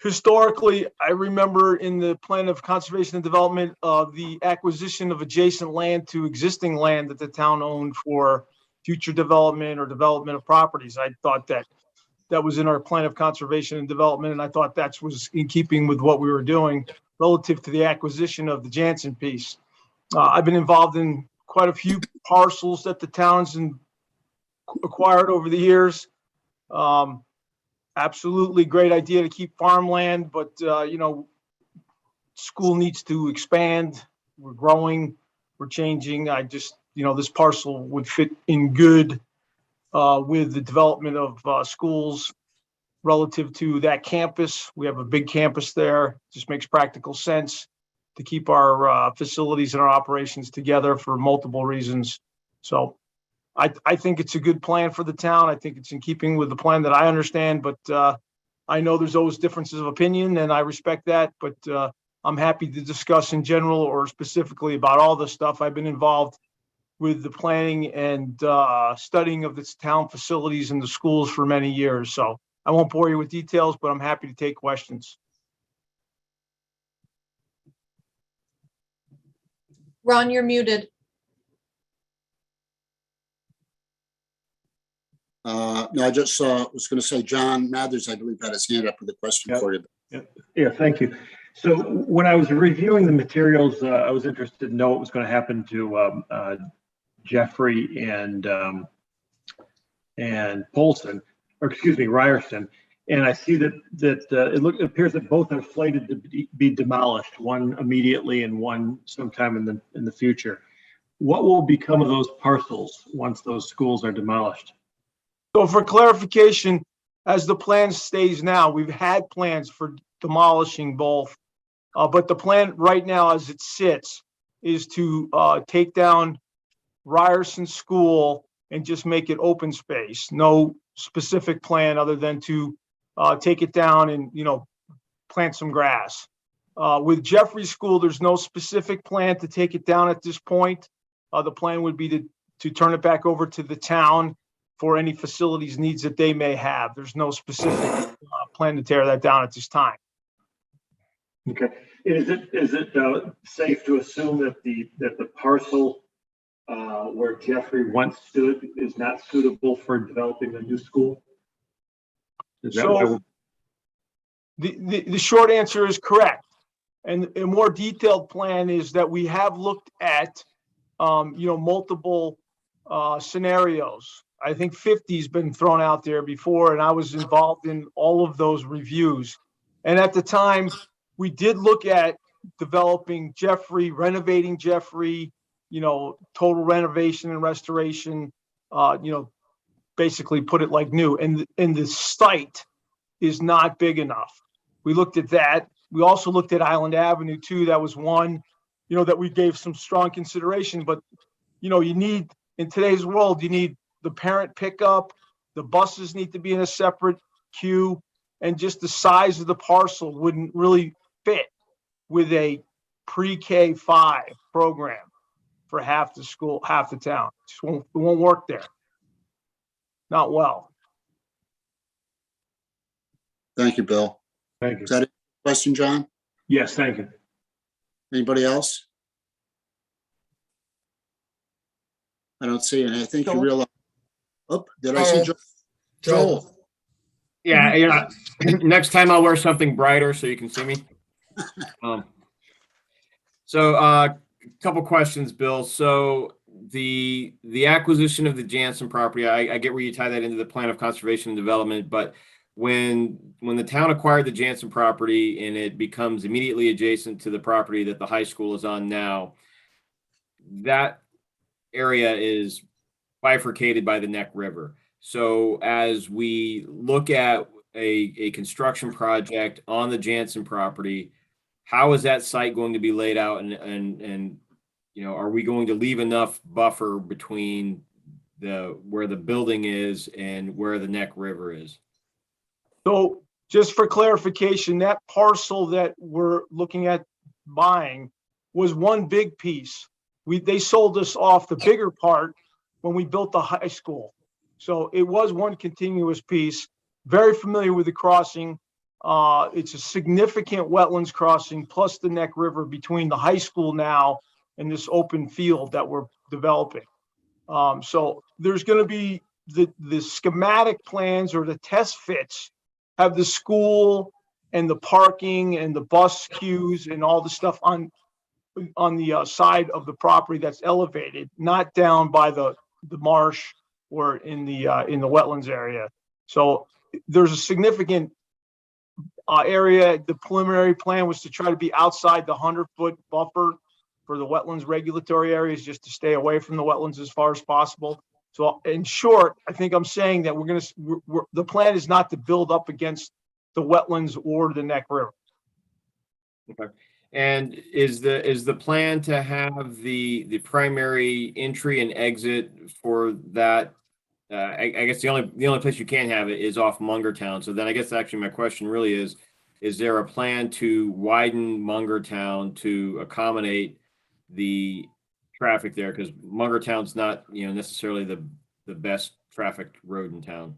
Historically, I remember in the plan of conservation and development, the acquisition of adjacent land to existing land that the town owned for future development or development of properties. I thought that was in our plan of conservation and development, and I thought that was in keeping with what we were doing relative to the acquisition of the Jansen piece. I've been involved in quite a few parcels that the towns acquired over the years. Absolutely great idea to keep farmland, but you know, school needs to expand. We're growing, we're changing. I just, you know, this parcel would fit in good with the development of schools relative to that campus. We have a big campus there. Just makes practical sense to keep our facilities and our operations together for multiple reasons. So I think it's a good plan for the town. I think it's in keeping with the plan that I understand, but I know there's always differences of opinion and I respect that, but I'm happy to discuss in general or specifically about all this stuff. I've been involved with the planning and studying of this town facilities and the schools for many years. So I won't bore you with details, but I'm happy to take questions. Ron, you're muted. No, I just was going to say John Mathers, I believe, had his hand up with a question for you. Yeah, thank you. So when I was reviewing the materials, I was interested to know what was going to happen to Jeffrey and Polson, or excuse me, Ryerson. And I see that it appears that both are slated to be demolished, one immediately and one sometime in the future. What will become of those parcels once those schools are demolished? So for clarification, as the plan stays now, we've had plans for demolishing both, but the plan right now as it sits is to take down Ryerson School and just make it open space. No specific plan other than to take it down and, you know, plant some grass. With Jeffrey School, there's no specific plan to take it down at this point. The plan would be to turn it back over to the town for any facilities needs that they may have. There's no specific plan to tear that down at this time. Okay. Is it safe to assume that the parcel where Jeffrey once stood is not suitable for developing a new school? Is that why So the short answer is correct. And a more detailed plan is that we have looked at, multiple scenarios. I think 50's been thrown out there before, and I was involved in all of those reviews. And at the time, we did look at developing Jeffrey, renovating Jeffrey, total renovation and restoration, basically put it like new. And the site is not big enough. We looked at that. We also looked at Island Avenue too. That was one, that we gave some strong consideration. But, you need, in today's world, you need the parent pickup. The buses need to be in a separate queue. And just the size of the parcel wouldn't really fit with a pre-K 5 program for half the school, half the town. It won't work there. Not well. Thank you, Bill. Thank you. Is that a question, John? Yes, thank you. Anybody else? I don't see any. I think you Joel. realize. Oh, did I see Joel? Yeah. Next time I'll wear something brighter so you can see me. A couple questions, Bill. So the acquisition of the Jansen property, I get where you tie that into the plan of conservation and development, but when the town acquired the Jansen property and it becomes immediately adjacent to the property that the high school is on now, that area is bifurcated by the Neck River. So as we look at a construction project on the Jansen property, how is that site going to be laid out, and are we going to leave enough buffer between where the building is and where the Neck River is? So just for clarification, that parcel that we're looking at buying was one big piece. They sold us off the bigger part when we built the high school. So it was one continuous piece. Very familiar with the crossing. It's a significant wetlands crossing plus the Neck River between the high school now and this open field that we're developing. So there's going to be the schematic plans or the test fits have the school and the parking and the bus queues and all the stuff on the side of the property that's elevated, not down by the marsh or in the wetlands area. So there's a significant area. The preliminary plan was to try to be outside the 100-foot buffer for the wetlands regulatory areas, just to stay away from the wetlands as far as possible. So in short, I think I'm saying that the plan is not to build up against the wetlands or the Neck River. Okay. And is the plan to have the primary entry and exit for that? I guess the only place you can have it is off Mungertown. So then I guess actually my question really is there a plan to widen Mungertown to accommodate the traffic there? Because Mungertown's not necessarily the best trafficked road in town.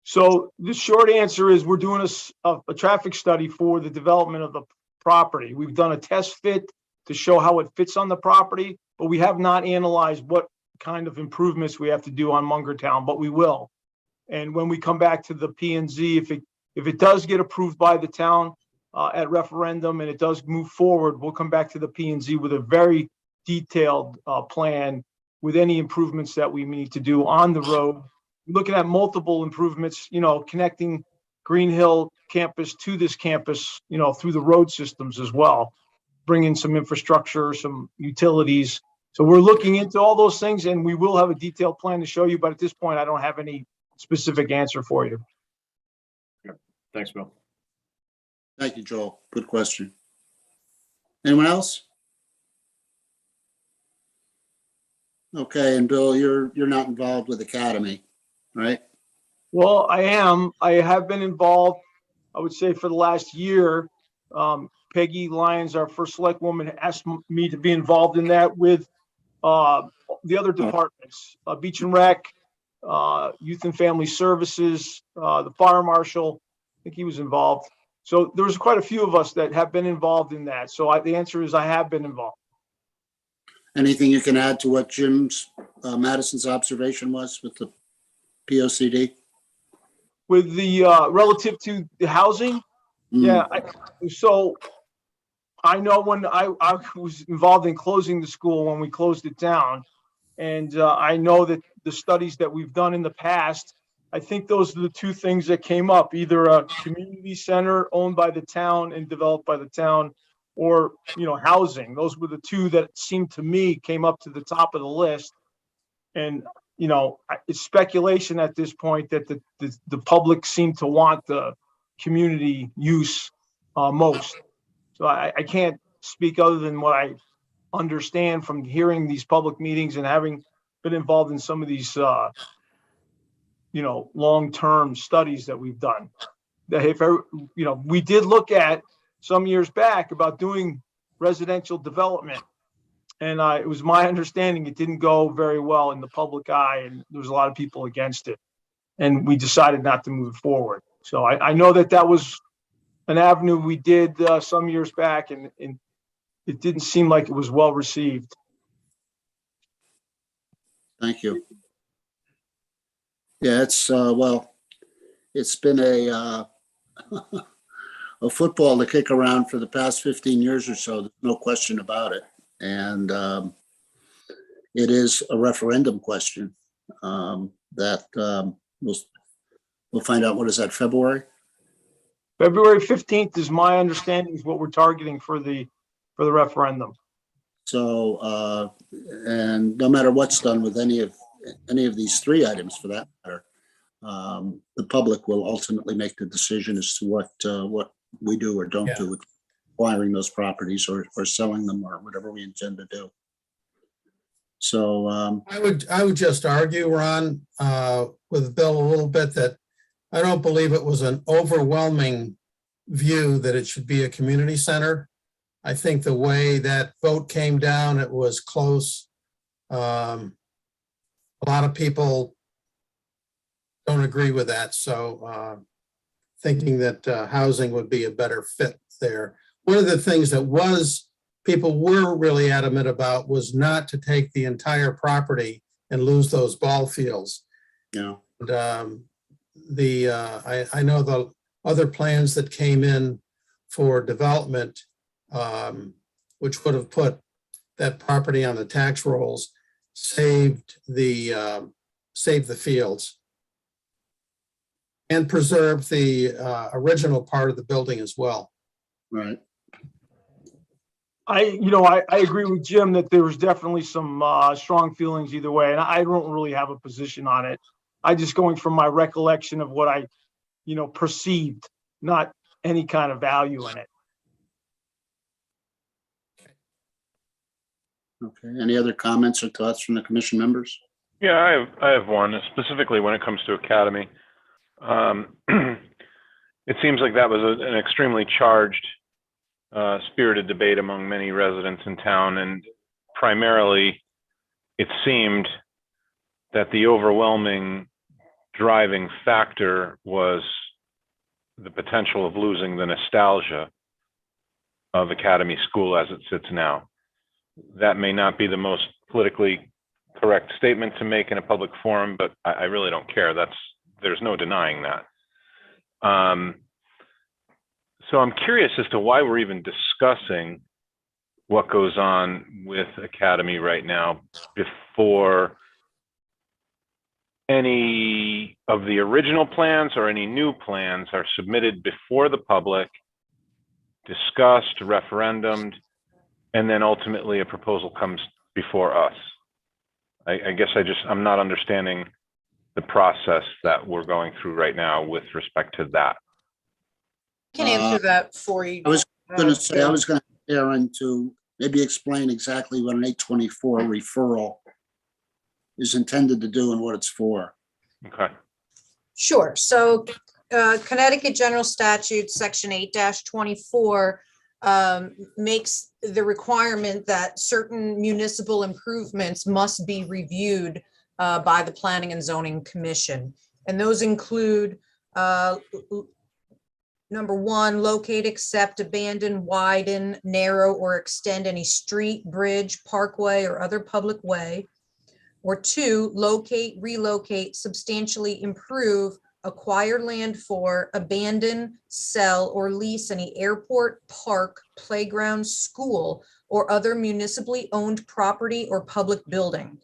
So the short answer is we're doing a traffic study for the development of the property. We've done a test fit to show how it fits on the property, but we have not analyzed what kind of improvements we have to do on Mungertown, but we will. And when we come back to the P&Z, if it does get approved by the town at referendum and it does move forward, we'll come back to the P&Z with a very detailed plan with any improvements that we need to do on the road. Looking at multiple improvements, connecting Green Hill campus to this campus, through the road systems as well, bringing some infrastructure, some utilities. So we're looking into all those things, and we will have a detailed plan to show you. But at this point, I don't have any specific answer for you. Yeah. Thanks, Bill. Thank you, Joel. Good question. Anyone else? Okay, and Bill, you're not involved with Academy, right? Well, I am. I have been involved, I would say, for the last year. Peggy Lyons, our first select woman, asked me to be involved in that with the other departments, Beach and Rec, Youth and Family Services, the Fire Marshal. I think he was involved. So there's quite a few of us that have been involved in that. So the answer is I have been involved. Anything you can add to what Jim's, Madison's observation was with the POCD? With the relative to the housing, yeah. So I know when I was involved in closing the school when we closed it down, and I know that the studies that we've done in the past, I think those are the two things that came up: either a community center owned by the town and developed by the town, or housing. Those were the two that seemed to me came up to the top of the list. And it's speculation at this point that the public seem to want the community use most. So I can't speak other than what I understand from hearing these public meetings and having been involved in some of these, long-term studies that we've done. That if we did look at some years back about doing residential development. And it was my understanding it didn't go very well in the public eye, and there was a lot of people against it. And we decided not to move forward. So I know that was an avenue we did some years back, and it didn't seem like it was well received. Thank you. Yeah, it's it's been a football to kick around for the past 15 years or so. There's no question about it. And it is a referendum question that we'll find out. What is that, February? February 15th is my understanding is what we're targeting for the referendum. So and no matter what's done with any of these three items, for that matter, the public will ultimately make the decision as to what we do or don't do with acquiring those properties or selling them or whatever we intend to do. So I would just argue, Ron, with Bill a little bit, that I don't believe it was an overwhelming view that it should be a community center. I think the way that vote came down, it was close. A lot of people don't agree with that. So thinking that housing would be a better fit there. One of the things that people were really adamant about was not to take the entire property and lose those ball fields. Yeah. And, I know the other plans that came in for development, which would have put that property on the tax rolls, saved the fields and preserved the original part of the building as well. Right. I agree with Jim that there was definitely some strong feelings either way, and I don't really have a position on it. I just going from my recollection of what I, perceived, not any kind of value in it. Okay. Any other comments or thoughts from the commission members? Yeah, I have one, specifically when it comes to Academy. It seems like that was an extremely charged, spirited debate among many residents in town, and primarily it seemed that the overwhelming driving factor was the potential of losing the nostalgia of Academy School as it sits now. That may not be the most politically correct statement to make in a public forum, but I really don't care. There's no denying that. So I'm curious as to why we're even discussing what goes on with Academy right now before any of the original plans or any new plans are submitted before the public, discussed, referendumed, and then ultimately a proposal comes before us. I guess I'm not understanding the process that we're going through right now with respect to that. I can answer that for you. I was going to say, I was going to Aaron to maybe explain exactly what an 824 referral is intended to do and what it's for. Okay. Sure. So Connecticut General Statute, Section 8-24 makes the requirement that certain municipal improvements must be reviewed by the Planning and Zoning Commission. And those include number one, locate, accept, abandon, widen, narrow, or extend any street, bridge, parkway, or other public way. Or two, locate, relocate, substantially improve, acquire land for, abandon, sell, or lease any airport, park, playground, school, or other municipally owned property or public building.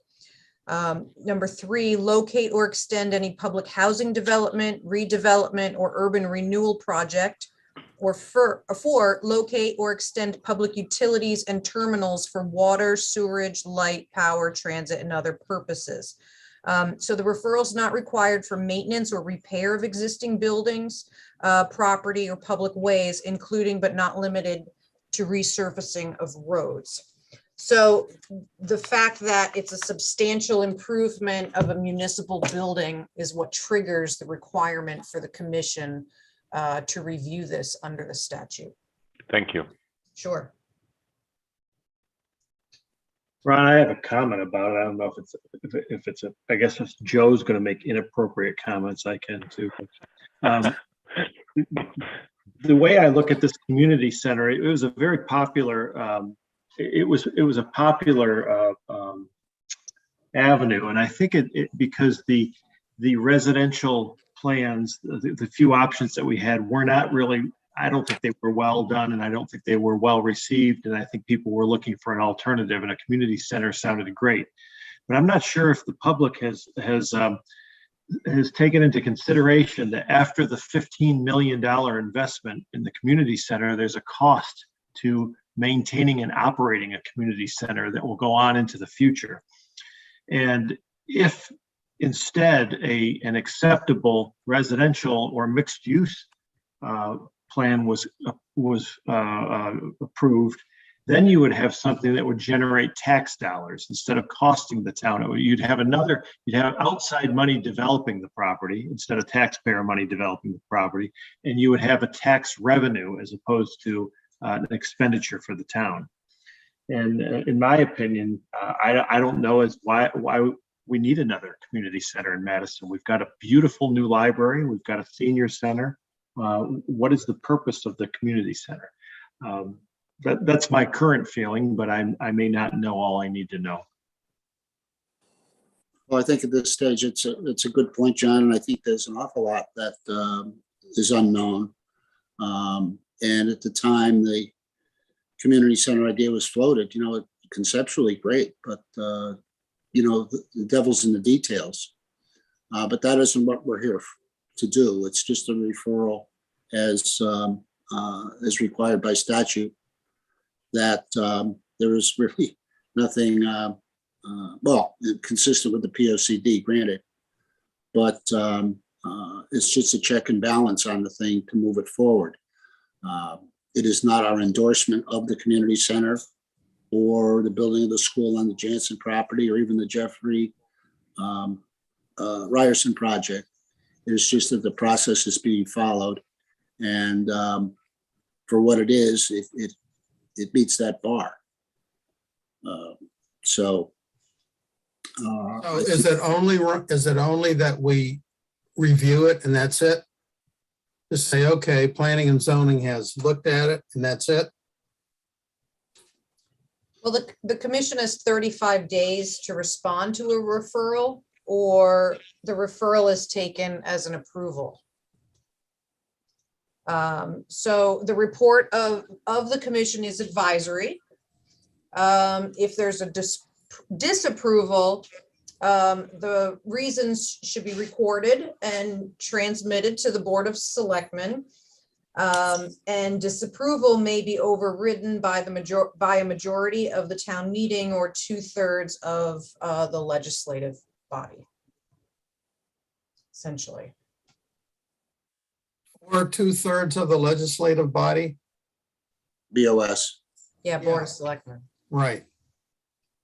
Number three, locate or extend any public housing development, redevelopment, or urban renewal project. Or four, locate or extend public utilities and terminals for water, sewerage, light, power, transit, and other purposes. So the referral is not required for maintenance or repair of existing buildings, property, or public ways, including but not limited to resurfacing of roads. So the fact that it's a substantial improvement of a municipal building is what triggers the requirement for the commission to review this under the statute. Thank you. Sure. Ron, I have a comment about it. I don't know if it's I guess if Joe's going to make inappropriate comments, I can too. The way I look at this community center, it was a very popular, it was a popular avenue. And I think because the residential plans, the few options that we had were not really, I don't think they were well done, and I don't think they were well received. And I think people were looking for an alternative, and a community center sounded great. But I'm not sure if the public has taken into consideration that after the $15 million investment in the community center, there's a cost to maintaining and operating a community center that will go on into the future. And if instead an acceptable residential or mixed use plan was approved, then you would have something that would generate tax dollars instead of costing the town. You'd have outside money developing the property instead of taxpayer money developing the property, and you would have a tax revenue as opposed to an expenditure for the town. And in my opinion, I don't know why we need another community center in Madison. We've got a beautiful new library. We've got a senior center. What is the purpose of the community center? That's my current feeling, but I may not know all I need to know. Well, I think at this stage, it's a good point, John, and I think there's an awful lot that is unknown. And at the time the community center idea was floated, conceptually great, but the devil's in the details. But that isn't what we're here to do. It's just a referral as required by statute, that there is really nothing, consistent with the POCD, granted, but it's just a check and balance on the thing to move it forward. It is not our endorsement of the community center or the building of the school on the Jansen property or even the Jeffrey Ryerson project. It's just that the process is being followed, and for what it is, it meets that bar. So is it only that we review it and that's it? Just say, okay, planning and zoning has looked at it and that's it? Well, the commission has 35 days to respond to a referral, or the referral is taken as an approval. So the report of the commission is advisory. If there's a disapproval, the reasons should be recorded and transmitted to the Board of Selectmen. And disapproval may be overridden by a majority of the town meeting or 2/3 of the legislative body, essentially. Or 2/3 of the legislative body? BOS. Yeah, Board of Selectmen. Right.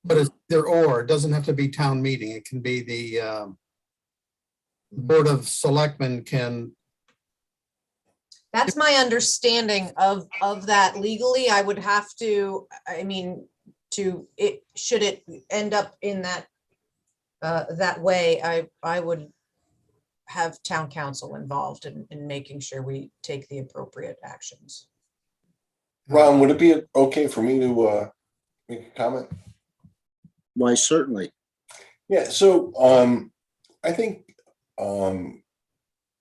But it's either or, it doesn't have to be town meeting. It can be the Board of Selectmen can. That's my understanding of that legally. I would have to, should it end up in that way, I would have town council involved in making sure we take the appropriate actions. Ron, would it be okay for me to make a comment? Why, certainly. Yeah, so I think, well,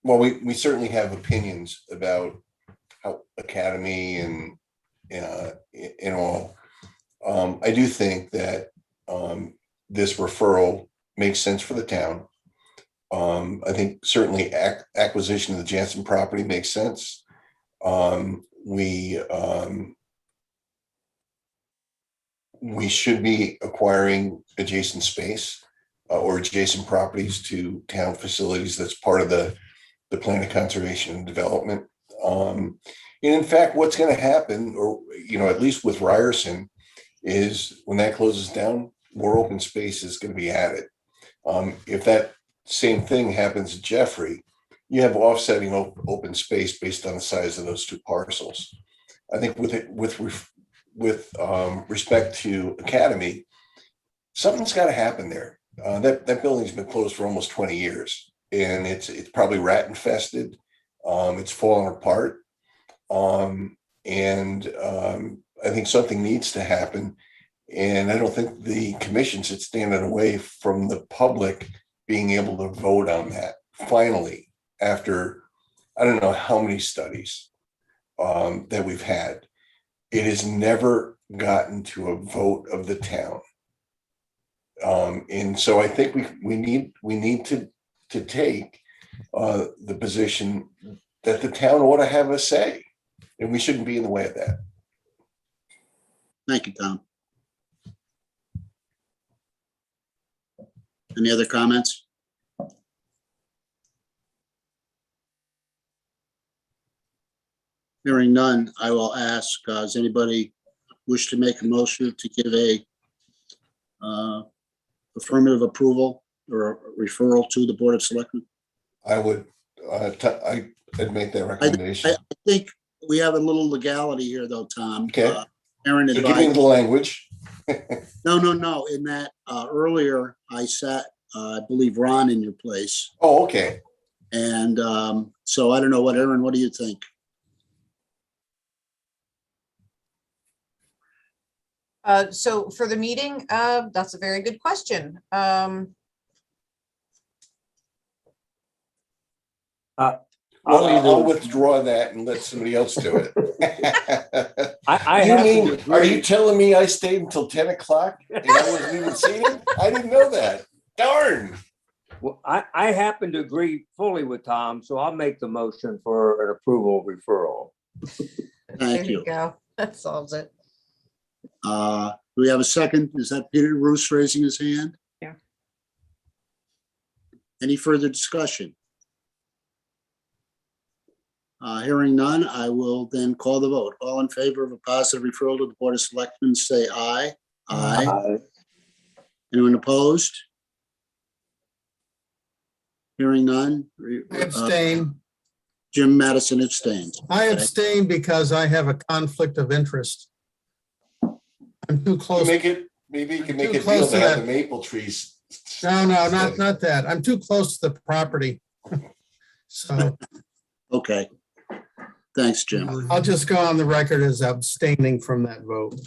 we certainly have opinions about how Academy and all. I do think that this referral makes sense for the town. I think certainly acquisition of the Jansen property makes sense. We should be acquiring adjacent space or adjacent properties to town facilities. That's part of the plan of conservation and development. And in fact, what's going to happen, or at least with Ryerson, is when that closes down, more open space is going to be added. If that same thing happens at Jeffrey, you have offsetting open space based on the size of those two parcels. I think with respect to Academy, something's got to happen there. That building's been closed for almost 20 years, and it's probably rat infested. It's falling apart, and I think something needs to happen. And I don't think the commission should stand in the way from the public being able to vote on that finally, after I don't know how many studies that we've had. It has never gotten to a vote of the town. And so I think we need to take the position that the town ought to have a say, and we shouldn't be in the way of that. Thank you, Tom. Any other comments? Hearing none, I will ask, does anybody wish to make a motion to give a affirmative approval or a referral to the Board of Selectmen? I would, I'd make that recommendation. I think we have a little legality here, though, Tom. Okay. Aaron So give me advised. the language. No. In that earlier, I sat, I believe, Ron in your place. Oh, okay. And so I don't know Aaron, what do you think? So for the meeting, that's a very good question. I'll withdraw that and let somebody else do it. Are you telling me I stayed until 10 o'clock and I wasn't even seated? I didn't know that. Darn. Well, I happen to agree fully with Tom, so I'll make the motion for an approval referral. Thank There you. go. That solves it. Do we have a second? Is that Peter Roos raising his hand? Yeah. Any further discussion? Hearing none, I will then call the vote. All in favor of a positive referral to the Board of Selectmen, say aye. Aye. Anyone opposed? Hearing none. I abstain. Jim Madison abstains. I abstain because I have a conflict of interest. I'm too close. Maybe you can make Too a close deal to to have that. the maple trees. No, not that. I'm too close to the property. So Okay. Thanks, Jim. I'll just go on the record as abstaining from that vote.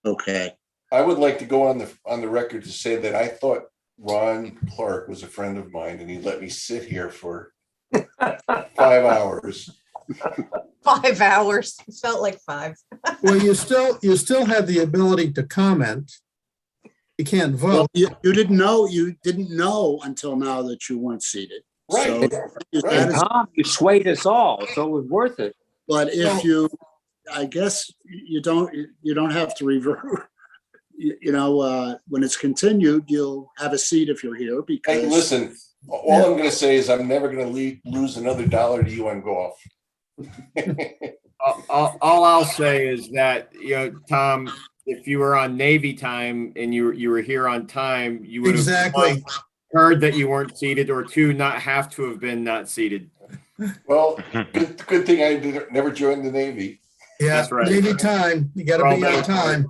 Okay. I would like to go on the record to say that I thought Ron Clark was a friend of mine, and he let me sit here for 5 hours. 5 hours. It felt like 5. Well, you still have the ability to comment. You can't Well, vote. you didn't know until now that you weren't seated. Right. So that And is- Tom, you swayed us all, so it was worth it. But if I guess you don't have to revert. When it's continued, you'll have a seat if you're here because. Hey, listen, all I'm going to say is I'm never going to lose another dollar to you on golf. All I'll say is that, Tom, if you were on Navy time and you were here on time, you would have Exactly. heard that you weren't seated, or two, not have to have been not seated. Well, good thing I never joined the Navy. Yeah, That's right. Navy time. You got to be on time.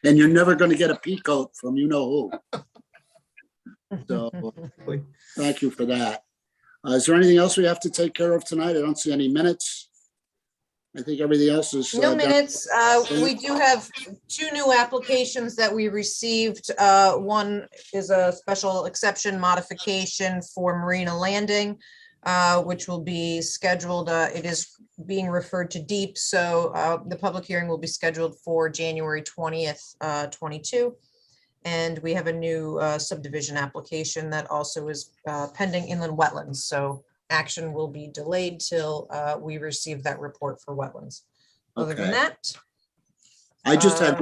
And you're never going to get a pea coat from you know who. So thank you for that. Is there anything else we have to take care of tonight? I don't see any minutes. I think everything else is. No minutes. We do have 2 new applications that we received. One is a special exception modification for Marina Landing, which will be scheduled. It is being referred to Deep, so the public hearing will be scheduled for January 20th, 22. And we have a new subdivision application that also is pending inland wetlands. So action will be delayed till we receive that report for wetlands. Other than Okay. that, I just had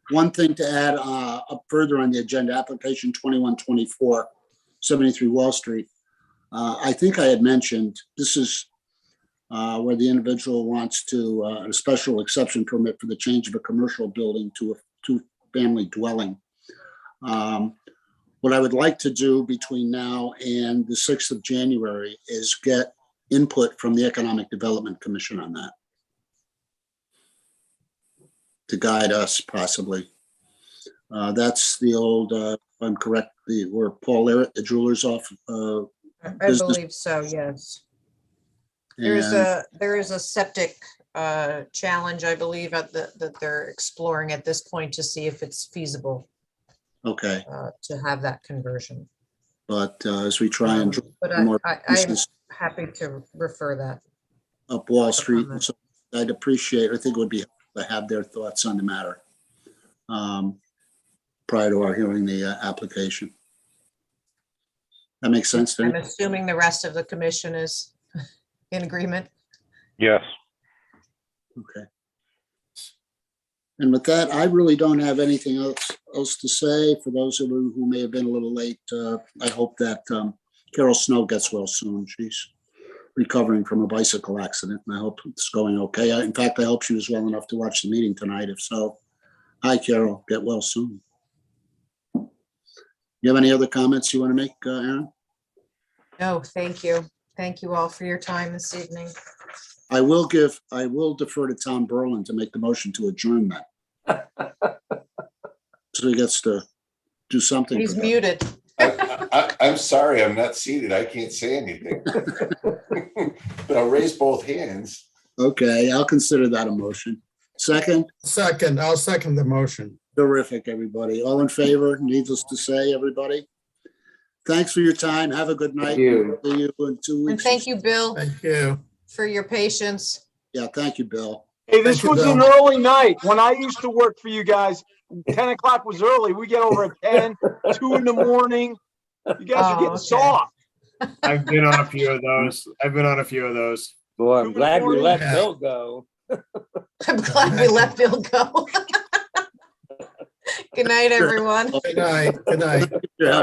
one thing to add up further on the agenda, application 2124, 73 Wall Street. I think I had mentioned, this is where the individual wants to, a special exception permit for the change of a commercial building to a 2-family dwelling. What I would like to do between now and the 6th of January is get input from the Economic Development Commission on that, to guide us possibly. That's the old, if I'm correct, where Paul Errett, the jeweler's off. I business. believe so, yes. There is a septic challenge, I believe, that they're exploring at this point to see if it's feasible. Okay, To have that conversion. but as we try and But more I'm business happy to refer that. up Wall Street, and so I'd appreciate, I think it would be helpful to have their thoughts on the matter prior to our hearing the application. That makes sense to I'm me? assuming the rest of the commission is in agreement. Yes. Okay. And with that, I really don't have anything else to say. For those of you who may have been a little late, I hope that Carol Snow gets well soon. She's recovering from a bicycle accident, and I hope it's going okay. In fact, I hope she was well enough to watch the meeting tonight. If so, hi, Carol, get well soon. You have any other comments you want to make, Aaron? No, thank you. Thank you all for your time this evening. I will defer to Tom Berlin to make the motion to adjourn that. So he gets to do something. He's for muted. I'm sorry, I'm not seated. I can't say anything. But I'll raise both hands. Okay, I'll consider that a motion. Second? Second, I'll second the motion. Terrific, everybody. All in favor, needless to say, everybody. Thanks for your time. Have a good night. Thank you. See you in 2 And weeks. thank you, Bill, Thank you. for your patience. Yeah, thank you, Bill. Hey, this Thank you, was an Bill. early night. When I used to work for you guys, 10 o'clock was early. We get over at 10, 2 in the morning. You guys are getting okay. soft. I've been on a few of those. Boy, I'm 2 in the glad we morning? let Yeah. Bill go. I'm glad we let Bill go. Good night, everyone. Good night. Good night.